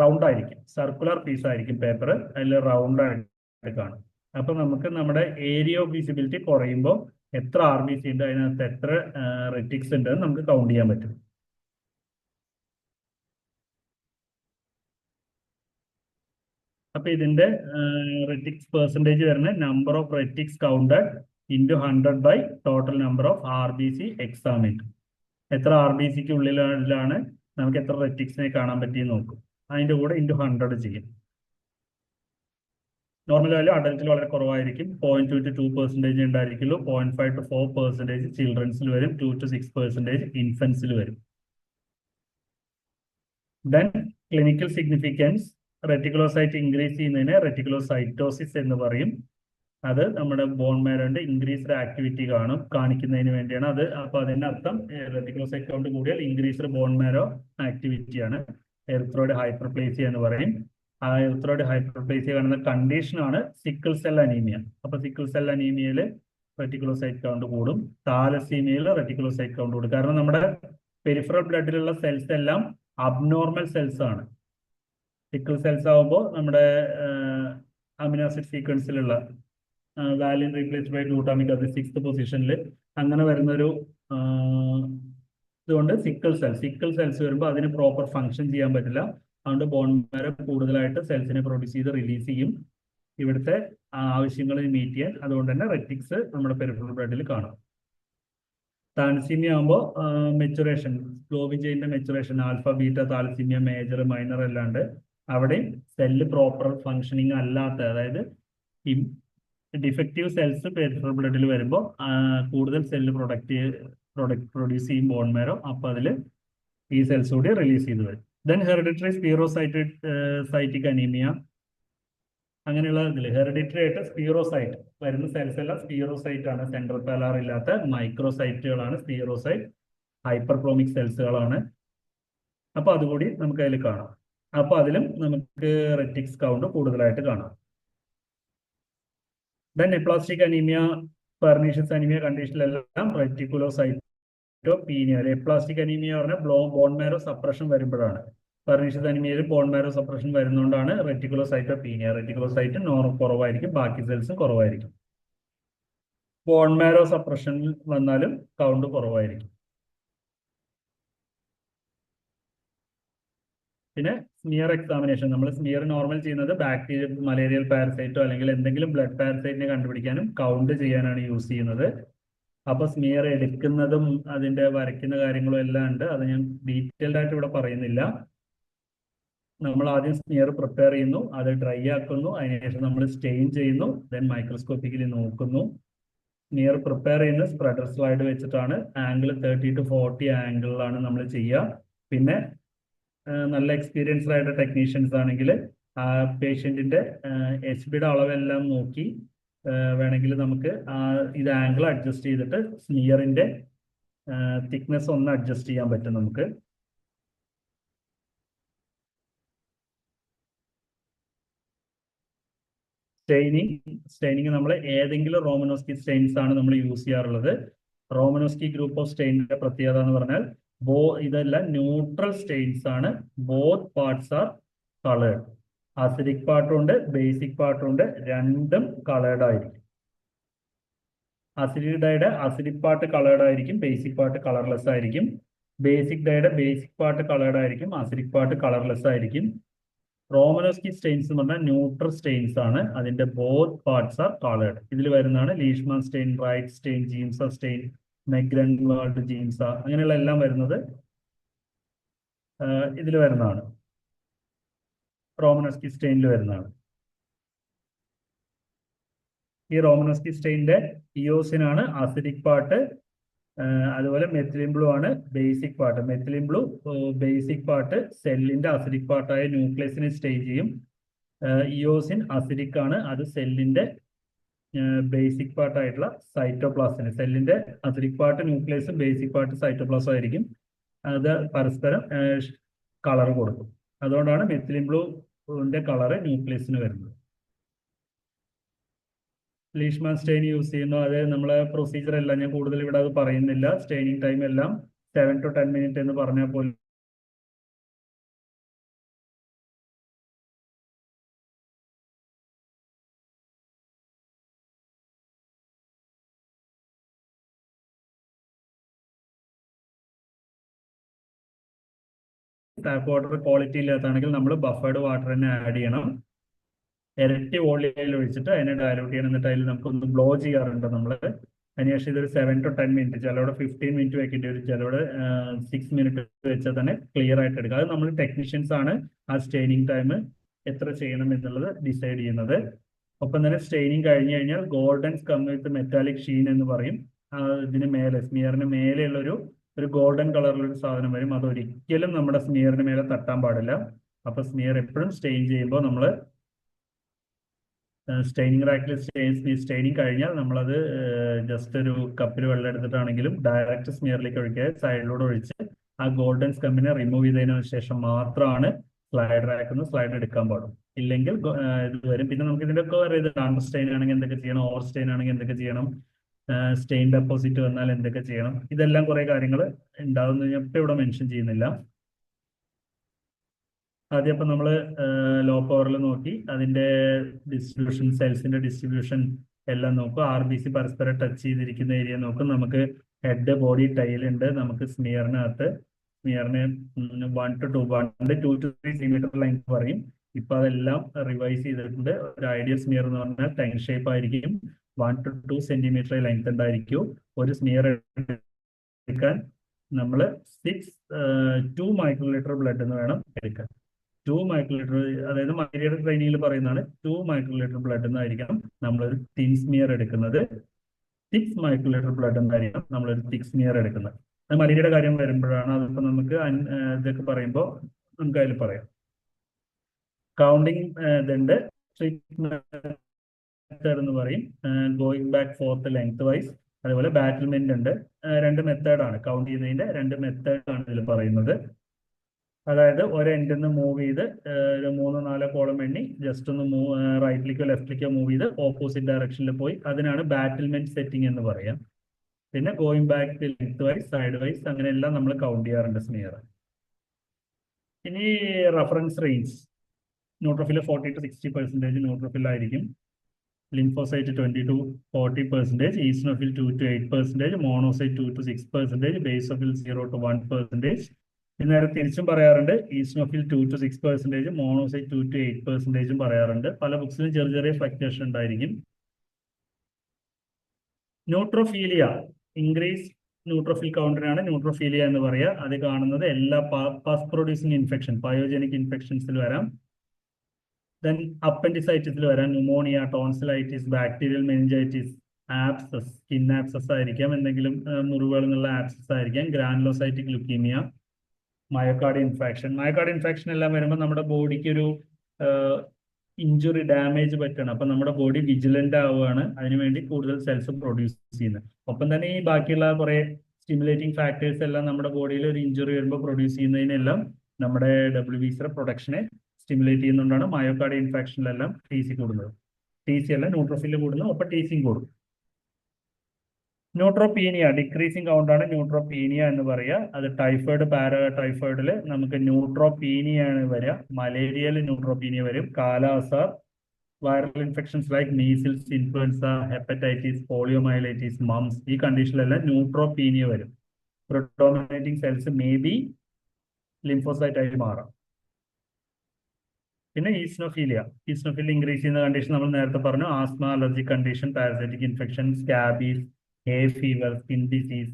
റൗണ്ട് ആയിരിക്കും, സർക്കുലർ പീസ് ആയിരിക്കും പേപ്പർ, അതിൽ റൗണ്ട് ആയിട്ട് കാണും. അപ്പൊ നമുക്ക് നമ്മുടെ ഏരിയ ഓഫ് വിസിബിലിറ്റി കുറയുമ്പോൾ എത്ര ആർ ബി സി ഉണ്ട്, അതിനകത്ത് എത്ര റെറ്റിക്സ് ഉണ്ട് നമുക്ക് കൗണ്ട് ചെയ്യാൻ പറ്റും. അപ്പൊ ഇതിന്റെ റെറ്റിക്സ് പെർസെൻറ്റേജ് വരുന്ന number of retics counted into 100 by total number of R B C examined. എത്ര ആർ ബി സിക്ക് ഉള്ളിലാണ് നമുക്ക് എത്ര റെറ്റിക്സിനെ കാണാൻ പറ്റിയെന്ന് നോക്കും. അതിന്റെ കൂടെ ഇൻറ്റു 100 ചെയ്യും. നോർമൽ വാല്യൂ അഡൽറ്റിൽ വളരെ കുറവായിരിക്കും. 0.2 to 2% ഉണ്ടായിരിക്കുള്ളൂ. 0.5 to 4% ചിൽഡ്രൻസിൽ വരും. 2 to 6% ഇൻഫൻസിൽ വരും. ദെൻ ക്ലിനിക്കൽ സിഗ്നിഫിക്കൻസ്, റെറ്റിക്കുലോസൈറ്റ് ഇൻക്രീസ് ചെയ്യുന്നതിന് റെറ്റിക്കുലോസൈറ്റോസിസ് എന്ന് പറയും. അത് നമ്മുടെ ബോൺ മാരോന്റെ ഇൻക്രീസ്ഡ് ആക്ടിവിറ്റി കാണിക്കുന്നതിന് വേണ്ടിയാണ് അത്. അപ്പൊ അതിന്റെ അർത്ഥം റെറ്റിക്കുലോസൈറ്റ് കൗണ്ട് കൂടിയാൽ ഇൻക്രീസ്ഡ് ബോൺ മാരോ ആക്ടിവിറ്റിയാണ്. എറിത്രോയിഡ് ഹൈപ്പർപ്ലേസിയ എന്ന് പറയും. ആ എറിത്രോയിഡ് ഹൈപ്പർപ്ലേസിയ കാണുന്ന കണ്ടീഷനാണ് സിക്കിൾ സെൽ അനീമിയ. അപ്പൊ സിക്കിൾ സെൽ അനീമിയയിൽ റെറ്റിക്കുലോസൈറ്റ് കൗണ്ട് കൂടും. താലസീമിയയിൽ റെറ്റിക്കുലോസൈറ്റ് കൗണ്ട് കൂടും. കാരണം നമ്മുടെ പെരിഫറൽ ബ്ലഡിലുള്ള സെൽസ് എല്ലാം അബ്നോർമൽ സെൽസ് ആണ്. സിക്കിൾ സെൽസ് ആകുമ്പോൾ നമ്മുടെ അമിനോ ആസിഡ് സീക്വൻസിലുള്ള വാലിൻ റീപ്ലേസ്ഡ് ബൈ ഗ്ലൂട്ടാമിക് അത് 6th പൊസിഷനിൽ അങ്ങനെ വരുന്നൊരു ഇതുകൊണ്ട് സിക്കിൾ സെൽസ് വരുമ്പോൾ അതിന് പ്രോപ്പർ ഫങ്ഷൻ ചെയ്യാൻ പറ്റില്ല. അതുകൊണ്ട് ബോൺ മാരോ കൂടുതലായിട്ട് സെൽസിനെ പ്രൊഡ്യൂസ് ചെയ്ത് റിലീസ് ചെയ്യും ഇവിടുത്തെ ആവശ്യങ്ങൾ മീറ്റ് ചെയ്യാൻ. അതുകൊണ്ട് തന്നെ റെറ്റിക്സ് നമ്മുടെ പെരിഫറൽ ബ്ലഡിൽ കാണാം. താലസീമിയ ആകുമ്പോൾ മെച്ചുറേഷൻ, ഗ്ലോബിൻ ചെയിൻ്റെ maturation, alpha beta thalassaemia major minor അല്ലാണ്ട് അവിടെയും സെല്ല് പ്രോപ്പർ ഫങ്ഷനിങ് അല്ലാത്ത, അതായത് ഡിഫക്റ്റീവ് സെൽസ് പെരിഫറൽ ബ്ലഡിൽ വരുമ്പോൾ കൂടുതൽ സെല്ല് പ്രൊഡ്യൂസ് ചെയ്യും ബോൺ മാരോ. അപ്പോൾ അതിൽ ഈ സെൽസ് കൂടി റിലീസ് ചെയ്ത് വരും. ദെൻ ഹെറിഡിറ്ററി സ്പീറോസൈറ്റിക് അനീമിയ, അങ്ങനെയുള്ള ഇതിൽ ഹെറിഡിറ്ററി ആയിട്ട് സ്പീറോസൈറ്റ് വരുന്ന സെൽസ് എല്ലാം സ്പീറോസൈറ്റ് ആണ്. സെൻട്രൽ പാലാർ ഇല്ലാത്ത മൈക്രോസൈറ്റുകളാണ് സ്പീറോസൈറ്റ്. ഹൈപ്പർപ്ലോമിക് സെൽസുകളാണ്. അപ്പൊ അതുകൂടി നമുക്ക് അതിൽ കാണാം. അപ്പൊ അതിലും നമുക്ക് റെറ്റിക്സ് കൗണ്ട് കൂടുതലായിട്ട് കാണാം. Then aplastic anaemia, pernicious anaemia കണ്ടീഷനിലെല്ലാം റെറ്റിക്കുലോസൈറ്റോപീനിയ. എപ്ലാസ്റ്റിക് അനീമിയ പറഞ്ഞാൽ ബോൺ മാരോ സപ്രഷൻ വരുമ്പോഴാണ്. പെർനീഷ്യസ് അനീമിയയിൽ ബോൺ മാരോ സപ്രഷൻ വരുന്നതുകൊണ്ടാണ് റെറ്റിക്കുലോസൈറ്റോപീനിയ. റെറ്റിക്കുലോസൈറ്റ് കുറവായിരിക്കും, ബാക്കി സെൽസും കുറവായിരിക്കും. ബോൺ മാരോ സപ്രഷൻ വന്നാലും കൗണ്ട് കുറവായിരിക്കും. പിന്നെ സ്മിയർ എക്സാമിനേഷൻ, നമ്മൾ സ്മിയർ നോർമൽ ചെയ്യുന്നത് ബാക്ടീരിയ, മലേറിയൽ പാരസൈറ്റോ അല്ലെങ്കിൽ എന്തെങ്കിലും ബ്ലഡ് പാരസൈറ്റിനെ കണ്ടുപിടിക്കാനും കൗണ്ട് ചെയ്യാനാണ് യൂസ് ചെയ്യുന്നത്. അപ്പൊ സ്മിയർ എടുക്കുന്നതും അതിന്റെ വരയ്ക്കുന്ന കാര്യങ്ങളും എല്ലാം ഉണ്ട്. അത് ഞാൻ ഡീറ്റെയിൽഡ് ആയിട്ട് ഇവിടെ പറയുന്നില്ല. നമ്മൾ ആദ്യം സ്മിയർ പ്രിപ്പയർ ചെയ്യുന്നു, അത് ഡ്രൈ ആക്കുന്നു, അതിനുശേഷം നമ്മൾ സ്റ്റെയിൻ ചെയ്യുന്നു, ദെൻ മൈക്രോസ്കോപ്പിക്കലി നോക്കുന്നു. സ്മിയർ പ്രിപ്പയർ ചെയ്യുന്ന സ്പ്രെഡർ സ്ലൈഡ് വെച്ചിട്ടാണ്. ആംഗിൾ 30 to 40 ആംഗിളിലാണ് നമ്മൾ ചെയ്യുക. പിന്നെ നല്ല എക്സ്പീരിയൻസ്ഡ് ആയിട്ട് ടെക്നീഷ്യൻസ് ആണെങ്കിൽ ആ പേഷ്യൻറ്റിന്റെ HBയുടെ അളവെല്ലാം നോക്കി വേണമെങ്കിൽ നമുക്ക് ഇത് ആംഗിൾ അഡ്ജസ്റ്റ് ചെയ്തിട്ട് സ്മിയറിന്റെ തിക്നെസ് ഒന്ന് അഡ്ജസ്റ്റ് ചെയ്യാൻ പറ്റും നമുക്ക്. സ്റ്റെയിനിങ് നമ്മൾ ഏതെങ്കിലും റോമനോസ്കി സ്റ്റെയിൻസ് ആണ് നമ്മൾ യൂസ് ചെയ്യാറുള്ളത്. റോമനോസ്കി ഗ്രൂപ്പ് ഓഫ് സ്റ്റെയിനിന്റെ പ്രത്യേകത എന്ന് പറഞ്ഞാൽ ഇതെല്ലാം ന്യൂട്രൽ സ്റ്റെയിൻസ് ആണ്. Both parts R coloured. Acidic പാർട്ടും ഉണ്ട്, ബേസിക് പാർട്ടും ഉണ്ട്. രണ്ടും കളേർഡ് ആയിരിക്കും. അസിഡിക് പാർട്ട് കളേർഡ് ആയിരിക്കും, ബേസിക് പാർട്ട് കളർലെസ് ആയിരിക്കും. ബേസിക് ഡൈയുടെ ബേസിക് പാർട്ട് കളേർഡ് ആയിരിക്കും, അസിഡിക് പാർട്ട് കളർലെസ് ആയിരിക്കും. റോമനോസ്കി സ്റ്റെയിൻസ് എന്ന് പറഞ്ഞാൽ ന്യൂട്രൽ സ്റ്റെയിൻസ് ആണ്, അതിന്റെ ബോത്ത് പാർട്സ് ആർ കളേർഡ്. ഇതിൽ വരുന്നതാണ് Leishman stain, Wright stain, Giemsa stain, May Grunwald Giemsa, അങ്ങനെയുള്ള എല്ലാം വരുന്നത് ഇതിൽ വരുന്നതാണ്, റോമനോസ്കി സ്റ്റെയിനിൽ വരുന്നതാണ്. ഈ റോമനോസ്കി സ്റ്റെയിന്റെ ഇയോസിനാണ് അസിഡിക് പാർട്ട്, അതുപോലെ മെത്തിലിൻ ബ്ലൂ ആണ് basic part. Methylene blue basic part സെല്ലിന്റെ അസിഡിക് പാർട്ടായ ന്യൂക്ലിയസിനെ സ്റ്റെയിൻ ചെയ്യും. ഇയോസിൻ അസിഡിക് ആണ്, അത് സെല്ലിന്റെ ബേസിക് പാർട്ടായിട്ടുള്ള സൈറ്റോപ്ലാസ്റ്റിന്. സെല്ലിന്റെ അസിഡിക് പാർട്ട് ന്യൂക്ലിയസും ബേസിക് പാർട്ട് സൈറ്റോപ്ലാസം ആയിരിക്കും. അത് പരസ്പരം കളർ കൊടുക്കും. അതുകൊണ്ടാണ് മെത്തിലിൻ ബ്ലൂന്റെ കളറ് ന്യൂക്ലിയസിന് വരുന്നത്. ലീഷ്മാൻ സ്റ്റെയിൻ യൂസ് ചെയ്യുന്നു, അത് നമ്മളെ പ്രൊസീജിയർ അല്ല, ഞാൻ കൂടുതൽ ഇവിടെ അത് പറയുന്നില്ല. സ്റ്റെയിനിങ് ടൈം എല്ലാം 7 to 10 minutes എന്ന് പറഞ്ഞാൽ പോലും ടാപ്പ് വാട്ടർ ക്വാളിറ്റി ഇല്ലാത്താണെങ്കിൽ നമ്മൾ ബഫേർഡ് വാട്ടർ തന്നെ ആഡ് ചെയ്യണം. ഇരട്ടി വോളിയയിൽ ഒഴിച്ചിട്ട് അതിനെ ഡയലൂട്ട് ചെയ്യണം. എന്നിട്ട് അതിൽ നമുക്കൊന്ന് ബ്ലോ ചെയ്യാറുണ്ട് നമ്മൾ. അതിനുശേഷം ഇതൊരു 7 to 10 minutes, ചിലവിടെ 15 minutes വെക്കേണ്ടി വരും, ചിലവിടെ 6 minutes വെച്ചാൽ തന്നെ ക്ലിയർ ആയിട്ട് എടുക്കുക. അത് നമ്മൾ ടെക്നീഷ്യൻസ് ആണ് ആ സ്റ്റെയിനിങ് ടൈം എത്ര ചെയ്യണം എന്നുള്ളത് ഡിസൈഡ് ചെയ്യുന്നത്. ഒപ്പം തന്നെ സ്റ്റെയിനിങ് കഴിഞ്ഞു കഴിഞ്ഞാൽ ഗോൾഡൻ സ്കം വിത്ത് മെറ്റാലിക് ഷീൻ എന്ന് പറയും. ഇതിന് മേലെ, സ്മിയറിന് മേലെയുള്ള ഒരു ഗോൾഡൻ കളറിലൊരു സാധനം വരും. അതൊരിക്കലും നമ്മുടെ സ്മിയറിന് മേലെ തട്ടാൻ പാടില്ല. അപ്പൊ സ്മിയർ എപ്പോഴും സ്റ്റെയിൻ ചെയ്യുമ്പോൾ നമ്മൾ സ്റ്റെയിനിങ് റാക്കിൽ സ്റ്റെയിനിങ് കഴിഞ്ഞാൽ നമ്മളത് ജസ്റ്റ് ഒരു കപ്പിൽ വെള്ളം എടുത്തിട്ടാണെങ്കിലും ഡയറക്റ്റ് സ്മിയറിലേക്ക് ഒഴിക്കുക. സൈഡിലൂടെ ഒഴിച്ച് ആ ഗോൾഡൻ സ്കമ്മിനെ റിമൂവ് ചെയ്തതിനു ശേഷം മാത്രമാണ് സ്ലൈഡ് റാക്കിൽ നിന്ന് സ്ലൈഡ് എടുക്കാൻ പാടും. ഇല്ലെങ്കിൽ ഇത് വരും. പിന്നെ നമുക്ക് ഇതിന്റെ ഒക്കെ പറയുന്നത് അണ്ടർ സ്റ്റെയിൻ ആണെങ്കിൽ എന്തൊക്കെ ചെയ്യണം, ഓവർ സ്റ്റെയിൻ ആണെങ്കിൽ എന്തൊക്കെ ചെയ്യണം, സ്റ്റെയിൻ ഡെപ്പോസിറ്റ് വന്നാൽ എന്തൊക്കെ ചെയ്യണം, ഇതെല്ലാം കുറെ കാര്യങ്ങൾ ഉണ്ടാവുന്ന ഞാൻ ഇപ്പൊ ഇവിടെ മെൻഷൻ ചെയ്യുന്നില്ല. ആദ്യം ഇപ്പൊ നമ്മൾ ലോ പവറിൽ നോക്കി, അതിന്റെ ഡിസ്ട്രിബ്യൂഷൻ, സെൽസിന്റെ ഡിസ്ട്രിബ്യൂഷൻ എല്ലാം നോക്കും. RBC പരസ്പരം ടച്ച് ചെയ്തിരിക്കുന്ന ഏരിയ നോക്കും. നമുക്ക് ഹെഡ്, ബോഡി, ടൈൽ ഉണ്ട്. നമുക്ക് സ്മിയറിന് 1 to 3 സെന്റിമീറ്റർ ലെങ്ത് പറയും. ഇപ്പൊ അതെല്ലാം റിവൈസ് ചെയ്തിട്ടുണ്ട്. ഒരു ഐഡിയൽ സ്മിയർ എന്ന് പറഞ്ഞാൽ ടൈൻ ഷേപ്പ് ആയിരിക്കും. 1 to 2 സെന്റിമീറ്റർ ലെങ്ത് ഉണ്ടായിരിക്കും. ഒരു സ്മിയർ എടുക്കാൻ നമ്മൾ 2 മൈക്രോലിറ്റർ ബ്ലഡ് എന്ന് വേണം എടുക്കാൻ. 2 മൈക്രോലിറ്റർ, അതായത് മലേറിയയുടെ ട്രെയിനിങ്ങിൽ പറയുന്നതാണ് 2 മൈക്രോലിറ്റർ ബ്ലഡ് എന്നായിരിക്കണം നമ്മളൊരു തിൻ സ്മിയർ എടുക്കുന്നത്. 6 മൈക്രോലിറ്റർ ബ്ലഡ് എന്നായിരിക്കണം നമ്മളൊരു തിക് സ്മിയർ എടുക്കുന്നത്. അത് മലേറിയയുടെ കാര്യം വരുമ്പോഴാണ്. അതിപ്പോ നമുക്ക് ഇതൊക്കെ പറയുമ്പോൾ നമുക്ക് അതിൽ പറയാം. കൗണ്ടിങ് ഇതുണ്ട്, മെത്തേഡ് എന്ന് പറയും, going back fourth length vice. അതുപോലെ ബാറ്റിൽമെന്റ് ഉണ്ട്. 2 മെത്തേഡാണ് കൗണ്ട് ചെയ്യുന്നതിന്റെ, 2 മെത്തേഡാണ് ഇതിൽ പറയുന്നത്. അതായത് ഒരു എൻഡിൽ നിന്ന് മൂവ് ചെയ്ത് ഒരു 3-4 കോളം എണ്ണി ജസ്റ്റ് ഒന്ന് റൈറ്റിലേക്കോ ലെഫ്റ്റിലേക്കോ മൂവ് ചെയ്ത് ഓപ്പോസിറ്റ് ഡയറക്ഷനിൽ പോയി, അതിനാണ് ബാറ്റിൽമെന്റ് സെറ്റിംഗ് എന്ന് പറയാം. പിന്നെ going back lengthwise, sidewise, അങ്ങനെയെല്ലാം നമ്മൾ കൗണ്ട് ചെയ്യാറുണ്ട് സ്മിയർ. ഇനി reference range, neutrophil 40 to 60% neutrophil ആയിരിക്കും. Lymphocyte 20 to 40%, eosinophil 2 to 8%, monocyte 2 to 6%, basophil 0 to 1%. നേരെ തിരിച്ചും പറയാറുണ്ട്, ഈസ്നോഫിൽ 2 to 6%, മോണോസൈറ്റ് 2 to 8% പറയാറുണ്ട്. പല ബുക്സിലും ചെറിയ ചെറിയ ഫ്ലക്ച്വേഷൻ ഉണ്ടായിരിക്കും. ന്യൂട്രോഫീലിയ, ഇൻക്രീസ് ന്യൂട്രോഫിൽ കൗണ്ടിനാണ് ന്യൂട്രോഫീലിയ എന്ന് പറയുക. അത് കാണുന്നത് എല്ലാ പസ് പ്രൊഡ്യൂസിങ് ഇൻഫെക്ഷൻ, പയോജനിക് ഇൻഫെക്ഷൻസിൽ വരാം. ദെൻ അപ്പൻഡിസൈറ്റിസിൽ വരാം, pneumonia, tonsillitis, bacterial meningitis, abscess, skin abscess ആയിരിക്കാം, എന്തെങ്കിലും മുറിവുകളിൽ നിന്നുള്ള ആപ്സസ് ആയിരിക്കാം, ഗ്രാനുലോസൈറ്റിക് ലുക്കീമിയ, മയോകാർഡ് ഇൻഫെക്ഷൻ എല്ലാം വരുമ്പോൾ നമ്മുടെ ബോഡിക്ക് ഒരു ഇഞ്ചുറി, ഡാമേജ് പറ്റണം. അപ്പൊ നമ്മുടെ ബോഡി വിജിലന്റ് ആവുകയാണ്, അതിനുവേണ്ടി കൂടുതൽ സെൽസ് പ്രൊഡ്യൂസ് ചെയ്യുന്നത്. ഒപ്പം തന്നെ ഈ ബാക്കിയുള്ള കുറെ സ്റ്റിമുലേറ്റിംഗ് ഫാക്ടേഴ്സ് എല്ലാം നമ്മുടെ ബോഡിയിൽ ഒരു ഇഞ്ചുറി വരുമ്പോൾ പ്രൊഡ്യൂസ് ചെയ്യുന്നതിനെല്ലാം നമ്മുടെ WBC പ്രൊഡക്ഷനെ സ്റ്റിമുലേറ്റ് ചെയ്യുന്നതുകൊണ്ടാണ് മയോകാർഡ് ഇൻഫെക്ഷനിലെല്ലാം TC കൂടുന്നത്. TC അല്ല, ന്യൂട്രോഫിൽ കൂടുന്നു, ഒപ്പം TCയും കൂടും. ന്യൂട്രോപീനിയ, ഡിക്രീസിങ് കൗണ്ടാണ് ന്യൂട്രോപീനിയ എന്ന് പറയുക. അത് ടൈഫോയിഡ്, പാരാടൈഫോയിഡിൽ നമുക്ക് ന്യൂട്രോപീനിയ ആണ് വരിക. മലേറിയയിൽ ന്യൂട്രോപീനിയ വരും. Kala azar, viral infections like measles, influenza, hepatitis, poliomyelitis, mumps, ഈ കണ്ടീഷനിലെല്ലാം ന്യൂട്രോപീനിയ വരും. Predominating cells may be lymphocyte ആയിട്ട് മാറാം. പിന്നെ ഈസ്നോഫീലിയ ഇൻക്രീസ് ചെയ്യുന്ന കണ്ടീഷൻ നമ്മൾ നേരത്തെ പറഞ്ഞു. Asthma, allergic condition, parasitic infection, scabies, hay fever, skin disease,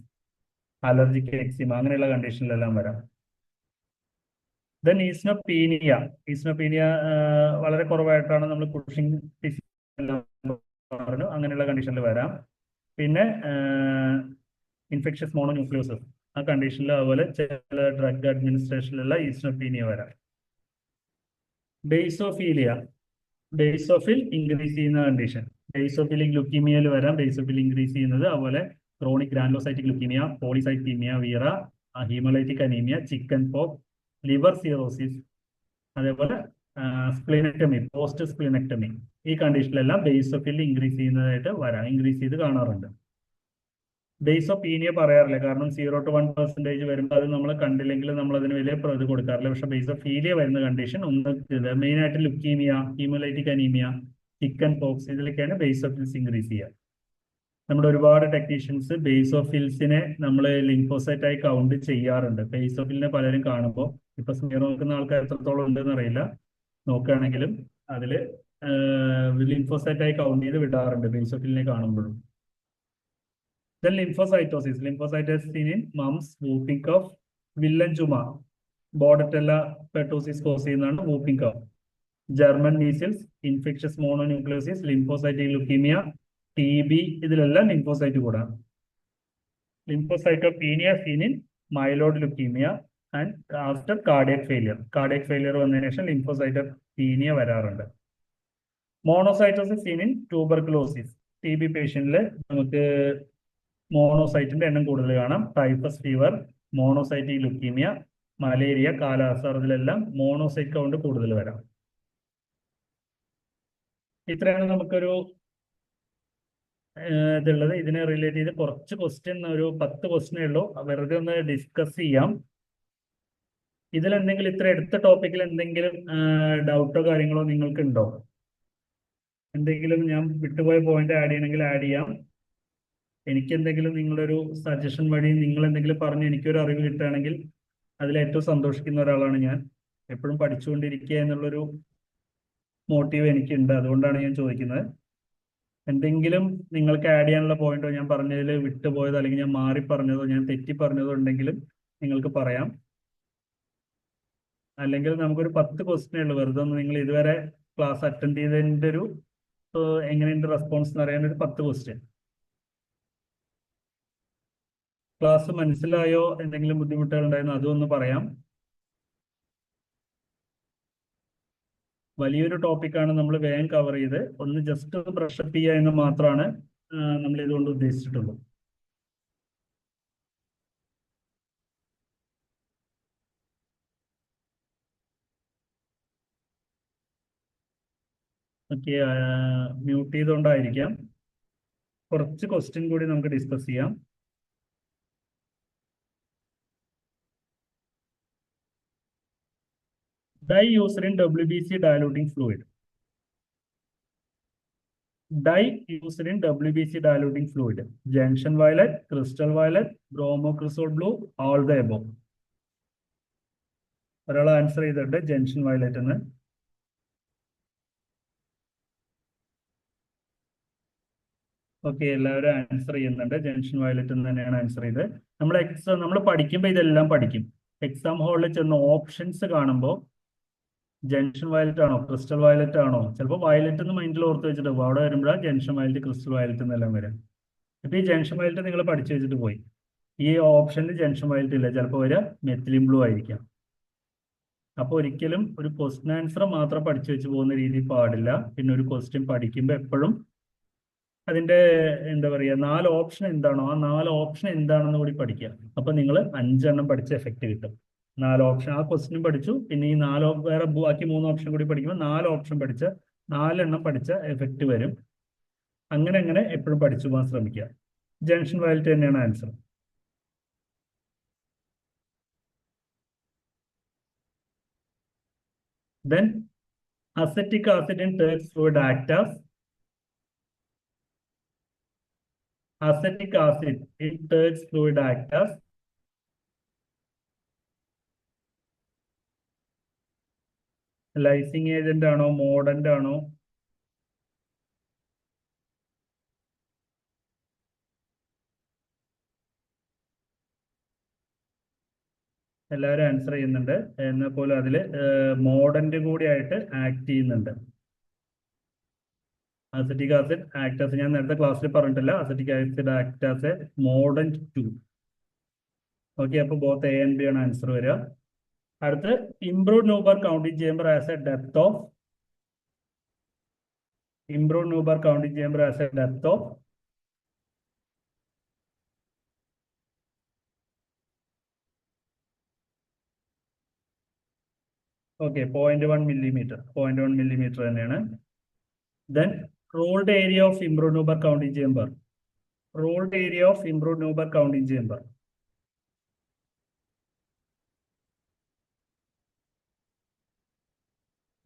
allergic eczema, അങ്ങനെയുള്ള കണ്ടീഷനിലെല്ലാം വരാം. ദെൻ ഈസ്നോപീനിയ വളരെ കുറവായിട്ടാണ് നമ്മൾ കുഷിംഗ് പറഞ്ഞു, അങ്ങനെയുള്ള കണ്ടീഷനിൽ വരാം. പിന്നെ ഇൻഫെക്ഷ്യസ് മോണോന്യൂക്ലിയോസിസ്, ആ കണ്ടീഷനിൽ അതുപോലെ ചില ഡ്രഗ് അഡ്മിനിസ്ട്രേഷനിലുള്ള ഈസ്നോപീനിയ വരാം. ബേസോഫിൽ ഇൻക്രീസ് ചെയ്യുന്ന കണ്ടീഷൻ, ബേസോഫിലിക് ലുക്കീമിയയിൽ വരാം. ബേസോഫിൽ ഇൻക്രീസ് ചെയ്യുന്നത് അതുപോലെ chronic granulocytic leukaemia, polycythaemia vera, haemolytic anaemia, chickenpox, liver cirrhosis, അതേപോലെ സ്പ്ലിനെക്ടമി, പോസ്റ്റ് സ്പ്ലിനെക്ടമി, ഈ കണ്ടീഷനിലെല്ലാം ബേസോഫിൽ ഇൻക്രീസ് ചെയ്യുന്നതായിട്ട് വരാം, ഇൻക്രീസ് ചെയ്ത് കാണാറുണ്ട്. ബേസോപീനിയ പറയാറില്ല, കാരണം 0 to 1% വരുമ്പോൾ അത് നമ്മൾ കണ്ടില്ലെങ്കിൽ നമ്മൾ അതിന് വലിയ ഇത് കൊടുക്കാറില്ല. പക്ഷെ ബേസോഫീലിയ വരുന്ന കണ്ടീഷൻ ഒന്ന് മെയിൻ ആയിട്ട് leukaemia, haemolytic anaemia, chickenpox, ഇതിലൊക്കെയാണ് ബേസോഫിൽസ് ഇൻക്രീസ് ചെയ്യുക. നമ്മുടെ ഒരുപാട് ടെക്നീഷ്യൻസ് ബേസോഫിൽസിനെ നമ്മൾ ലിംഫോസൈറ്റ് ആയി കൗണ്ട് ചെയ്യാറുണ്ട്. ബേസോഫിലിനെ പലരും കാണുമ്പോൾ, ഇപ്പൊ സ്മിയർ നോക്കുന്ന ആൾക്കാർ എത്രത്തോളം ഉണ്ടെന്ന് അറിയില്ല, നോക്കുകയാണെങ്കിലും അതിൽ ലിംഫോസൈറ്റ് ആയി കൗണ്ട് ചെയ്ത് വിടാറുണ്ട് ബേസോഫിലിനെ കാണുമ്പോഴും. Then lymphocytosis seen in mumps, whooping cough, വില്ലൻ ചുമ, ബോർഡറ്റെല്ല പെർട്ടോസിസ് കോസ് ചെയ്യുന്നതാണ് whooping cough. German measles, infectious mononucleosis, lymphocytic leukaemia, TB, ഇതിലെല്ലാം ലിംഫോസൈറ്റ് കൂടാം. Lymphocytopenia seen in myeloid leukaemia and after cardiac failure വന്നതിന് ശേഷം ലിംഫോസൈറ്റോപീനിയ വരാറുണ്ട്. Monocytosis seen in tuberculosis, TB പേഷ്യന്റിൽ നമുക്ക് മോണോസൈറ്റിന്റെ എണ്ണം കൂടുതൽ കാണാം. Typhus fever, monocytic leukaemia, malaria, kala azar, ഇതിലെല്ലാം മോണോസൈറ്റ് കൗണ്ട് കൂടുതൽ വരാം. ഇത്രയാണ് നമുക്കൊരു ഇതുള്ളത്. ഇതിനെ റിലേറ്റ് ചെയ്ത് കുറച്ച് ക്വസ്റ്റ്യൻ, ഒരു 10 ക്വസ്റ്റ്യനേ ഉള്ളൂ, വെറുതെ ഒന്ന് ഡിസ്കസ് ചെയ്യാം. ഇതിലെന്തെങ്കിലും ഇത്ര എടുത്ത ടോപ്പിക്കിൽ എന്തെങ്കിലും ഡൗട്ടോ കാര്യങ്ങളോ നിങ്ങൾക്ക് ഉണ്ടോ? എന്തെങ്കിലും ഞാൻ വിട്ടുപോയ പോയിന്റ് ആഡ് ചെയ്യണമെങ്കിൽ ആഡ് ചെയ്യാം. എനിക്ക് എന്തെങ്കിലും നിങ്ങളുടെ ഒരു സജഷൻ വഴി നിങ്ങൾ എന്തെങ്കിലും പറഞ്ഞ് എനിക്കൊരു അറിവ് കിട്ടുകയാണെങ്കിൽ അതിൽ ഏറ്റവും സന്തോഷിക്കുന്ന ഒരാളാണ് ഞാൻ. എപ്പോഴും പഠിച്ചുകൊണ്ടിരിക്കുക എന്നുള്ളൊരു മോട്ടീവ് എനിക്കുണ്ട്, അതുകൊണ്ടാണ് ഞാൻ ചോദിക്കുന്നത്. എന്തെങ്കിലും നിങ്ങൾക്ക് ആഡ് ചെയ്യാനുള്ള പോയിന്റോ ഞാൻ പറഞ്ഞതിൽ വിട്ടുപോയതോ അല്ലെങ്കിൽ ഞാൻ മാറി പറഞ്ഞതോ ഞാൻ തെറ്റി പറഞ്ഞതോ ഉണ്ടെങ്കിലും നിങ്ങൾക്ക് പറയാം. അല്ലെങ്കിൽ നമുക്കൊരു 10 ക്വസ്റ്റ്യനേ ഉള്ളൂ. വെറുതെ ഒന്ന് നിങ്ങൾ ഇതുവരെ ക്ലാസ് അറ്റൻഡ് ചെയ്തതിൻ്റെ ഒരു എങ്ങനെയുണ്ട് റെസ്പോൺസ് എന്ന് അറിയാൻ ഒരു 10 ക്വസ്റ്റ്യൻ. ക്ലാസ് മനസ്സിലായോ? എന്തെങ്കിലും ബുദ്ധിമുട്ടുകൾ ഉണ്ടായിരുന്നു അതൊന്ന് പറയാം. വലിയൊരു ടോപ്പിക്കാണ്, നമ്മൾ വേഗം കവർ ചെയ്ത് ഒന്ന് ജസ്റ്റ് ബ്രഷപ്പ് ചെയ്യുക എന്ന് മാത്രമാണ് നമ്മൾ ഇതുകൊണ്ട് ഉദ്ദേശിച്ചിട്ടുള്ളൂ. Okay, mute ചെയ്തുകൊണ്ടായിരിക്കാം. കുറച്ച് ക്വസ്റ്റ്യൻ കൂടി നമുക്ക് ഡിസ്കസ് ചെയ്യാം. Dye used in WBC diluting fluid. Dye used in WBC diluting fluid. Junction violet, crystal violet, bromocresol blue, all the above. ഒരാൾ ആൻസർ ചെയ്തിട്ട് ജംഗ്ഷൻ വയലറ്റ് എന്ന്. ഓക്കെ, എല്ലാവരും ആൻസർ ചെയ്യുന്നുണ്ട്. ജംഗ്ഷൻ വയലറ്റ് എന്ന് തന്നെയാണ് ആൻസർ ചെയ്ത്. നമ്മൾ പഠിക്കുമ്പോൾ ഇതെല്ലാം പഠിക്കും. എക്സാം ഹാളിൽ ചെന്ന് ഓപ്ഷൻസ് കാണുമ്പോൾ ജംഗ്ഷൻ വയലറ്റ് ആണോ ക്രിസ്റ്റൽ വയലറ്റ് ആണോ, ചിലപ്പോൾ വയലറ്റ് എന്ന് മൈൻഡിൽ ഓർത്ത് വെച്ചിട്ട് അവിടെ വരുമ്പോഴാണ് ജംഗ്ഷൻ വയലറ്റ്, ക്രിസ്റ്റൽ വയലറ്റ് എന്നെല്ലാം വരും. ഇപ്പൊ ഈ ജംഗ്ഷൻ വയലറ്റ് നിങ്ങൾ പഠിച്ചു വെച്ചിട്ട് പോയി, ഈ ഓപ്ഷനിൽ ജംഗ്ഷൻ വയലറ്റ് ഇല്ല, ചിലപ്പോൾ വരിക മെത്തിലിൻ ബ്ലൂ ആയിരിക്കാം. അപ്പോൾ ഒരിക്കലും ഒരു ക്വസ്റ്റ്യൻ ആൻസർ മാത്രം പഠിച്ചു വെച്ച് പോകുന്ന രീതി പാടില്ല. പിന്നെ ഒരു ക്വസ്റ്റ്യൻ പഠിക്കുമ്പോൾ എപ്പോഴും അതിന്റെ എന്താ പറയുക 4 ഓപ്ഷൻ എന്താണോ ആ 4 ഓപ്ഷൻ എന്താണെന്ന് കൂടി പഠിക്കുക. അപ്പൊ നിങ്ങൾ 5 എണ്ണം പഠിച്ച എഫക്റ്റ് കിട്ടും. 4 ഓപ്ഷൻ ആ ക്വസ്റ്റ്യൻ പഠിച്ചു, പിന്നെ ഈ 4 വേറെ ബാക്കി 3 ഓപ്ഷൻ കൂടി പഠിക്കുമ്പോൾ 4 ഓപ്ഷൻ പഠിച്ച 4 എണ്ണം പഠിച്ച എഫക്റ്റ് വരും. അങ്ങനെ എപ്പോഴും പഠിച്ചു പോകാൻ ശ്രമിക്കുക. ജംഗ്ഷൻ വയലറ്റ് തന്നെയാണ് answer. Then acetic acid in Turk's fluid act as acetic acid in Turk's fluid act as lysing agent ആണോ, മോഡന്റ് ആണോ? എല്ലാവരും ആൻസർ ചെയ്യുന്നുണ്ട്. എന്നാൽ പോലും അതിൽ മോഡന്റ് കൂടി ആയിട്ട് ആക്ട് ചെയ്യുന്നുണ്ട്. അസറ്റിക് ആസിഡ് ആക്ട് ആസ്, ഞാൻ നേരത്തെ ക്ലാസ്സിൽ പറഞ്ഞിട്ടില്ല, acetic acid act as a mordant 2. Okay, അപ്പോൾ ബോത്ത് എ ആൻഡ് ബി ആണ് ആൻസർ വരിക. അടുത്ത് improved Neubauer counting chamber as a depth of, improved Neubauer counting chamber as a depth of okay 0.1 millimeter, 0.1 millimeter തന്നെയാണ്. Then ruled area of improved Neubauer counting chamber, ruled area of improved Neubauer counting chamber.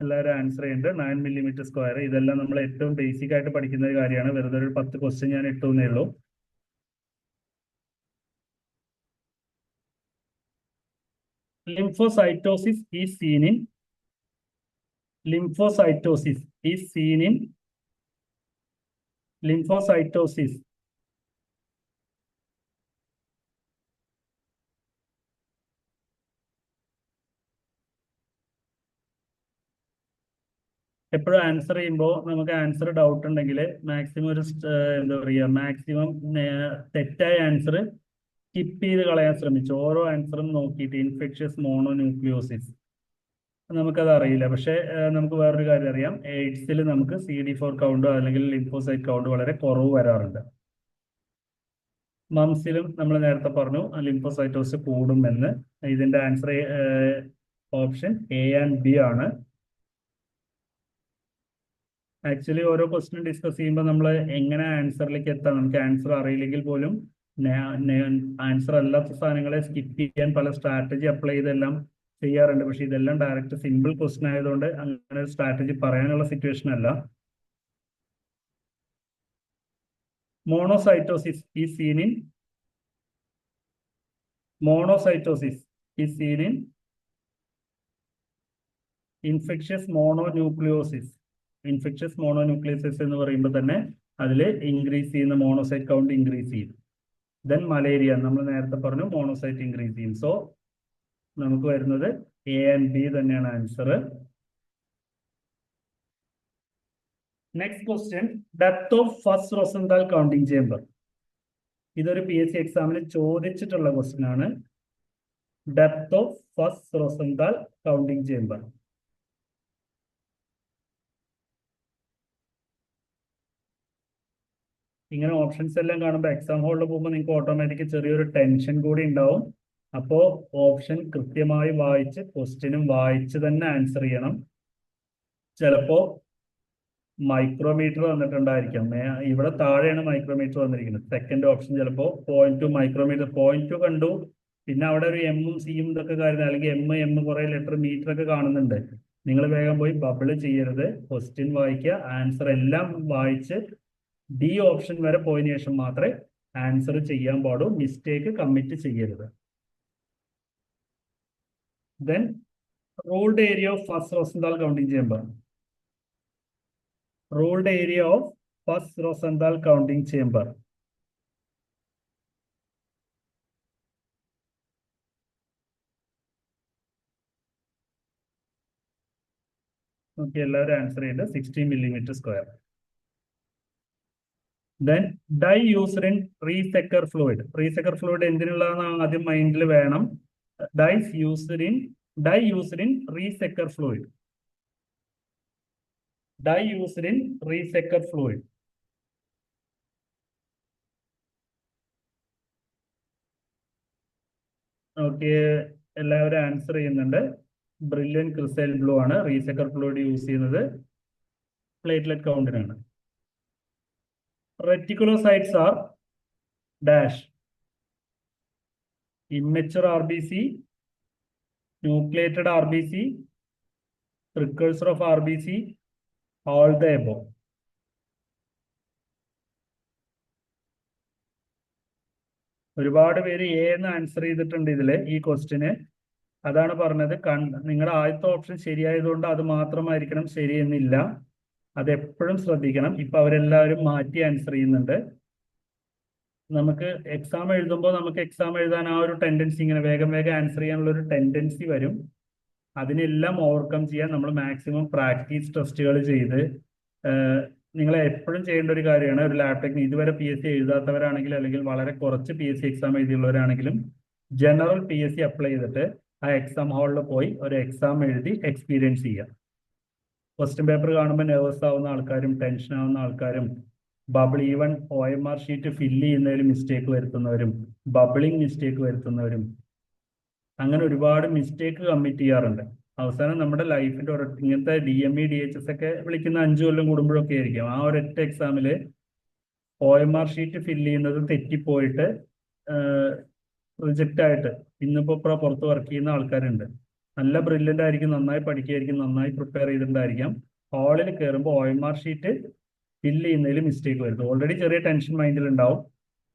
എല്ലാവരും ആൻസർ ചെയ്യുന്നുണ്ട്. 9 mm². ഇതെല്ലാം നമ്മൾ ഏറ്റവും ബേസിക് ആയിട്ട് പഠിക്കുന്ന ഒരു കാര്യമാണ്. വെറുതെ ഒരു 10 ക്വസ്റ്റ്യൻ ഞാൻ ഇട്ടുന്നേ ഉള്ളൂ. Lymphocytosis is seen in, lymphocytosis is seen in, lymphocytosis എപ്പോഴും ആൻസർ ചെയ്യുമ്പോൾ നമുക്ക് ആൻസർ ഡൗട്ട് ഉണ്ടെങ്കിൽ മാക്സിമം ഒരു എന്താ പറയുക, മാക്സിമം തെറ്റായ ആൻസർ സ്കിപ്പ് ചെയ്ത് കളയാൻ ശ്രമിച്ചു. ഓരോ ആൻസറും നോക്കിയിട്ട് ഇൻഫെക്ഷ്യസ് മോണോന്യൂക്ലിയോസിസ് നമുക്കത് അറിയില്ല. പക്ഷേ നമുക്ക് വേറൊരു കാര്യം അറിയാം, എയ്ഡ്സിൽ നമുക്ക് CD4 കൗണ്ടോ അല്ലെങ്കിൽ ലിംഫോസൈറ്റ് കൗണ്ട് വളരെ കുറവ് വരാറുണ്ട്. മംസിലും നമ്മൾ നേരത്തെ പറഞ്ഞു ലിംഫോസൈറ്റോസ് കൂടുമെന്ന്. ഇതിന്റെ answer option A and B ആണ്. ആക്ച്വലി ഓരോ ക്വസ്റ്റ്യൻ ഡിസ്കസ് ചെയ്യുമ്പോൾ നമ്മൾ എങ്ങനെ ആൻസറിലേക്ക് എത്താം, നമുക്ക് ആൻസർ അറിയില്ലെങ്കിൽ പോലും ആൻസർ അല്ലാത്ത സാധനങ്ങളെ സ്കിപ്പ് ചെയ്യാൻ പല സ്ട്രാറ്റജി അപ്ലൈ ചെയ്തെല്ലാം ചെയ്യാറുണ്ട്. പക്ഷെ ഇതെല്ലാം ഡയറക്റ്റ് സിമ്പിൾ ക്വസ്റ്റ്യൻ ആയതുകൊണ്ട് അങ്ങനെ ഒരു സ്ട്രാറ്റജി പറയാനുള്ള സിറ്റുവേഷൻ അല്ല. Monocytosis is seen in, monocytosis is seen in infectious mononucleosis. Infectious mononucleosis എന്ന് പറയുമ്പോൾ തന്നെ അതിൽ ഇൻക്രീസ് ചെയ്യുന്ന മോണോസൈറ്റ് കൗണ്ട് ഇൻക്രീസ് ചെയ്യും. ദെൻ മലേറിയ നമ്മൾ നേരത്തെ പറഞ്ഞു മോണോസൈറ്റ് ഇൻക്രീസ് ചെയ്യും. സോ നമുക്ക് വരുന്നത് എ ആൻഡ് ബി തന്നെയാണ് answer. Next question, depth of Fuchs Rosenthal counting chamber. ഇതൊരു PSC എക്സാമിന് ചോദിച്ചിട്ടുള്ള ക്വസ്റ്റ്യൻ ആണ്. Depth of Fuchs Rosenthal counting chamber. ഇങ്ങനെ ഓപ്ഷൻസ് എല്ലാം കാണുമ്പോൾ എക്സാം ഹോളിൽ പോകുമ്പോൾ നിങ്ങൾക്ക് ഓട്ടോമാറ്റിക് ചെറിയൊരു ടെൻഷൻ കൂടി ഉണ്ടാവും. അപ്പോൾ ഓപ്ഷൻ കൃത്യമായി വായിച്ച് ക്വസ്റ്റ്യനും വായിച്ച് തന്നെ ആൻസർ ചെയ്യണം. ചിലപ്പോൾ മൈക്രോമീറ്റർ വന്നിട്ടുണ്ടായിരിക്കാം. ഇവിടെ താഴെയാണ് മൈക്രോമീറ്റർ വന്നിരിക്കുന്നത്. സെക്കൻഡ് ഓപ്ഷൻ ചിലപ്പോൾ 0.2 മൈക്രോമീറ്റർ, 0.2 കണ്ടു, പിന്നെ അവിടെ ഒരു എമ്മും സിയും ഇതൊക്കെ കാര്യം, അല്ലെങ്കിൽ എം കുറെ ലെറ്റർ മീറ്റർ ഒക്കെ കാണുന്നുണ്ട്. നിങ്ങൾ വേഗം പോയി ബബിൾ ചെയ്യരുത്, ക്വസ്റ്റ്യൻ വായിക്കുക, ആൻസർ എല്ലാം വായിച്ച് ഡി ഓപ്ഷൻ വരെ പോയതിനു ശേഷം മാത്രമേ ആൻസർ ചെയ്യാൻ പാടൂ. മിസ്റ്റേക്ക് കമ്മിറ്റ് ചെയ്യരുത്. Then ruled area of Fuchs Rosenthal counting chamber. Ruled area of Fuchs Rosenthal counting chamber. Okay, എല്ലാവരും ആൻസർ ചെയ്യുന്നത് 16 mm². Then dye used in Rees Ecker fluid. Rees Ecker fluid എന്തിനുള്ളതെന്ന് ആദ്യം മൈൻഡിൽ വേണം. Dye used in Rees Ecker fluid. Dye used in Rees Ecker fluid. Okay, എല്ലാവരും ആൻസർ ചെയ്യുന്നുണ്ട്. ബ്രില്യൻ ക്രിസ്റ്റൽ ബ്ലൂ ആണ്. റീസെക്കർ ഫ്ലൂയിഡ് യൂസ് ചെയ്യുന്നത് പ്ലേറ്റ്ലെറ്റ് കൗണ്ടിനാണ്. Reticulocytes are dash immature RBC, nucleated RBC, precursor of RBC, all the above. ഒരുപാട് പേര് എ എന്ന് ആൻസർ ചെയ്തിട്ടുണ്ട് ഇതില് ഈ ക്വസ്റ്റിന്. അതാണ് പറഞ്ഞത്. നിങ്ങളുടെ ആദ്യത്തെ ഓപ്ഷൻ ശരിയായതുകൊണ്ട് അത് മാത്രമായിരിക്കണം ശരിയെന്നില്ല. അത് എപ്പോഴും ശ്രദ്ധിക്കണം. ഇപ്പൊ അവരെല്ലാവരും മാറ്റി ആൻസർ ചെയ്യുന്നുണ്ട്. നമുക്ക് എക്സാം എഴുതുമ്പോൾ നമുക്ക് എക്സാം എഴുതാൻ ആ ഒരു ടെൻഡൻസി, ഇങ്ങനെ വേഗം വേഗം ആൻസർ ചെയ്യാനുള്ള ഒരു ടെൻഡൻസി വരും. അതിനെല്ലാം ഓവർകം ചെയ്യാൻ നമ്മൾ മാക്സിമം പ്രാക്ടീസ് ടെസ്റ്റുകൾ ചെയ്ത്, നിങ്ങൾ എപ്പോഴും ചെയ്യേണ്ട ഒരു കാര്യമാണ്, ഒരു ലാബ് ടെക്നിക് ഇതുവരെ PSC എഴുതാത്തവരാണെങ്കിൽ അല്ലെങ്കിൽ വളരെ കുറച്ച് PSC എക്സാം എഴുതിയുള്ളവരാണെങ്കിലും ജനറൽ PSC അപ്ലൈ ചെയ്തിട്ട് ആ എക്സാം ഹാളിൽ പോയി ഒരു എക്സാം എഴുതി എക്സ്പീരിയൻസ് ചെയ്യുക. ക്വസ്റ്റ്യൻ പേപ്പർ കാണുമ്പോൾ നെർവസ് ആവുന്ന ആൾക്കാരും ടെൻഷൻ ആവുന്ന ആൾക്കാരും, ഈവൻ OMR ഷീറ്റ് ഫില്ല് ചെയ്യുന്നതിൽ മിസ്റ്റേക്ക് വരുത്തുന്നവരും, ബബിളിംഗ് മിസ്റ്റേക്ക് വരുത്തുന്നവരും, അങ്ങനെ ഒരുപാട് മിസ്റ്റേക്ക് കമ്മിറ്റ് ചെയ്യാറുണ്ട്. അവസാനം നമ്മുടെ ലൈഫിന്റെ ഇങ്ങനത്തെ DME DHS ഒക്കെ വിളിക്കുന്ന 5 കൊല്ലം കൂടുമ്പോഴൊക്കെ ആയിരിക്കും. ആ ഒരൊറ്റ എക്സാമിൽ OMR ഷീറ്റ് ഫില്ല് ചെയ്യുന്നത് തെറ്റിപ്പോയിട്ട് റിജക്റ്റ് ആയിട്ട് ഇന്നിപ്പോ പുറത്ത് വർക്ക് ചെയ്യുന്ന ആൾക്കാരുണ്ട്. നല്ല ബ്രില്യൻ്റ് ആയിരിക്കും, നന്നായി പഠിക്കുകയായിരിക്കും, നന്നായി പ്രിപ്പയർ ചെയ്തിട്ടുണ്ടായിരിക്കാം. ഹാളിൽ കയറുമ്പോൾ OMR ഷീറ്റ് ഫില്ല് ചെയ്യുന്നതിൽ മിസ്റ്റേക്ക് വരുത്തും. ഓൾറെഡി ചെറിയ ടെൻഷൻ മൈൻഡിൽ ഉണ്ടാവും.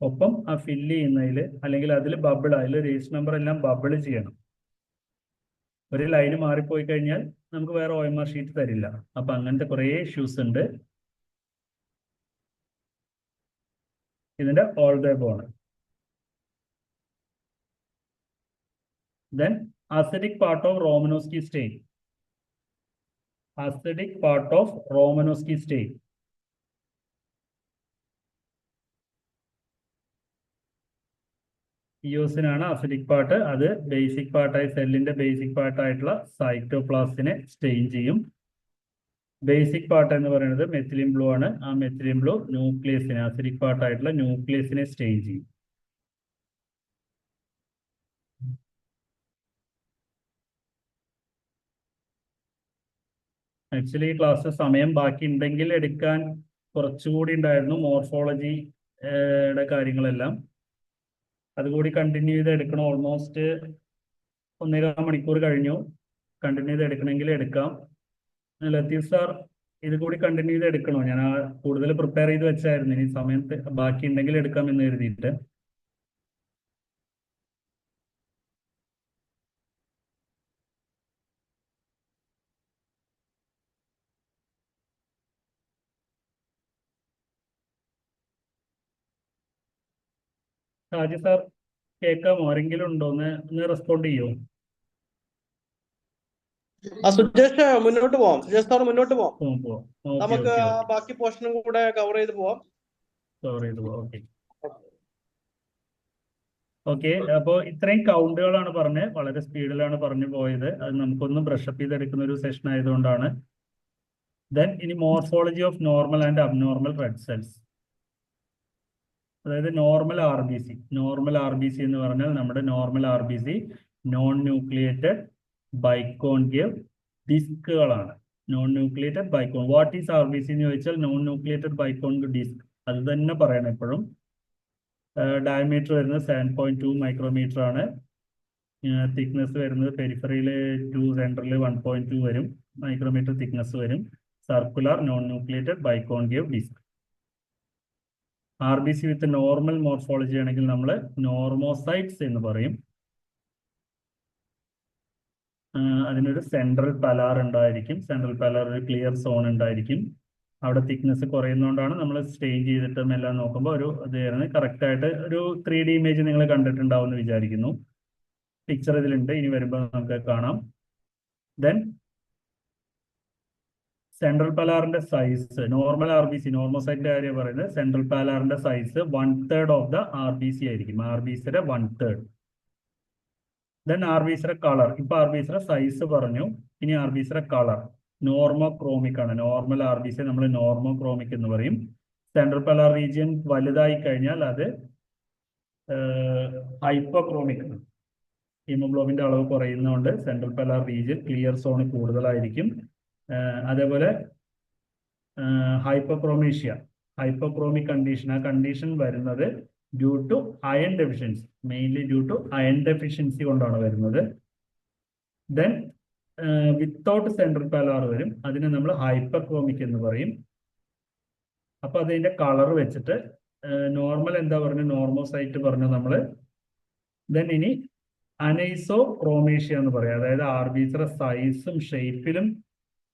ഒപ്പം ആ ഫില്ല് ചെയ്യുന്നതിൽ അല്ലെങ്കിൽ അതിൽ അതിൽ രജിസ്റ്റർ നമ്പർ എല്ലാം ബബിൾ ചെയ്യണം. ഒരു ലൈന് മാറിപ്പോയി കഴിഞ്ഞാൽ നമുക്ക് വേറെ OMR ഷീറ്റ് തരില്ല. അപ്പൊ അങ്ങനത്തെ കുറേ ഇഷ്യൂസ് ഉണ്ട്. ഇതിന്റെ ഓൾ ദ എബോവ് ആണ്. Then acidic part of Romanowski stain. Acidic part of Romanowski stain. ഇയോസിനാണ് അസിഡിക് പാർട്ട്. അത് ബേസിക് പാർട്ടായി സെല്ലിന്റെ ബേസിക് പാർട്ടായിട്ടുള്ള സൈറ്റോപ്ലാസ്റ്റിനെ സ്റ്റെയിൻ ചെയ്യും. ബേസിക് പാർട്ട് എന്ന് പറയുന്നത് മെത്തിലിൻ ബ്ലൂ ആണ്. ആ മെത്തിലിൻ ബ്ലൂ ന്യൂക്ലിയസിനെ, അസിഡിക് പാർട്ടായിട്ടുള്ള ന്യൂക്ലിയസിനെ സ്റ്റെയിൻ ചെയ്യും. ആക്ച്വലി ഈ ക്ലാസ് സമയം ബാക്കി ഉണ്ടെങ്കിൽ എടുക്കാൻ കുറച്ചുകൂടി ഉണ്ടായിരുന്നു, മോർഫോളജിയുടെ കാര്യങ്ങളെല്ലാം. അതുകൂടി കണ്ടിന്യൂ ചെയ്ത് എടുക്കണം. ഓൾമോസ്റ്റ് 1.25 മണിക്കൂർ കഴിഞ്ഞു. കണ്ടിന്യൂ ചെയ്ത് എടുക്കണമെങ്കിൽ എടുക്കാം. ലത്തീഫ് സാർ ഇത് കൂടി കണ്ടിന്യൂ ചെയ്ത് എടുക്കണോ? ഞാൻ കൂടുതൽ പ്രിപ്പയർ ചെയ്ത് വെച്ചായിരുന്നു, ഇനി സമയത്ത് ബാക്കി ഉണ്ടെങ്കിൽ എടുക്കാം എന്ന് കരുതിയിട്ട്. ഷാജി സാർ കേൾക്കാമോ? ആരെങ്കിലും ഉണ്ടോ? ഒന്ന് റെസ്പോണ്ട് ചെയ്യോ? സുജേഷ് മുന്നോട്ട് പോവാം. സുജേഷ് സാർ മുന്നോട്ട് പോവാം. നമുക്ക് ഓക്കെ ബാക്കി പോർഷനും കൂടെ കവർ ചെയ്ത് പോവാം. ഓക്കെ. അപ്പോൾ ഇത്രയും കൗണ്ടുകളാണ് പറഞ്ഞത്. വളരെ സ്പീഡിലാണ് പറഞ്ഞു പോയത്. അത് നമുക്കൊന്ന് ബ്രഷപ്പ് ചെയ്തെടുക്കുന്ന ഒരു സെഷൻ ആയതുകൊണ്ടാണ്. ദെൻ ഇനി morphology of normal and abnormal red cells. അതായത് നോർമൽ RBC. നോർമൽ RBC എന്ന് പറഞ്ഞാൽ നമ്മുടെ normal RBC non nucleated biconcave ഡിസ്കുകളാണ്. Non nucleated bicon. What is RBC എന്ന് ചോദിച്ചാൽ നോൺ ന്യൂക്ലിയേറ്റഡ് ബൈക്കോൺകേവ് ഡിസ്ക്. അത് തന്നെ പറയണം എപ്പോഴും. ഡയമീറ്റർ വരുന്നത് 7.2 മൈക്രോമീറ്റർ ആണ്. തിക്നെസ് വരുന്നത് പെരിഫറിയിൽ 2, സെൻട്രലിൽ 1.2 വരും മൈക്രോമീറ്റർ തിക്നെസ് വരും. Circular non nucleated biconcave disc. RBC with normal morphology ആണെങ്കിൽ നമ്മൾ നോർമോസൈറ്റ്സ് എന്ന് പറയും. അതിനൊരു സെൻട്രൽ പലാർ ഉണ്ടായിരിക്കും. സെൻട്രൽ പലാർ ഒരു ക്ലിയർ സോൺ ഉണ്ടായിരിക്കും. അവിടെ തിക്നെസ് കുറയുന്നതുകൊണ്ടാണ് നമ്മൾ സ്റ്റെയിൻ ചെയ്തിട്ടും എല്ലാം നോക്കുമ്പോൾ ഒരു ഇത് കറക്റ്റ് ആയിട്ട് ഒരു 3D ഇമേജ് നിങ്ങൾ കണ്ടിട്ടുണ്ടാവും എന്ന് വിചാരിക്കുന്നു. പിക്ചർ ഇതിലുണ്ട്, ഇനി വരുമ്പോൾ നമുക്ക് കാണാം. ദെൻ സെൻട്രൽ പലാറിന്റെ സൈസ്, നോർമൽ RBC നോർമോസൈറ്റിന്റെ കാര്യം പറയുന്നത്, സെൻട്രൽ പലാറിന്റെ സൈസ് 1/3 ഓഫ് ദ RBC ആയിരിക്കും. RBCയുടെ 1/3. ദെൻ RBCയുടെ കളർ. ഇപ്പൊ RBCയുടെ സൈസ് പറഞ്ഞു, ഇനി RBCയുടെ കളർ നോർമോക്രോമിക് ആണ്. നോർമൽ RBC നമ്മൾ നോർമോക്രോമിക് എന്ന് പറയും. സെൻട്രൽ പലാർ റീജിയൻ വലുതായി കഴിഞ്ഞാൽ അത് ഹൈപ്പോക്രോമിക് ആണ്. ഹീമോഗ്ലോബിന്റെ അളവ് കുറയുന്നതുകൊണ്ട് central pallor region clear zone കൂടുതലായിരിക്കും. അതേപോലെ ഹൈപ്പോക്രോമിക് കണ്ടീഷൻ, ആ കണ്ടീഷൻ വരുന്നത് due to iron deficiency, mainly due to iron deficiency കൊണ്ടാണ് വരുന്നത്. ദെൻ വിത്തൗട്ട് സെൻട്രൽ പലാർ വരും, അതിനെ നമ്മൾ ഹൈപ്പർക്രോമിക് എന്ന് പറയും. അപ്പൊ അതിന്റെ കളർ വെച്ചിട്ട് നോർമൽ എന്താ പറഞ്ഞു, നോർമോസൈറ്റ് പറഞ്ഞു നമ്മൾ. ദെൻ ഇനി അനൈസോക്രോമേഷ്യ എന്ന് പറയാം. അതായത് ആർ ബി സിയുടെ സൈസും ഷേപ്പിലും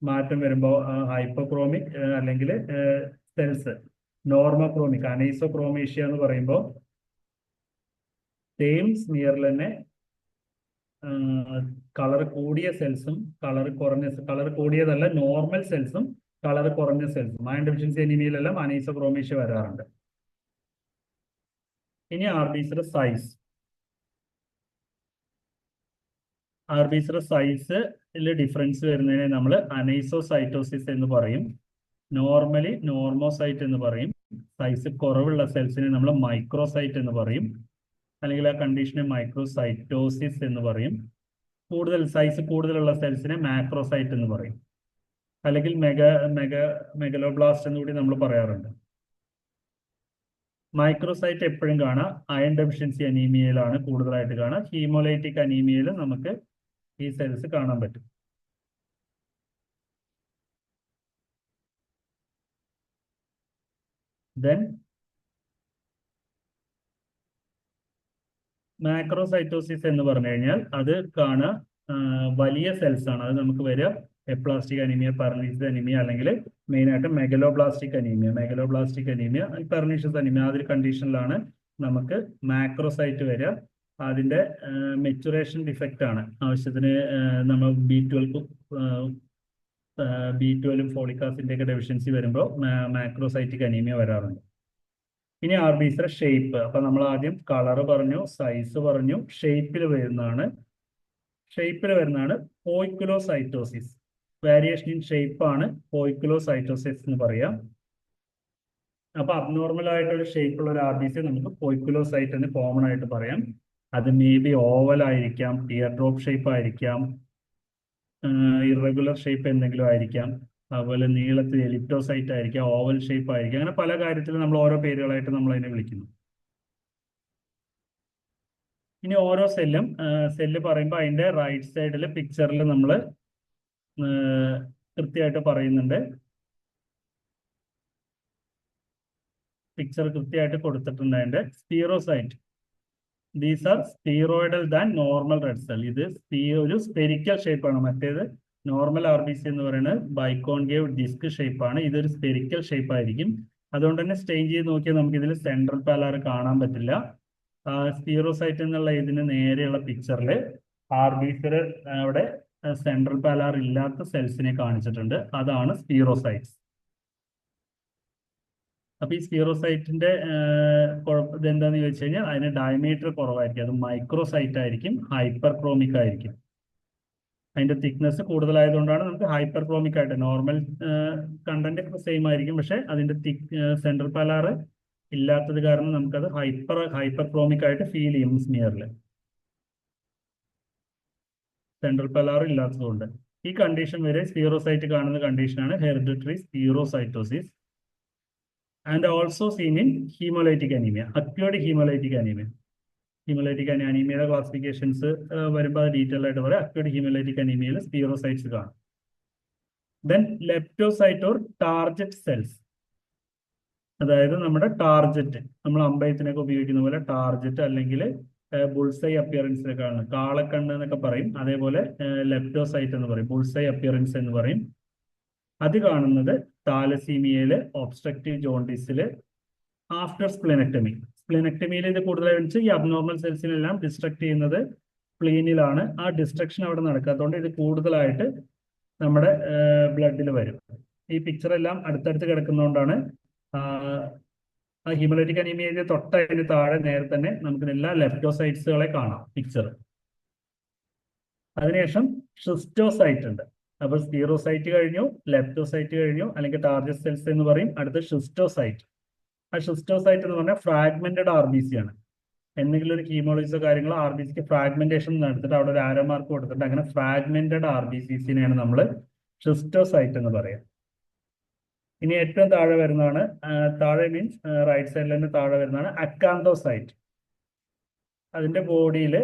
മാറ്റം വരുമ്പോൾ ഹൈപ്പോക്രോമിക് അല്ലെങ്കിൽ സെൽസ് നോർമോക്രോമിക്. അനൈസോക്രോമേഷ്യ എന്ന് പറയുമ്പോൾ സെയിം സ്മിയറിൽ തന്നെ കളർ കൂടിയ സെൽസും കളർ കൂടിയതല്ല നോർമൽ സെൽസും കളർ കുറഞ്ഞ സെൽസും അയൺ ഡെഫിഷ്യൻസി അനീമിയയിലെല്ലാം അനൈസോക്രോമേഷ്യ വരാറുണ്ട്. ഇനി ആർ ബി സിയുടെ സൈസ്. ആർ ബി സിയുടെ സൈസിൽ ഡിഫറൻസ് വരുന്നതിനെ നമ്മൾ അനൈസോസൈറ്റോസിസ് എന്ന് പറയും. നോർമലി നോർമോസൈറ്റ് എന്ന് പറയും. സൈസ് കുറവുള്ള സെൽസിനെ നമ്മൾ മൈക്രോസൈറ്റ് എന്ന് പറയും, അല്ലെങ്കിൽ ആ കണ്ടീഷനെ മൈക്രോസൈറ്റോസിസ് എന്ന് പറയും. സൈസ് കൂടുതലുള്ള സെൽസിനെ മാക്രോസൈറ്റ് എന്ന് പറയും, അല്ലെങ്കിൽ മെഗലോബ്ലാസ്റ്റ് എന്ന് കൂടി നമ്മൾ പറയാറുണ്ട്. മൈക്രോസൈറ്റ് എപ്പോഴും കാണാം അയൺ ഡെഫിഷ്യൻസി അനീമിയയിലാണ് കൂടുതലായിട്ട് കാണാം. ഹീമോലൈറ്റിക് അനീമിയയിൽ നമുക്ക് ഈ സെൽസ് കാണാൻ പറ്റും. ദെൻ മാക്രോസൈറ്റോസിസ് എന്ന് പറഞ്ഞു കഴിഞ്ഞാൽ അത് കാണുക വലിയ സെൽസ് ആണ്. അത് നമുക്ക് വരിക എപ്ലാസ്റ്റിക് അനീമിയ, പെർണീഷ്യസ് അനീമിയ, അല്ലെങ്കിൽ മെയിനായിട്ട് മെഗലോബ്ലാസ്റ്റിക് അനീമിയ, പെർണീഷ്യസ് അനീമിയ. ആ ഒരു കണ്ടീഷനിലാണ് നമുക്ക് മാക്രോസൈറ്റ് വരിക. അതിന്റെ മെച്ചുറേഷൻ ഡിഫക്റ്റ് ആണ്. ആവശ്യത്തിന് നമ്മൾ B12 ഫോളിക് ആസിഡിന്റെ ഒക്കെ ഡെഫിഷ്യൻസി വരുമ്പോൾ മാക്രോസൈറ്റിക് അനീമിയ വരാറുണ്ട്. ഇനി ആർ ബി സിയുടെ ഷേപ്പ്. അപ്പൊ നമ്മൾ ആദ്യം കളർ പറഞ്ഞു, സൈസ് പറഞ്ഞു, ഷേപ്പിൽ വരുന്നതാണ് പോയിക്കുലോസൈറ്റോസിസ്. വേരിയേഷൻ ഇൻ ഷേപ്പ് ആണ് പോയിക്കുലോസൈറ്റോസിസ് എന്ന് പറയാം. അപ്പൊ അബ്നോർമൽ ആയിട്ടൊരു ഷേപ്പുള്ള ഒരു ആർ ബി സി നമുക്ക് പോയിക്കുലോസൈറ്റ് എന്ന് കോമൺ ആയിട്ട് പറയാം. അത് മേ ബി ഓവൽ ആയിരിക്കാം, ടിയർ ഡ്രോപ്പ് ഷേപ്പ് ആയിരിക്കാം, ഇറഗുലർ ഷേപ്പ് എന്തെങ്കിലും ആയിരിക്കാം, അതുപോലെ നീളത്തിൽ എലിപ്റ്റോസൈറ്റ് ആയിരിക്കാം, ഓവൽ ഷേപ്പ് ആയിരിക്കാം. അങ്ങനെ പല കാര്യത്തിൽ നമ്മൾ ഓരോ പേരുകളായിട്ട് നമ്മൾ അതിനെ വിളിക്കുന്നു. ഇനി ഓരോ സെല്ല് പറയുമ്പോൾ അതിന്റെ റൈറ്റ് സൈഡിൽ പിക്ചറിൽ നമ്മൾ കൃത്യമായിട്ട് പറയുന്നുണ്ട്. പിക്ചർ കൃത്യമായിട്ട് കൊടുത്തിട്ടുണ്ട്. അതിന്റെ spherocyte, these are spheroidal than normal red cell. ഇത് ഒരു സ്പെരിക്കൽ ഷേപ്പാണ്. മറ്റേത് നോർമൽ ആർ ബി സി എന്ന് പറയുന്നത് ബൈക്കോൺകേവ് ഡിസ്ക് ഷേപ്പാണ്. ഇതൊരു സ്പെരിക്കൽ ഷേപ്പ് ആയിരിക്കും. അതുകൊണ്ട് തന്നെ സ്റ്റെയിൻ ചെയ്ത് നോക്കിയാൽ നമുക്ക് ഇതിൽ സെൻട്രൽ പാലാർ കാണാൻ പറ്റില്ല. സ്പീറോസൈറ്റ് എന്നുള്ള ഇതിന് നേരെയുള്ള പിക്ചറിൽ ആർ ബി സിയുടെ അവിടെ സെൻട്രൽ പാലാർ ഇല്ലാത്ത സെൽസിനെ കാണിച്ചിട്ടുണ്ട്. അതാണ് സ്പീറോസൈറ്റ്സ്. അപ്പൊ ഈ സ്പീറോസൈറ്റിന്റെ ഇതെന്താന്ന് ചോദിച്ചു കഴിഞ്ഞാൽ അതിന് ഡയമീറ്റർ കുറവായിരിക്കും. അത് മൈക്രോസൈറ്റ് ആയിരിക്കും, ഹൈപ്പർ ക്രോമിക് ആയിരിക്കും. അതിന്റെ തിക്നെസ് കൂടുതലായതുകൊണ്ടാണ് നമുക്ക് ഹൈപ്പർ ക്രോമിക് ആയിട്ട്, നോർമൽ കണ്ടന്റ് സെയിം ആയിരിക്കും, പക്ഷെ അതിന്റെ സെൻട്രൽ പാലാർ ഇല്ലാത്തത് കാരണം നമുക്കത് ഹൈപ്പർ ക്രോമിക് ആയിട്ട് ഫീൽ ചെയ്യും സ്മിയറിൽ, സെൻട്രൽ പാലാർ ഇല്ലാത്തതുകൊണ്ട്. ഈ കണ്ടീഷൻ വരെ സ്പീറോസൈറ്റ് കാണുന്ന കണ്ടീഷനാണ് hereditary spherocytosis. And also seen in haemolytic anaemia, acquired haemolytic anaemia. Haemolytic അനീമിയയുടെ ക്ലാസിഫിക്കേഷൻസ് വരുമ്പോൾ അത് ഡീറ്റെയിൽ ആയിട്ട് പറയാം. അക്വേർഡ് ഹീമോലൈറ്റിക് അനീമിയയിൽ സ്പീറോസൈറ്റ്സ് കാണും. ദെൻ ലെപ്റ്റോസൈറ്റ് ഓർ ടാർജറ്റ് സെൽസ്, അതായത് നമ്മുടെ ടാർജറ്റ്, നമ്മൾ അമ്പയത്തിനൊക്കെ ഉപയോഗിക്കുന്ന പോലെ ടാർജറ്റ് അല്ലെങ്കിൽ ബുൾസൈ അപ്പിയറൻസിനെ കാണുന്നത്, കാളക്കണ്ണ് എന്നൊക്കെ പറയും. അതേപോലെ ലെപ്റ്റോസൈറ്റ് എന്ന് പറയും, ബുൾസൈ അപ്പിയറൻസ് എന്ന് പറയും. അത് കാണുന്നത് താലസീമിയയില്, ഒബ്സ്ട്രക്റ്റീവ് ജോണ്ടിസില്, ആഫ്റ്റർ സ്പ്ലെനക്ടമി. സ്പ്ലെനക്ടമിയിൽ ഇത് കൂടുതലായിട്ട് ഈ അബ്നോർമൽ സെൽസിനെല്ലാം ഡിസ്ട്രക്ട് ചെയ്യുന്നത് സ്പ്ലീനിലാണ്. ആ ഡിസ്ട്രക്ഷൻ അവിടെ നടക്കാത്തതുകൊണ്ട് ഇത് കൂടുതലായിട്ട് നമ്മുടെ ബ്ലഡിൽ വരും. ഈ പിക്ചർ എല്ലാം അടുത്തടുത്ത് കിടക്കുന്നതുകൊണ്ടാണ് ഹീമോലൈറ്റിക് അനീമിയയിൽ തൊട്ടതിന് താഴെ നേരെ തന്നെ നമുക്ക് എല്ലാ ലെപ്റ്റോസൈറ്റ്സുകളെ കാണാം പിക്ചർ. അതിനുശേഷം ഷിസ്റ്റോസൈറ്റ് ഉണ്ട്. അപ്പൊ സ്പീറോസൈറ്റ് കഴിഞ്ഞു, ലെപ്റ്റോസൈറ്റ് കഴിഞ്ഞു, അല്ലെങ്കിൽ ടാർജറ്റ് സെൽസ് എന്ന് പറയും. അടുത്ത ഷിസ്റ്റോസൈറ്റ്. ആ ഷിസ്റ്റോസൈറ്റ് എന്ന് പറഞ്ഞാൽ ഫ്രാഗ്മെന്റഡ് ആർ ബി സി ആണ്. എന്തെങ്കിലും ഒരു ഹീമോളജിസോ കാര്യങ്ങളോ ആർ ബി സിക്ക് ഫ്രാഗ്മെന്റേഷൻ നടത്തിയിട്ട് അവിടെ ഒരു ആരോ മാർക്ക് കൊടുത്തിട്ട് അങ്ങനെ ഫ്രാഗ്മെന്റഡ് ആർ ബി സിസിനെയാണ് നമ്മൾ ഷിസ്റ്റോസൈറ്റ് എന്ന് പറയാം. ഇനി ഏറ്റവും താഴെ വരുന്നതാണ്, താഴെ മീൻസ് റൈറ്റ് സൈഡിൽ തന്നെ താഴെ വരുന്നതാണ് അക്കാന്തോസൈറ്റ്. അതിന്റെ ബോഡിയിൽ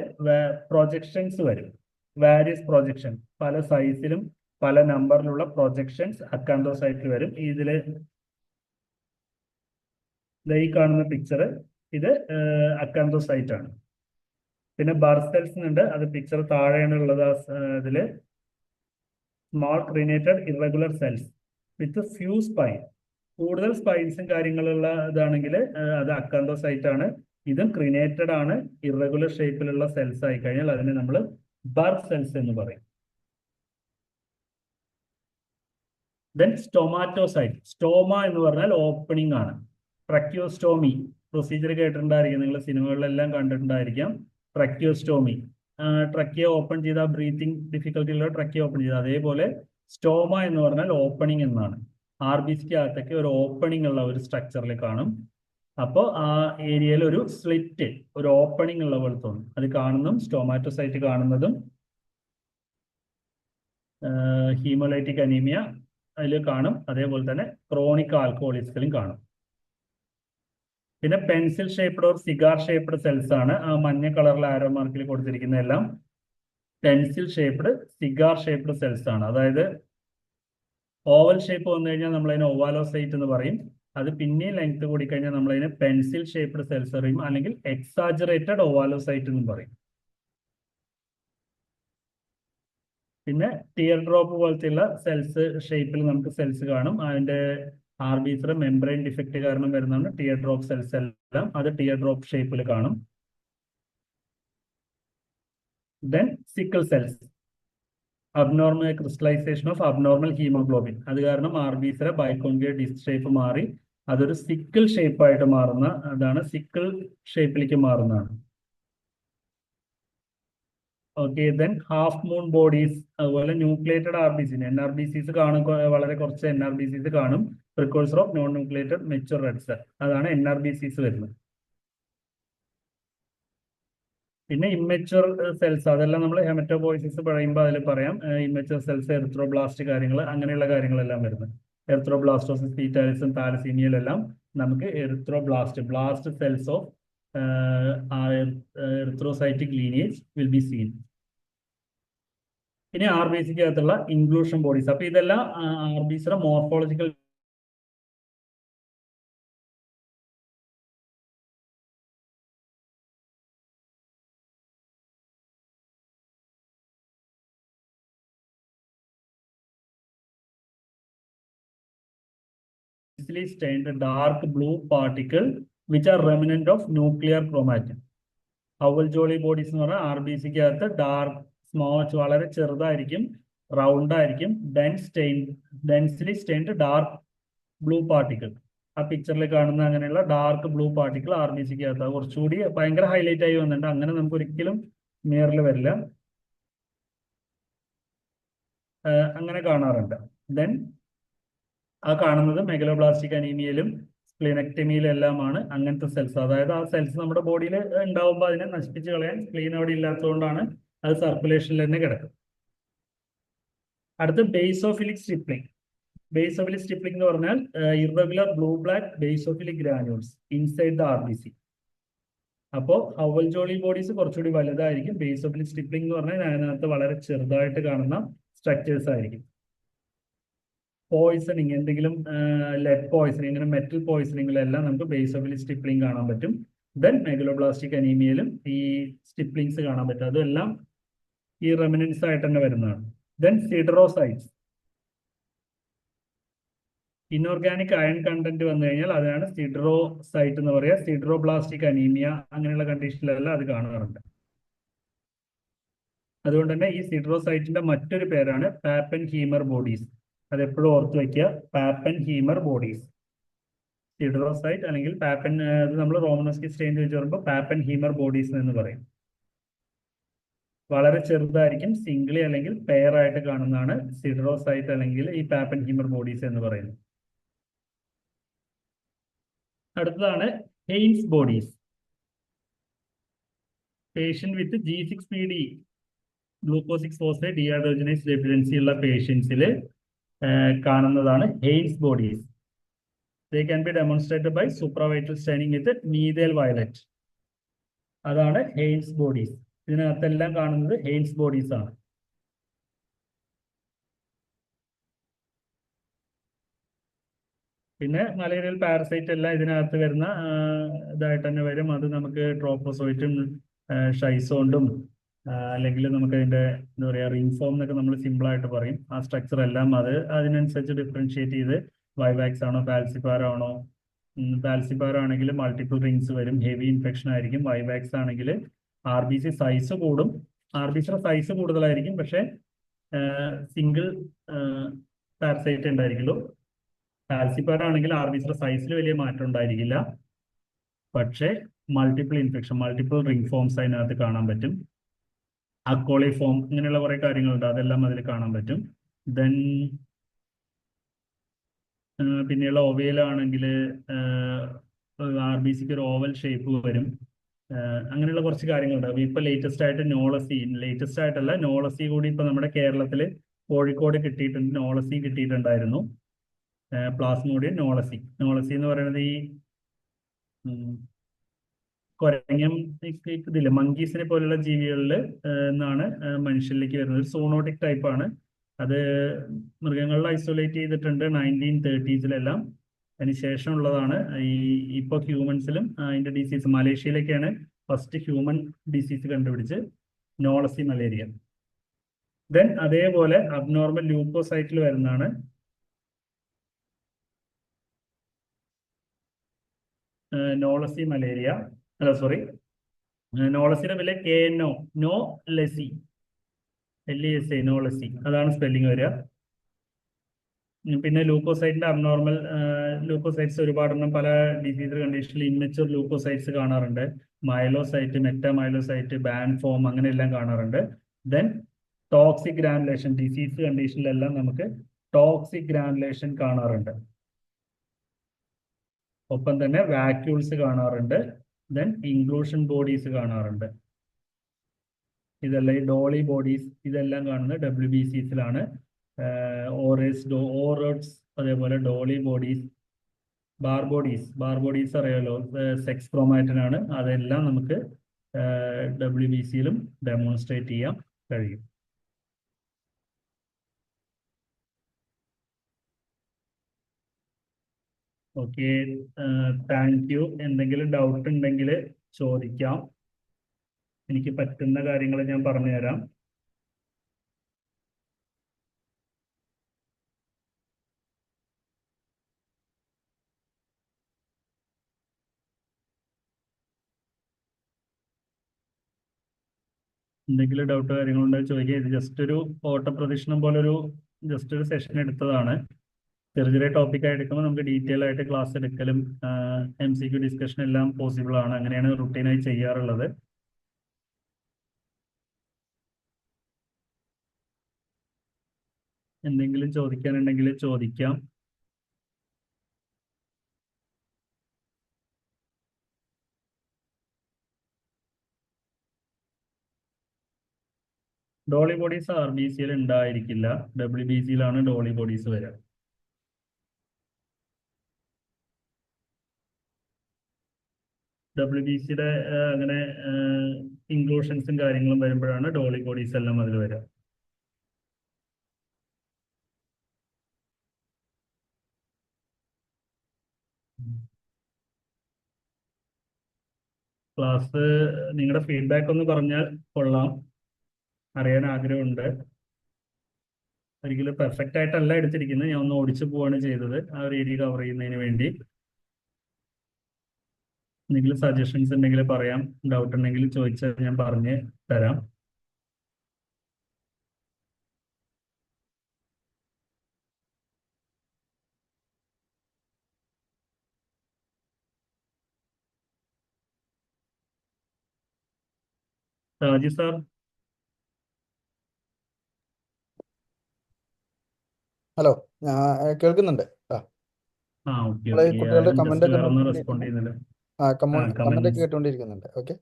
പ്രൊജക്ഷൻസ് വരും, വാരിയസ് പ്രൊജക്ഷൻ, പല സൈസിലും പല നമ്പറിലുള്ള പ്രൊജക്ഷൻസ് അക്കാന്തോസൈറ്റിൽ വരും. ഇതില് ഈ കാണുന്ന പിക്ചർ ഇത് അക്കാന്തോസൈറ്റ് ആണ്. പിന്നെ ബർ സെൽസ് ഉണ്ട്, അത് പിക്ചർ താഴെയാണ് ഉള്ളത്. ഇതില് small ക്രീനേറ്റഡ് irregular cells with few spine. കൂടുതൽ സ്പൈൻസും കാര്യങ്ങളുള്ള ഇതാണെങ്കിൽ അത് അക്കാന്തോസൈറ്റ് ആണ്. ഇതും ക്രീനേറ്റഡ് ആണ്, ഇറഗുലർ ഷേപ്പിലുള്ള സെൽസ് ആയി കഴിഞ്ഞാൽ അതിനെ നമ്മൾ ബർ സെൽസ് എന്ന് പറയും. ദെൻ സ്റ്റൊമാറ്റോസൈറ്റ്. സ്റ്റോമ എന്ന് പറഞ്ഞാൽ ഓപ്പണിംഗ് ആണ്. ട്രക്യോസ്റ്റോമി പ്രൊസീജിയർ കേട്ടിട്ടുണ്ടായിരിക്കും, നിങ്ങൾ സിനിമകളിലെല്ലാം കണ്ടിട്ടുണ്ടായിരിക്കാം. ട്രക്യോസ്റ്റോമി, ട്രക്കിയ ഓപ്പൺ ചെയ്ത ബ്രീത്തിങ് ഡിഫിക്കൽട്ടി ഉള്ള ട്രക്കിയ ഓപ്പൺ ചെയ്ത, അതേപോലെ സ്റ്റോമ എന്ന് പറഞ്ഞാൽ ഓപ്പണിംഗ് എന്നാണ്. RBCക്ക് അകത്തൊക്കെ ഒരു ഓപ്പണിംഗ് ഉള്ള ഒരു സ്ട്രക്ചറിൽ കാണും. അപ്പോൾ ആ ഏരിയയിൽ ഒരു സ്ലിറ്റ്, ഒരു ഓപ്പണിംഗ് ഉള്ള പോലെ തോന്നും. അത് കാണുന്നതും സ്റ്റോമാറ്റോസൈറ്റ് കാണുന്നതും ഹീമോലൈറ്റിക് അനീമിയ അതിൽ കാണും. അതേപോലെ തന്നെ ക്രോണിക് ആൽക്കഹോളിസത്തിലും കാണും. പിന്നെ pencil shaped or cigar shaped cells ആണ്. ആ മഞ്ഞ കളറിൽ ആരോ മാർക്കിൽ കൊടുത്തിരിക്കുന്ന എല്ലാം pencil shaped, cigar shaped cells ആണ്. അതായത് ഓവൽ ഷേപ്പ് വന്നു കഴിഞ്ഞാൽ നമ്മൾ അതിനെ ഒവാലോസൈറ്റ് എന്ന് പറയും. അത് പിന്നെ ലെങ്ത് കൂടി കഴിഞ്ഞാൽ നമ്മൾ അതിനെ പെൻസിൽ ഷേപ്ഡ് സെൽസ് പറയും, അല്ലെങ്കിൽ എക്സാജറേറ്റഡ് ഒവാലോസൈറ്റ് എന്നും പറയും. പിന്നെ ടിയർ ഡ്രോപ്പ് പോലത്തെയുള്ള സെൽസ് ഷേപ്പിൽ നമുക്ക് സെൽസ് കാണും. അതിന്റെ RBCയുടെ മെംബ്രെയിൻ ഡിഫക്റ്റ് കാരണം വരുന്നതാണ് ടിയർ ഡ്രോപ്പ് സെൽസ് എല്ലാം. അത് ടിയർ ഡ്രോപ്പ് ഷേപ്പിൽ കാണും. Then sickle cells, abnormal crystallisation of abnormal haemoglobin. അത് കാരണം RBCയുടെ ബൈക്കോൺകേവ് ഡിസ്ക് ഷേപ്പ് മാറി അതൊരു സിക്കിൾ ഷേപ്പായിട്ട് മാറുന്ന, അതാണ് സിക്കിൾ ഷേപ്പിലേക്ക് മാറുന്നതാണ്. Okay, then half moon bodies, അതുപോലെ ന്യൂക്ലിയേറ്റഡ് RBC. NRBCs കാണും, വളരെ കുറച്ച് NRBCs കാണും. Precursor of non nucleated mature red cell, അതാണ് NRBCs വരുന്നത്. പിന്നെ ഇമ്മച്ചുവർ സെൽസ്, അതെല്ലാം നമ്മൾ ഹെമറ്റോപോയിസിസ് പറയുമ്പോൾ അതിൽ പറയാം. ഇമ്മച്ചുവർ സെൽസ്, എറിത്രോബ്ലാസ്റ്റ് കാര്യങ്ങൾ, അങ്ങനെയുള്ള കാര്യങ്ങളെല്ലാം വരുന്നത്. എറിത്രോബ്ലാസ്റ്റോസിസ്, ഫീറ്റാലിസം, താലസീമിയയിലെല്ലാം നമുക്ക് blast cells of erythrocytic lineage will be seen. ഇനി RBCക്ക് അകത്തുള്ള ഇൻക്ലൂഷൻ ബോഡീസ്. അപ്പൊ ഇതെല്ലാം RBCയുടെ morphological stained dark blue particle which are remnant of nuclear chromatin. ഹവൽ Jolly bodies എന്ന് പറഞ്ഞാൽ RBCക്ക് അകത്ത് ഡാർക്ക് സ്മോച്ച്, വളരെ ചെറുതായിരിക്കും, റൗണ്ട് ആയിരിക്കും, densely stained dark blue particle. ആ പിക്ചറിൽ കാണുന്ന അങ്ങനെയുള്ള ഡാർക്ക് ബ്ലൂ പാർട്ടിക്കിൾ RBCക്ക് അകത്ത് കുറച്ചുകൂടി ഭയങ്കര ഹൈലൈറ്റ് ആയി വന്നിട്ടുണ്ട്. അങ്ങനെ നമുക്ക് ഒരിക്കലും നിയറിൽ വരില്ല, അങ്ങനെ കാണാറുണ്ട്. ദെൻ ആ കാണുന്നത് മെഗലോബ്ലാസ്റ്റിക് അനീമിയയിലും സ്പ്ലീനെക്ടമിയിലും എല്ലാമാണ് അങ്ങനത്തെ സെൽസ്. അതായത് ആ സെൽസ് നമ്മുടെ ബോഡിയിൽ ഉണ്ടാവുമ്പോൾ അതിനെ നശിപ്പിച്ച് കളയാൻ സ്പ്ലീൻ അവിടെ ഇല്ലാത്തതുകൊണ്ടാണ് അത് സർക്കുലേഷനിൽ തന്നെ കിടക്കും. അടുത്ത് ബേസോഫിലിക് സ്റ്റിപ്ലിംഗ്. ബേസോഫിലിക് സ്റ്റിപ്ലിംഗ് എന്ന് പറഞ്ഞാൽ irregular blue black ബേസോഫിലിക് granules inside the RBC. അപ്പോൾ ഹവൽ ജോളി ബോഡീസ് കുറച്ചുകൂടി വലുതായിരിക്കും. ബേസോഫിലിക് സ്റ്റിപ്ലിംഗ് എന്ന് പറഞ്ഞാൽ അതിനകത്ത് വളരെ ചെറുതായിട്ട് കാണുന്ന സ്ട്രക്ചേഴ്സ് ആയിരിക്കും. പോയിസണിങ്, എന്തെങ്കിലും ലെഡ് പോയിസണിങ്, ഇങ്ങനെ മെറ്റൽ പോയിസണിങ്ങിലെല്ലാം നമുക്ക് ബേസോഫിലിക് സ്റ്റിപ്ലിംഗ് കാണാൻ പറ്റും. ദെൻ മെഗലോബ്ലാസ്റ്റിക് അനീമിയയിലും ഈ സ്റ്റിപ്ലിങ്സ് കാണാൻ പറ്റും. അതെല്ലാം ഈ റെമിനൻസ് ആയിട്ട് തന്നെ വരുന്നതാണ്. ദെൻ സിഡറോസൈറ്റ്സ്, ഇൻഓർഗാനിക് അയൺ കണ്ടന്റ് വന്നു കഴിഞ്ഞാൽ അതാണ് സിഡറോസൈറ്റ് എന്ന് പറയുക. സിഡറോബ്ലാസ്റ്റിക് അനീമിയ അങ്ങനെയുള്ള കണ്ടീഷനിലെല്ലാം അത് കാണാറുണ്ട്. അതുകൊണ്ട് തന്നെ ഈ സിഡറോസൈറ്റിന്റെ മറ്റൊരു പേരാണ് പാപ്പൻ ഹീമർ ബോഡീസ്. അതെപ്പോഴും ഓർത്ത് വയ്ക്കുക, പാപ്പൻ ഹീമർ ബോഡീസ്. സിഡറോസൈറ്റ് അല്ലെങ്കിൽ പാപ്പൻ, നമ്മൾ റോമനോസ്കി സ്റ്റെയിൻ വെച്ച് പറയുമ്പോൾ പാപ്പൻ ഹീമർ ബോഡീസ് എന്ന് പറയും. വളരെ ചെറുതായിരിക്കും, സിംഗിളി അല്ലെങ്കിൽ പെയർ ആയിട്ട് കാണുന്നതാണ് സിഡറോസൈറ്റ് അല്ലെങ്കിൽ ഈ പാപ്പൻ ഹീമർ ബോഡീസ് എന്ന് പറയുന്നത്. അടുത്തതാണ് Heinz bodies. Patient with G6PD glucose six phosphate dehydrogenase deficiency ഉള്ള പേഷ്യൻസിൽ കാണുന്നതാണ് Heinz bodies. They can be demonstrated by supravital staining with methyl violet. അതാണ് ഹെയ്ൻസ് ബോഡീസ്. ഇതിനകത്തെല്ലാം കാണുന്നത് ഹെയ്ൻസ് ബോഡീസ് ആണ്. പിന്നെ മലേറിയൽ പാരസൈറ്റ് എല്ലാം ഇതിനകത്ത് വരുന്ന ഇതായിട്ട് തന്നെ വരും. അത് നമുക്ക് ട്രോപ്പോസോയിറ്റും ഷൈസോണ്ടും അല്ലെങ്കിൽ നമുക്ക് അതിന്റെ എന്താ പറയുക റിൻഫോം എന്നൊക്കെ നമ്മൾ സിമ്പിൾ ആയിട്ട് പറയും. ആ സ്ട്രക്ചർ എല്ലാം അതിനനുസരിച്ച് ഡിഫറൻഷിയേറ്റ് ചെയ്ത് വൈവാക്സ് ആണോ ഫാൽസിപാർ ആണോ. ഫാൽസിപാർ ആണെങ്കിൽ മൾട്ടിപ്പിൾ റിങ്സ് വരും, ഹെവി ഇൻഫെക്ഷൻ ആയിരിക്കും. വൈവാക്സ് ആണെങ്കിൽ RBC സൈസ് കൂടും, RBCയുടെ സൈസ് കൂടുതലായിരിക്കും, പക്ഷെ സിംഗിൾ പാരസൈറ്റ് ഉണ്ടായിരിക്കുള്ളൂ. ഫാൽസിപാർ ആണെങ്കിൽ RBCയുടെ സൈസിൽ വലിയ മാറ്റം ഉണ്ടായിരിക്കില്ല, പക്ഷേ multiple infection, multiple ring forms അതിനകത്ത് കാണാൻ പറ്റും. അക്കോളി ഫോം ഇങ്ങനെയുള്ള കുറെ കാര്യങ്ങളുണ്ട്, അതെല്ലാം അതിൽ കാണാൻ പറ്റും. ദെൻ പിന്നെയുള്ള ഓവയിലാണെങ്കിൽ RBCക്ക് ഒരു ഓവൽ ഷേപ്പ് വരും. അങ്ങനെയുള്ള കുറച്ച് കാര്യങ്ങളുണ്ട്. അപ്പൊ ഇപ്പൊ ലേറ്റസ്റ്റ് ആയിട്ട് ലേറ്റസ്റ്റ് ആയിട്ടല്ല, നോളസി കൂടി ഇപ്പൊ നമ്മുടെ കേരളത്തിൽ കോഴിക്കോട് കിട്ടിയിട്ടുണ്ട്. നോളസി കിട്ടിയിട്ടുണ്ടായിരുന്നു, പ്ലാസ്മോഡിയം നോളസി. നോളസി എന്ന് പറയുന്നത് ഈ കൊരങ്ങം ഇതില്ല മങ്കീസിനെ പോലുള്ള ജീവികളിൽ നിന്നാണ് മനുഷ്യരിലേക്ക് വരുന്നത്. ഒരു സൂണോട്ടിക് ടൈപ്പ് ആണ് അത്. മൃഗങ്ങളിൽ ഐസൊലേറ്റ് ചെയ്തിട്ടുണ്ട് 1930s അതിനുശേഷം ഉള്ളതാണ് ഇപ്പോൾ ഹ്യൂമൻസിലും അതിന്റെ ഡിസീസ്. മലേഷ്യയിലൊക്കെയാണ് ഫസ്റ്റ് ഹ്യൂമൻ ഡിസീസ് കണ്ടുപിടിച്ച്, നോളസി മലേറിയ. ദെൻ അതേപോലെ അബ്നോർമൽ ലൂക്കോസൈറ്റിൽ വരുന്നതാണ് നോളസി മലേറിയ. അല്ല സോറി, നോളസിയുടെ വില KNO, നോ ലെസി, LESA, നോളസി, അതാണ് സ്പെല്ലിംഗ് വരിക. പിന്നെ ലൂക്കോസൈറ്റിന്റെ അബ്നോർമൽ ലൂക്കോസൈറ്റ്സ് ഒരുപാടെണ്ണം പല ഡിസീസ് കണ്ടീഷനിൽ ഇമ്മച്ചുവർ ലൂക്കോസൈറ്റ്സ് കാണാറുണ്ട്. മൈലോസൈറ്റ്, മെറ്റാമൈലോസൈറ്റ്, ബാൻഡ് ഫോം അങ്ങനെയെല്ലാം കാണാറുണ്ട്. ദെൻ ടോക്സിക് ഗ്രാനുലേഷൻ, ഡിസീസ് കണ്ടീഷനിലെല്ലാം നമുക്ക് ടോക്സിക് ഗ്രാനുലേഷൻ കാണാറുണ്ട്. ഒപ്പം തന്നെ വാക്യൂൾസ് കാണാറുണ്ട്. ദെൻ ഇൻക്ലൂഷൻ ബോഡീസ് കാണാറുണ്ട്. ഇതെല്ലാം ഈ ഡോളി ബോഡീസ് ഇതെല്ലാം കാണുന്നത് WBCസിലാണ്. ഓറേറ്റ്സ്, അതേപോലെ ഡോളി ബോഡീസ്, ബാർബോഡീസ് അറിയാലോ, സെക്സ് ക്രോമാറ്റിൻ ആണ്. അതെല്ലാം നമുക്ക് WBCയിലും ഡെമോൺസ്ട്രേറ്റ് ചെയ്യാൻ കഴിയും. Okay, thank U. എന്തെങ്കിലും ഡൗട്ട് ഉണ്ടെങ്കിൽ ചോദിക്കാം, എനിക്ക് പറ്റുന്ന കാര്യങ്ങൾ ഞാൻ പറഞ്ഞുതരാം. എന്തെങ്കിലും ഡൗട്ട് കാര്യങ്ങളുണ്ടെങ്കിൽ ചോദിക്കുക. ഇത് ജസ്റ്റ് ഒരു ഓട്ടപ്രദക്ഷിണം പോലെ ജസ്റ്റ് ഒരു സെഷൻ എടുത്തതാണ്. ചെറിയ ചെറിയ ടോപ്പിക്കായി എടുക്കുമ്പോൾ നമുക്ക് ഡീറ്റെയിൽ ആയിട്ട് ക്ലാസ് എടുക്കലും MCQ ഡിസ്കഷൻ എല്ലാം പോസിബിൾ ആണ്. അങ്ങനെയാണ് റുട്ടീനായി ചെയ്യാറുള്ളത്. എന്തെങ്കിലും ചോദിക്കാനുണ്ടെങ്കിൽ ചോദിക്കാം. ഡോളി ബോഡീസ് RBCയിൽ ഉണ്ടായിരിക്കില്ല, WBCയിലാണ് ഡോളി ബോഡീസ് വരിക. WBCയുടെ അങ്ങനെ ഇൻക്ലൂഷൻസും കാര്യങ്ങളും വരുമ്പോഴാണ് ഡോളി ബോഡീസ് എല്ലാം അതിൽ വരിക. ക്ലാസ് നിങ്ങളുടെ ഫീഡ്ബാക്ക് ഒന്ന് പറഞ്ഞാൽ കൊള്ളാം, അറിയാൻ ആഗ്രഹമുണ്ട്. ഒരിക്കലും പെർഫെക്റ്റ് ആയിട്ടല്ല എടുത്തിരിക്കുന്നത്, ഞാൻ ഒന്ന് ഓടിച്ചു പോവാണ് ചെയ്തത് ആ ഒരു ഏരിയ കവർ ചെയ്യുന്നതിന് വേണ്ടി. എന്തെങ്കിലും സജഷൻസ് ഉണ്ടെങ്കിൽ പറയാം, ഡൗട്ട് ഉണ്ടെങ്കിൽ ചോദിച്ചാൽ ഞാൻ പറഞ്ഞ് തരാം. രാജി സാർ. ഹലോ, കേൾക്കുന്നുണ്ട്. ഓക്കെ നമ്മള് ഓക്കെ, കുട്ടികളുടെ ആരും കമന്റ് ജസ്റ്റ് ഒക്കെ വേറെ ഒന്നും നോക്കിക്കൊണ്ടിരിക്കുന്നു. റെസ്പോണ്ട് ചെയ്യുന്നില്ല. കമന്റ് ഒക്കെ കമന്റ്സ് കേട്ടുകൊണ്ടിരിക്കുന്നുണ്ട്. Okay,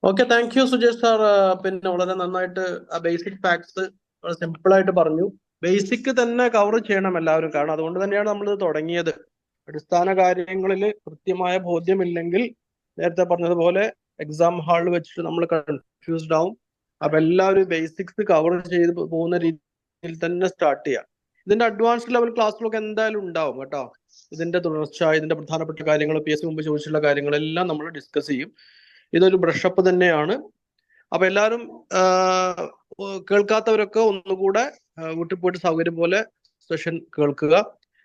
okay, thank you Sujesh sir. പിന്നെ വളരെ നന്നായിട്ട് ആ ബേസിക് ഫാക്ട്സ് വളരെ സിമ്പിൾ ആയിട്ട് പറഞ്ഞു. ബേസിക് തന്നെ കവർ ചെയ്യണം എല്ലാവരും, കാരണം അതുകൊണ്ട് തന്നെയാണ് നമ്മളിത് തുടങ്ങിയത്. അടിസ്ഥാന കാര്യങ്ങളിൽ കൃത്യമായ ബോധ്യമില്ലെങ്കിൽ നേരത്തെ പറഞ്ഞതുപോലെ എക്സാം ഹാളിൽ വെച്ചിട്ട് നമ്മൾ കൺഫ്യൂസ്ഡ് ആവും. അപ്പൊ എല്ലാവരും ബേസിക്സ് കവർ ചെയ്ത് പോകുന്ന രീതിയിൽ തന്നെ സ്റ്റാർട്ട് ചെയ്യാം. ഇതിന്റെ അഡ്വാൻസ്ഡ് ലെവൽ ക്ലാസ്സിലൊക്കെ എന്തായാലും ഉണ്ടാവും കേട്ടോ. ഇതിന്റെ തുടർച്ച, ഇതിന്റെ പ്രധാനപ്പെട്ട കാര്യങ്ങൾ, PSC മുമ്പ് ചോദിച്ചിട്ടുള്ള കാര്യങ്ങളെല്ലാം നമ്മൾ ഡിസ്കസ് ചെയ്യും. ഇതൊരു ബ്രഷപ്പ് തന്നെയാണ്. അപ്പൊ എല്ലാവരും കേൾക്കാത്തവരൊക്കെ ഒന്നുകൂടെ വീട്ടിൽ പോയിട്ട് സൗകര്യം പോലെ സെഷൻ കേൾക്കുക.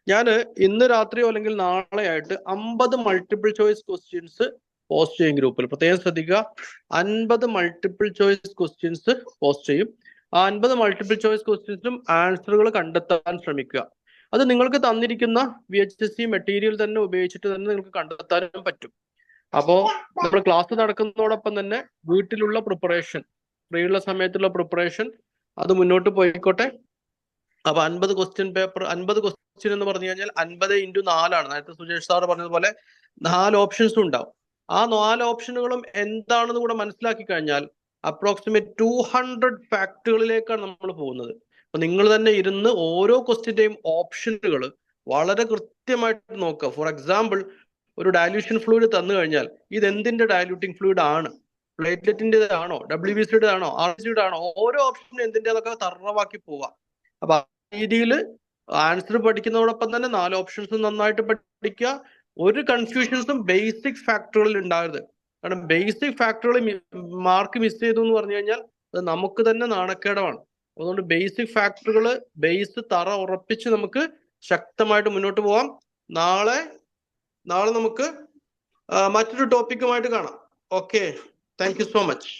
ഞാൻ ഇന്ന് രാത്രിയോ അല്ലെങ്കിൽ നാളെ ആയിട്ട് 50 മൾട്ടിപ്പിൾ ചോയ്സ് ക്വസ്റ്റ്യൻസ് പോസ്റ്റ് ചെയ്യും ഗ്രൂപ്പിൽ. പ്രത്യേകം ശ്രദ്ധിക്കുക, 50 മൾട്ടിപ്പിൾ ചോയ്സ് ക്വസ്റ്റ്യൻസ് പോസ്റ്റ് ചെയ്യും. ആ 50 മൾട്ടിപ്പിൾ ചോയ്സ് ക്വസ്റ്റ്യൻസിനും ആൻസറുകൾ കണ്ടെത്താൻ ശ്രമിക്കുക. അത് നിങ്ങൾക്ക് തന്നിരിക്കുന്ന VHSC മെറ്റീരിയൽ തന്നെ ഉപയോഗിച്ചിട്ട് തന്നെ നിങ്ങൾക്ക് കണ്ടെത്താനും പറ്റും. അപ്പോ നമ്മുടെ ക്ലാസ് നടക്കുന്നതോടൊപ്പം തന്നെ വീട്ടിലുള്ള പ്രിപ്പറേഷൻ, ഫ്രീയുള്ള സമയത്തുള്ള പ്രിപ്പറേഷൻ അത് മുന്നോട്ട് പോയിക്കോട്ടെ. അപ്പൊ 50 ക്വസ്റ്റ്യൻ പേപ്പർ, 50 ക്വസ്റ്റ്യൻ എന്ന് പറഞ്ഞു കഴിഞ്ഞാൽ 50 × 4 നേരത്തെ സുജേഷ് സാർ പറഞ്ഞതുപോലെ 4 ഓപ്ഷൻസും ഉണ്ടാവും. ആ 4 ഓപ്ഷനുകളും എന്താണെന്ന് കൂടെ മനസ്സിലാക്കി കഴിഞ്ഞാൽ അപ്രോക്സിമേറ്റ് 200 ഫാക്ടുകളിലേക്കാണ് നമ്മൾ പോകുന്നത്. അപ്പൊ നിങ്ങൾ തന്നെ ഇരുന്ന് ഓരോ ക്വസ്റ്റ്യന്റെയും ഓപ്ഷനുകൾ വളരെ കൃത്യമായിട്ട് നോക്കുക. ഫോർ എക്സാമ്പിൾ, ഒരു ഡയല്യൂഷൻ ഫ്ലൂയിഡ് തന്നു കഴിഞ്ഞാൽ ഇത് എന്തിന്റെ ഡയല്യൂട്ടിംഗ് ഫ്ലൂയിഡ് ആണ്, പ്ലേറ്റ്ലെറ്റിന്റെ ആണോ, WBCയുടെ ആണോ, RBCയുടെ ആണോ, ഓരോ ഓപ്ഷനും എന്തിൻ്റെതൊക്കെ തറവാക്കി പോവാം. അപ്പൊ ആ രീതിയിൽ ആൻസർ പഠിക്കുന്നതോടൊപ്പം തന്നെ 4 ഓപ്ഷൻസും നന്നായിട്ട് പഠിക്കുക. ഒരു കൺഫ്യൂഷൻസും ബേസിക് ഫാക്ടറുകളിൽ ഉണ്ടാകരുത്. കാരണം ബേസിക് ഫാക്ടറുകൾ മാർക്ക് മിസ് ചെയ്തു എന്ന് പറഞ്ഞു കഴിഞ്ഞാൽ അത് നമുക്ക് തന്നെ നാണക്കേടമാണ്. അതുകൊണ്ട് ബേസിക് ഫാക്ടറുകൾ ബേസ് തറ ഉറപ്പിച്ച് നമുക്ക് ശക്തമായിട്ട് മുന്നോട്ട് പോകാം. നാളെ നമുക്ക് മറ്റൊരു ടോപ്പിക്കുമായിട്ട് കാണാം. Okay, thank you so much.